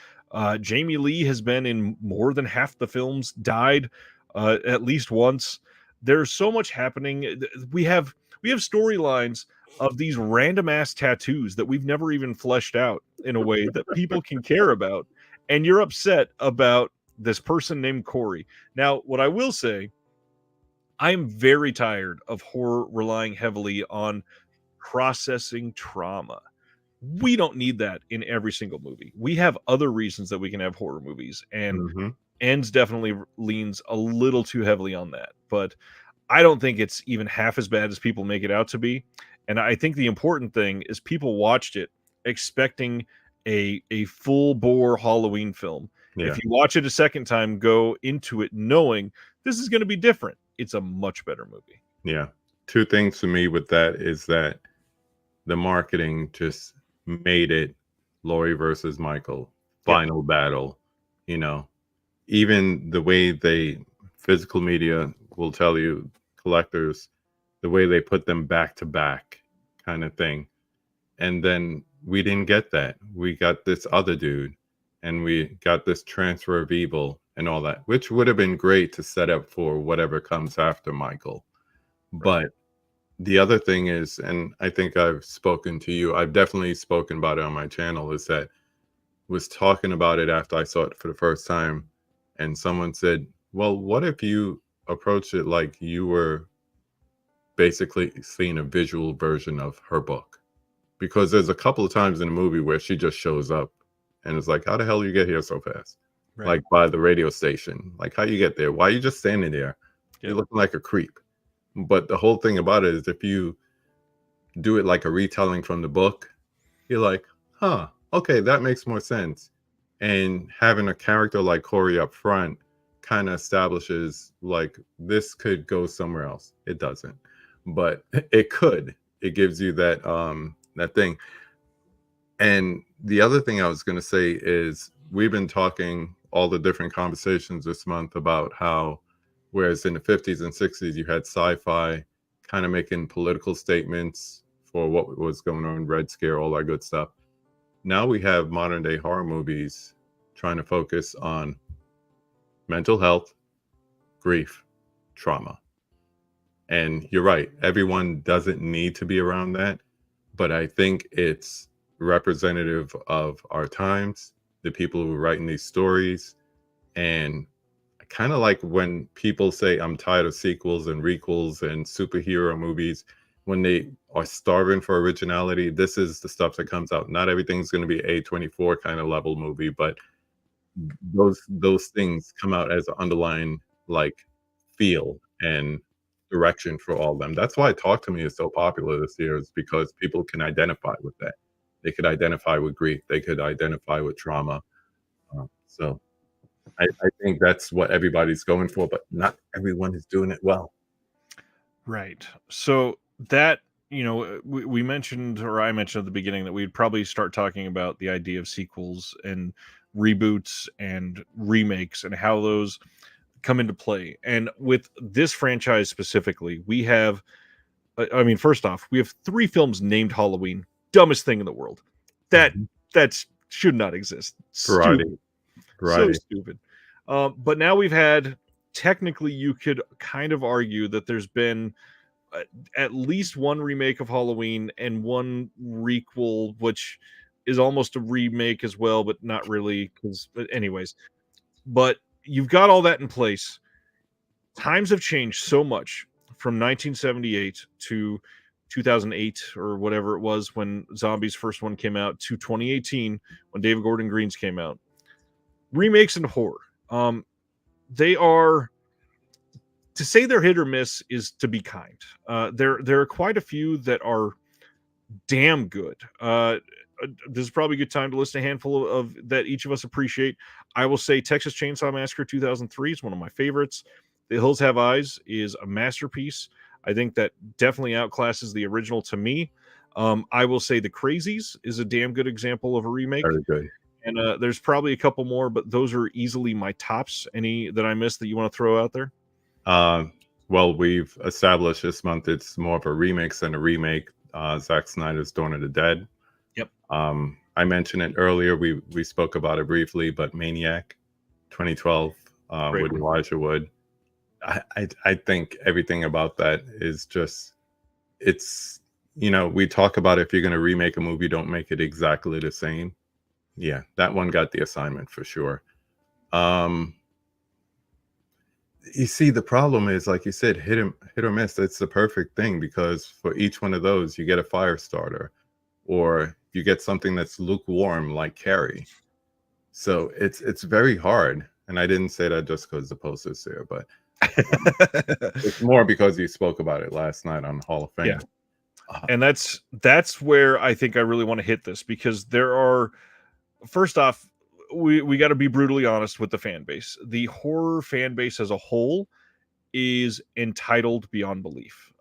Jamie Lee has been in more than half the films, died at least once. There's so much happening. We have storylines of these random ass tattoos that we've never even fleshed out in a way that people can care about. And you're upset about this person named Corey. Now, what I will say, I'm very tired of horror relying heavily on processing trauma. We don't need that in every single movie. We have other reasons that we can have horror movies, and Ends definitely leans a little too heavily on that. But I don't think it's even half as bad as people make it out to be. And I think the important thing is people watched it expecting a full bore Halloween film. Yeah. If you watch it a second time, go into it knowing this is going to be different. It's a much better movie. Yeah. 2 things for me with that is that the marketing just made it Laurie versus Michael, final battle. Even the way physical media will tell you, collectors, the way they put them back to back kind of thing. And then we didn't get that. We got this other dude and we got this transfer of evil and all that, which would have been great to set up for whatever comes after Michael. Right. But the other thing is, and I think I've spoken to you, I've definitely spoken about it on my channel, is that was talking about it after I saw it for the first time. And someone said, well, what if you approach it like you were basically seeing a visual version of her book? Because there's a couple of times in the movie where she just shows up and it's like, how the hell you get here so fast? Right. Like by the radio station. Like, how you get there? Why are you just standing there? Yep. You're looking like a creep. But the whole thing about it is if you do it like a retelling from the book, you're like, huh, okay, that makes more sense. And having a character like Corey up front kind of establishes like this could go somewhere else. It doesn't, but it could. It gives you that that thing. And the other thing I was going to say is we've been talking all the different conversations this month about how, whereas in the 50s and 60s, you had sci-fi kind of making political statements for what was going on, Red Scare, all that good stuff. Now we have modern day horror movies trying to focus on mental health, grief, trauma. And you're right, everyone doesn't need to be around that, but I think it's representative of our times, the people who are writing these stories. And I kind of like when people say, I'm tired of sequels and requels and superhero movies, when they are starving for originality. This is the stuff that comes out. Not everything's going to be A24 kind of level movie, but those things come out as an underlying like feel and direction for all of them. That's why Talk to Me is so popular this year, is because people can identify with that. They could identify with grief. They could identify with trauma. So I think that's what everybody's going for, but not everyone is doing it well. Right. So that, we mentioned, or I mentioned at the beginning, that we'd probably start talking about the idea of sequels and reboots and remakes and how those come into play. And with this franchise specifically, we have, first off, we have 3 films named Halloween. Dumbest thing in the world. That should not exist. Stupid. So stupid. But now we've had, technically, you could kind of argue that there's been at least 1 remake of Halloween and 1 requel, which is almost a remake as well, but not really. But anyways, but you've got all that in place. Times have changed so much from 1978 to 2008 or whatever it was when Zombies' first one came out, to 2018 when David Gordon Green's came out. Remakes and horror. They are, to say they're hit or miss is to be kind. There are quite a few that are damn good. This is probably a good time to list a handful of that each of us appreciate. I will say Texas Chainsaw Massacre 2003 is one of my favorites. The Hills Have Eyes is a masterpiece. I think that definitely outclasses the original to me. I will say The Crazies is a damn good example of a remake. Very good. And there's probably a couple more, but those are easily my tops. Any that I missed that you want to throw out there? Well, we've established this month it's more of a remix than a remake. Zack Snyder's Dawn of the Dead. Yep. I mentioned it earlier. We spoke about it briefly, but Maniac 2012 with Elijah Wood. I think everything about that is just, it's, we talk about if you're going to remake a movie, don't make it exactly the same. Yeah, that one got the assignment for sure. You see, the problem is, like you said, hit or miss. It's the perfect thing, because for each one of those, you get a fire starter, or you get something that's lukewarm, like Carrie. So it's very hard. And I didn't say that just because the poster's there, but it's more because you spoke about it last night on Hall of Fame. Yeah. And that's where I think I really want to hit this, because there are, first off, we got to be brutally honest with the fan base. The horror fan base as a whole is entitled beyond belief.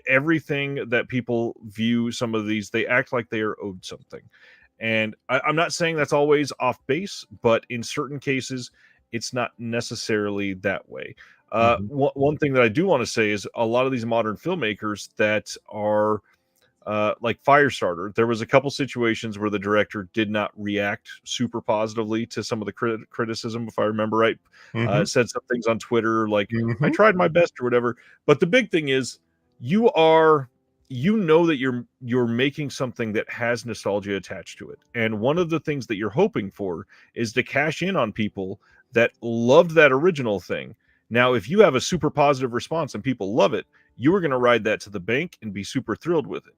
Everything that people view some of these, they act like they are owed something. And I'm not saying that's always off base, but in certain cases, it's not necessarily that way. One thing that I do want to say is a lot of these modern filmmakers that are like Firestarter, there was a couple situations where the director did not react super positively to some of the criticism, if I remember right. Said some things on Twitter like, I tried my best or whatever. But the big thing is, you know that you're making something that has nostalgia attached to it. And one of the things that you're hoping for is to cash in on people that loved that original thing. Now, if you have a super positive response and people love it, you are going to ride that to the bank and be super thrilled with it.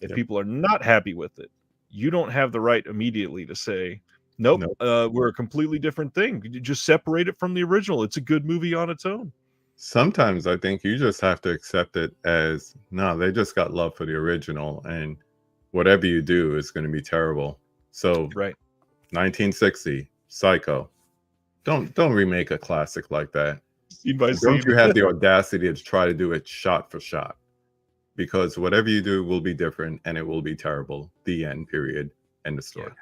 If people are not happy with it, you don't have the right immediately to say, nope. We're a completely different thing. You just separate it from the original. It's a good movie on its own. Sometimes I think you just have to accept it as, no, they just got love for the original, and whatever you do is going to be terrible. So 1960, Psycho. Don't remake a classic like that. Don't you have the audacity to try to do it shot for shot? Because whatever you do will be different, and it will be terrible. The end, period. End of story.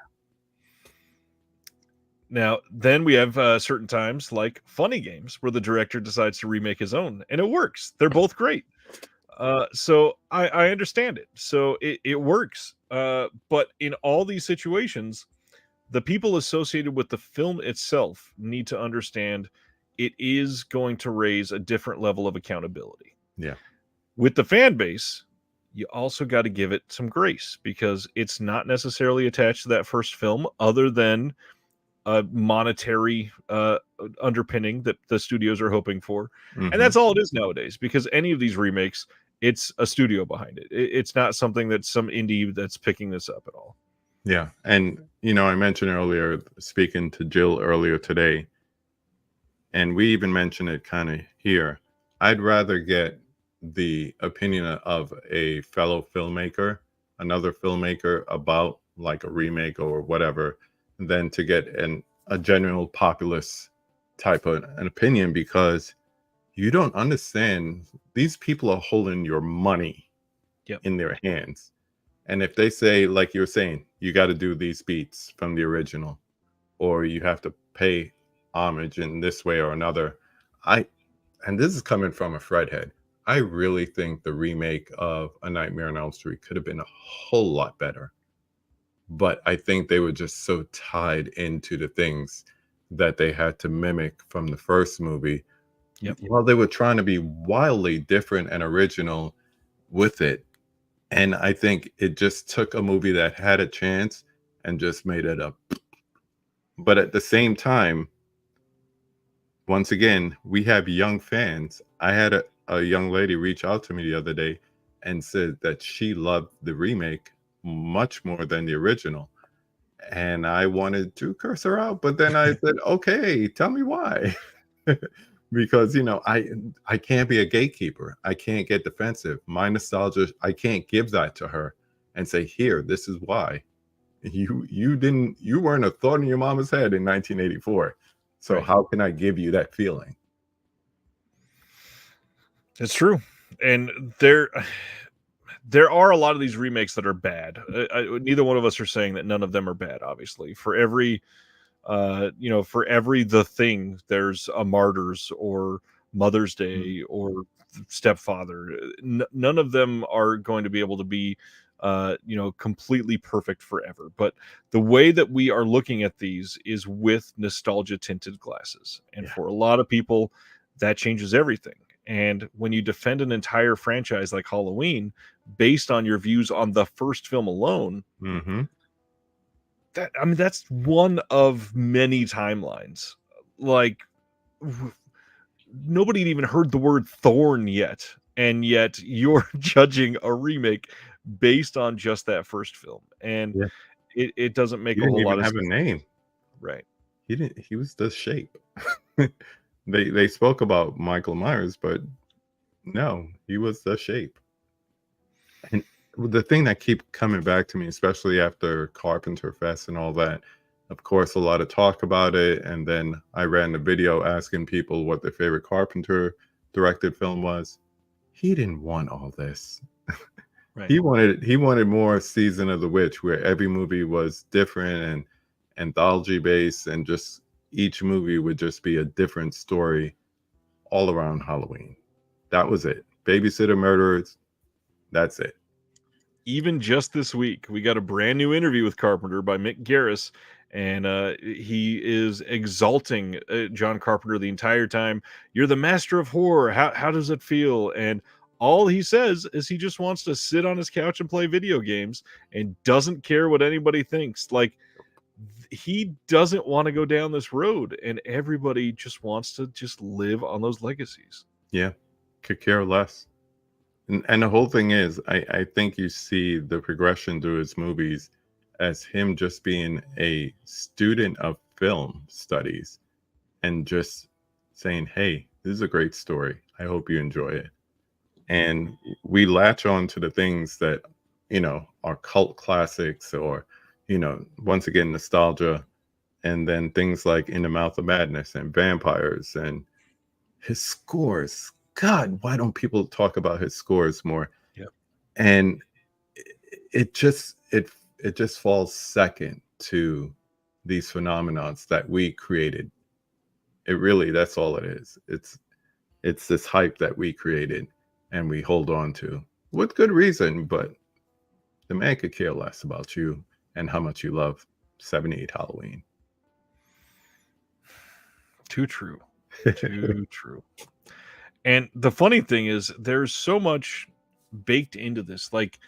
Now, then we have certain times like Funny Games where the director decides to remake his own, and it works. They're both great. So I understand it. So it works. But in all these situations, the people associated with the film itself need to understand it is going to raise a different level of accountability. Yeah. With the fan base, you also got to give it some grace because it's not necessarily attached to that first film other than a monetary underpinning that the studios are hoping for. And that's all it is nowadays, because any of these remakes, it's a studio behind it. It's not something that's some indie that's picking this up at all. Yeah. And, I mentioned earlier, speaking to Jill earlier today, and we even mentioned it kind of here, I'd rather get the opinion of a fellow filmmaker, another filmmaker, about like a remake or whatever, than to get a general populace type of an opinion, because you don't understand, these people are holding your money in their hands. And if they say, like you're saying, you got to do these beats from the original, or you have to pay homage in this way or another, and this is coming from a Fredhead, I really think the remake of A Nightmare on Elm Street could have been a whole lot better. But I think they were just so tied into the things that they had to mimic from the first movie. While they were trying to be wildly different and original with it. And I think it just took a movie that had a chance and just made it up. But at the same time, once again, we have young fans. I had a young lady reach out to me the other day and said that she loved the remake much more than the original. And I wanted to curse her out, but then I said, okay, tell me why. Because, I can't be a gatekeeper. I can't get defensive. My nostalgia, I can't give that to her and say, here, this is why. You weren't a thought in your mama's head in 1984. So how can I give you that feeling? It's true. And there are a lot of these remakes that are bad. Neither one of us are saying that none of them are bad, obviously. For every for every The Thing, there's a Martyrs or Mother's Day or Stepfather. None of them are going to be able to be completely perfect forever. But the way that we are looking at these is with nostalgia tinted glasses. And for a lot of people, that changes everything. And when you defend an entire franchise like Halloween based on your views on the first film alone, that's one of many timelines. Like, nobody had even heard the word thorn yet, and yet you're judging a remake based on just that first film, and it doesn't make a whole lot of sense. Have a name, right? He was the Shape. They spoke about Michael Myers, but no, he was the Shape. And the thing that keep coming back to me, especially after Carpenter Fest and all that, of course, a lot of talk about it. And then I ran a video asking people what their favorite Carpenter directed film was. He didn't want all this. He wanted more Season of the Witch, where every movie was different and anthology based, and just each movie would just be a different story all around Halloween. That was it. Babysitter Murderers. That's it. Even just this week, we got a brand new interview with Carpenter by Mick Garris, and he is exalting John Carpenter the entire time. You're the master of horror. How does it feel? And all he says is he just wants to sit on his couch and play video games and doesn't care what anybody thinks. Like, he doesn't want to go down this road, and everybody just wants to just live on those legacies. Yeah, could care less. And the whole thing is, I think you see the progression through his movies as him just being a student of film studies and just saying, hey, this is a great story. I hope you enjoy it. And we latch on to the things that, are cult classics, or, once again, nostalgia. And then things like In the Mouth of Madness and Vampires and his scores. God, why don't people talk about his scores more? And it just falls second to these phenomenons that we created. It really, that's all it is. It's this hype that we created and we hold on to with good reason, but the man could care less about you and how much you love 78 Halloween. Too true. Too true. And the funny thing is, there's so much baked into this. Like,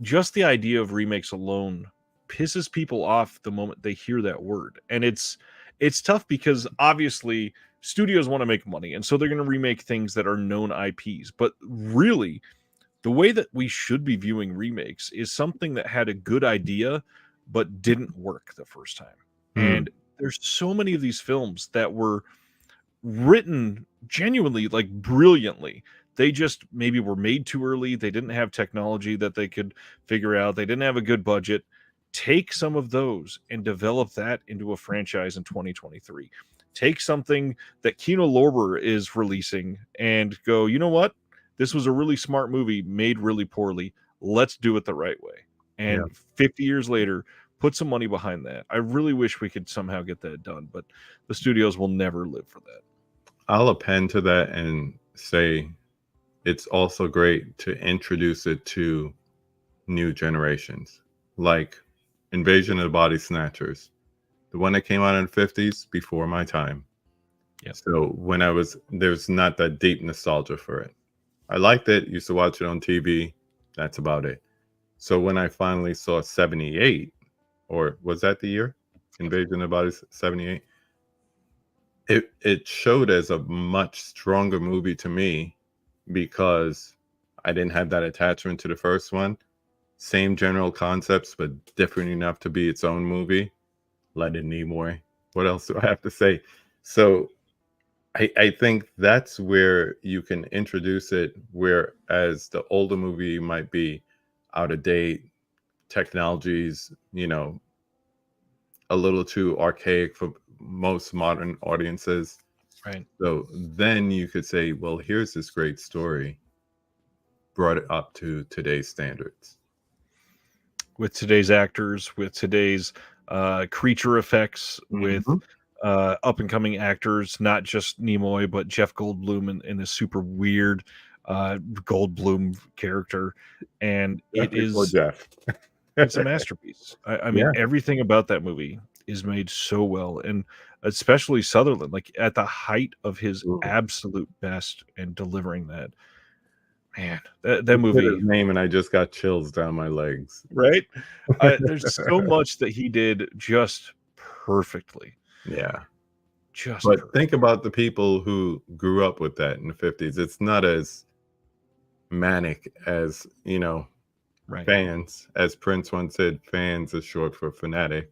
just the idea of remakes alone pisses people off the moment they hear that word. And it's tough because obviously studios want to make money, and so they're going to remake things that are known IPs. But really, the way that we should be viewing remakes is something that had a good idea but didn't work the first time. And there's so many of these films that were written genuinely, like, brilliantly. They just maybe were made too early. They didn't have technology that they could figure out. They didn't have a good budget. Take some of those and develop that into a franchise in 2023. Take something that Kino Lorber is releasing and go, you know what? This was a really smart movie made really poorly. Let's do it the right way. And 50 years later, put some money behind that. I really wish we could somehow get that done, but the studios will never live for that. I'll append to that and say it's also great to introduce it to new generations, like Invasion of the Body Snatchers, the one that came out in the 50s, before my time. Yep. So when there's not that deep nostalgia for it. I liked it, used to watch it on TV. That's about it. So when I finally saw 78, or was that the year? Invasion of the Body 78? It showed as a much stronger movie to me because I didn't have that attachment to the first one. Same general concepts, but different enough to be its own movie. Leonard Nimoy. What else do I have to say? So I think that's where you can introduce it, whereas the older movie might be out of date, technologies, a little too archaic for most modern audiences. Right. So then you could say, well, here's this great story, brought it up to today's standards. With today's actors, with today's creature effects, with up and coming actors, not just Nimoy, but Jeff Goldblum in this super weird Goldblum character. And it is Jeff. It's a masterpiece. I mean, everything about that movie is made so well, and especially Sutherland, like at the height of his absolute best and delivering that. Man, that movie. His name, and I just got chills down my legs. Right? There's so much that he did just perfectly. Yeah. Just but perfect. Think about the people who grew up with that in the 50s. It's not as manic as, right. Fans. As Prince once said, fans is short for fanatic.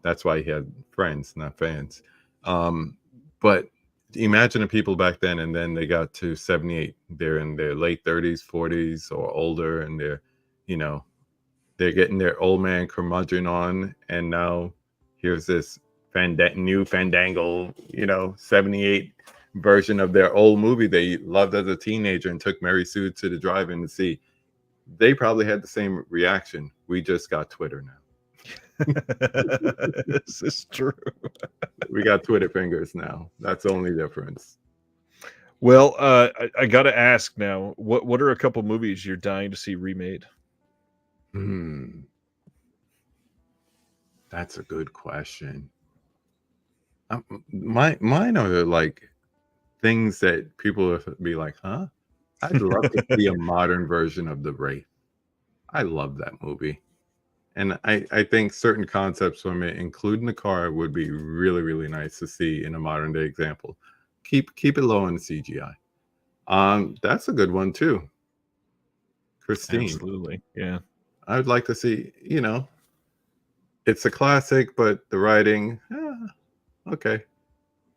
That's why he had friends, not fans. But imagine the people back then, and then they got to 78. They're in their late 30s, 40s, or older, and they're getting their old man curmudgeon on, and now here's this new fandangle, 78 version of their old movie they loved as a teenager and took Mary Sue to the drive-in to see. They probably had the same reaction. We just got Twitter now. This is true. We got Twitter fingers now. That's the only difference. Well, I got to ask now, what are a couple movies you're dying to see remade? That's a good question. Mine are like things that people would be like, huh? I'd love to see a modern version of The Wraith. I love that movie. And I think certain concepts from it, including the car, would be really, really nice to see in a modern day example. Keep it low on the CGI. That's a good one too. Christine. Absolutely. Yeah. I would like to see, it's a classic, but the writing, okay.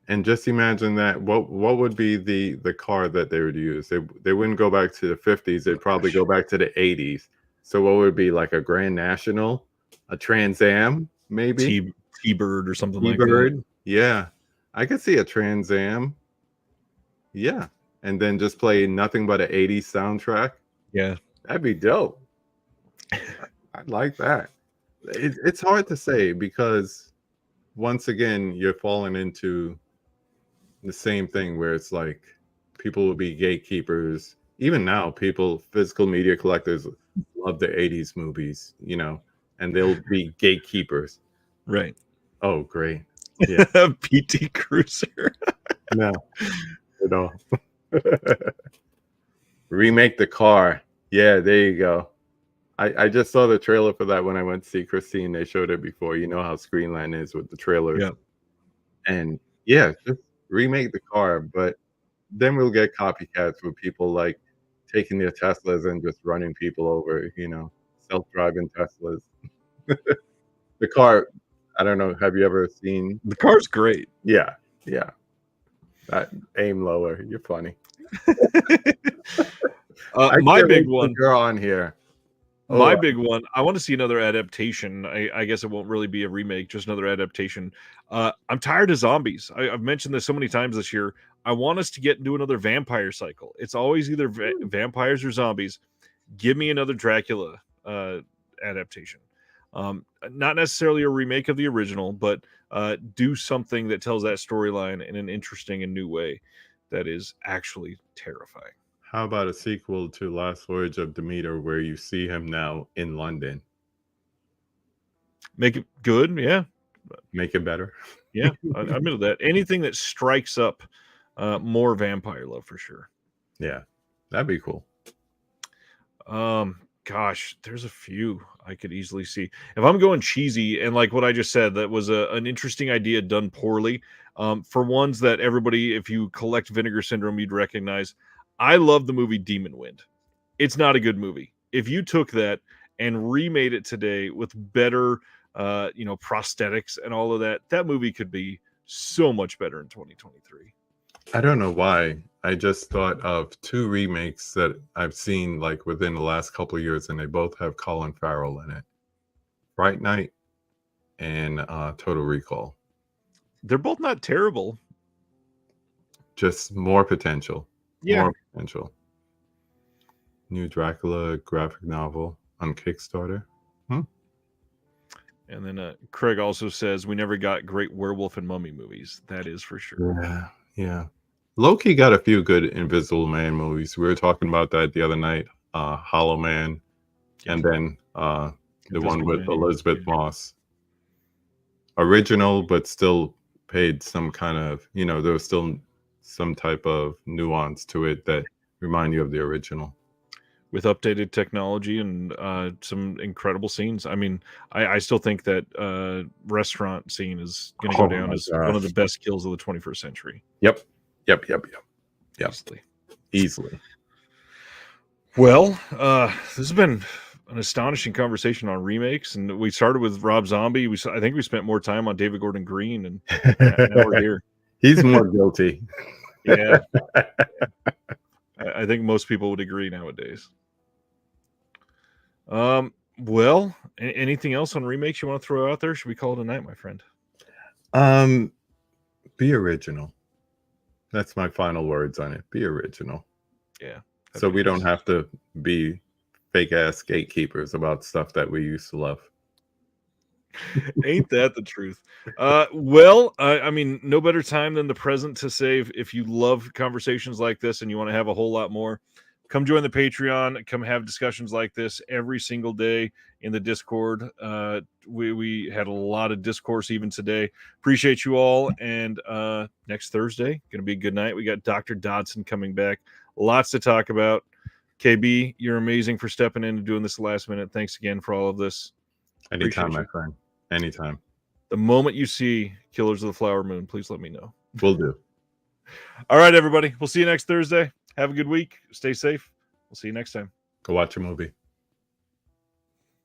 And just imagine that. What would be the car that they would use? They wouldn't go back to the 50s. They'd probably go back to the 80s. So what would it be, like a Grand National, a Trans Am, maybe T-Bird or something like T-Bird? Yeah, I could see a Trans Am. Yeah, and then just play nothing but an 80s soundtrack. Yeah, that'd be dope. I'd like that. It's hard to say because once again you're falling into the same thing where it's like people will be gatekeepers. Even now, physical media collectors love the 80s movies, and they'll be gatekeepers. Right. Oh, great. Yeah. PT Cruiser. No. Remake the car. Yeah, there you go. I just saw the trailer for that when I went to see Christine. They showed it before. You know how Screenland is with the trailers. Yeah. And yeah, just remake the car, but then we'll get copycats with people like taking their Teslas and just running people over, self-driving Teslas. The car, I don't know, have you ever seen? The car's great. Yeah, yeah. Aim lower. You're funny. My big one. Girl on here. My big one, I want to see another adaptation. I guess it won't really be a remake, just another adaptation. I'm tired of zombies. I've mentioned this so many times this year. I want us to get into another vampire cycle. It's always either vampires or zombies. Give me another Dracula adaptation. Not necessarily a remake of the original, but do something that tells that storyline in an interesting and new way that is actually terrifying. How about a sequel to Last Voyage of Demeter where you see him now in London? Make it good, yeah. Make it better. Yeah, I'm into that. Anything that strikes up more vampire love for sure. Yeah, that'd be cool. Gosh, there's a few I could easily see. If I'm going cheesy, and like what I just said, that was an interesting idea done poorly. For ones that everybody, if you collect Vinegar Syndrome, you'd recognize. I love the movie Demon Wind. It's not a good movie. If you took that and remade it today with better, prosthetics and all of that, that movie could be so much better in 2023. I don't know why. I just thought of two remakes that I've seen like within the last couple of years, and they both have Colin Farrell in it. Fright Night and Total Recall. They're both not terrible. Just more potential. Yeah. More potential. New Dracula graphic novel on Kickstarter. And then Craig also says we never got great werewolf and mummy movies. That is for sure. Yeah. Loki got a few good Invisible Man movies. We were talking about that the other night. Hollow Man, and then the one with Elizabeth Moss. Original, but still paid some kind of, there was still some type of nuance to it that remind you of the original. With updated technology and some incredible scenes. I mean, I still think that restaurant scene is going to go down as one of the best kills of the 21st century. Yep. Easily. Well, this has been an astonishing conversation on remakes, and we started with Rob Zombie. I think we spent more time on David Gordon Green, and now we're here. He's more guilty. Yeah. I think most people would agree nowadays. Well, anything else on remakes you want to throw out there? Should we call it a night, my friend? Be original. That's my final words on it. Be original. Yeah. So we don't have to be fake ass gatekeepers about stuff that we used to love. Ain't that the truth? Well, I mean, no better time than the present to say if you love conversations like this and you want to have a whole lot more, come join the Patreon. Come have discussions like this every single day in the Discord. We had a lot of discourse even today. Appreciate you all. And next Thursday, going to be a good night. We got Dr. Dodson coming back. Lots to talk about. KB, you're amazing for stepping in and doing this last minute. Thanks again for all of this. Anytime, my friend. Anytime. The moment you see Killers of the Flower Moon, please let me know. Will do. All right, everybody. We'll see you next Thursday. Have a good week. Stay safe. We'll see you next time. Go watch a movie.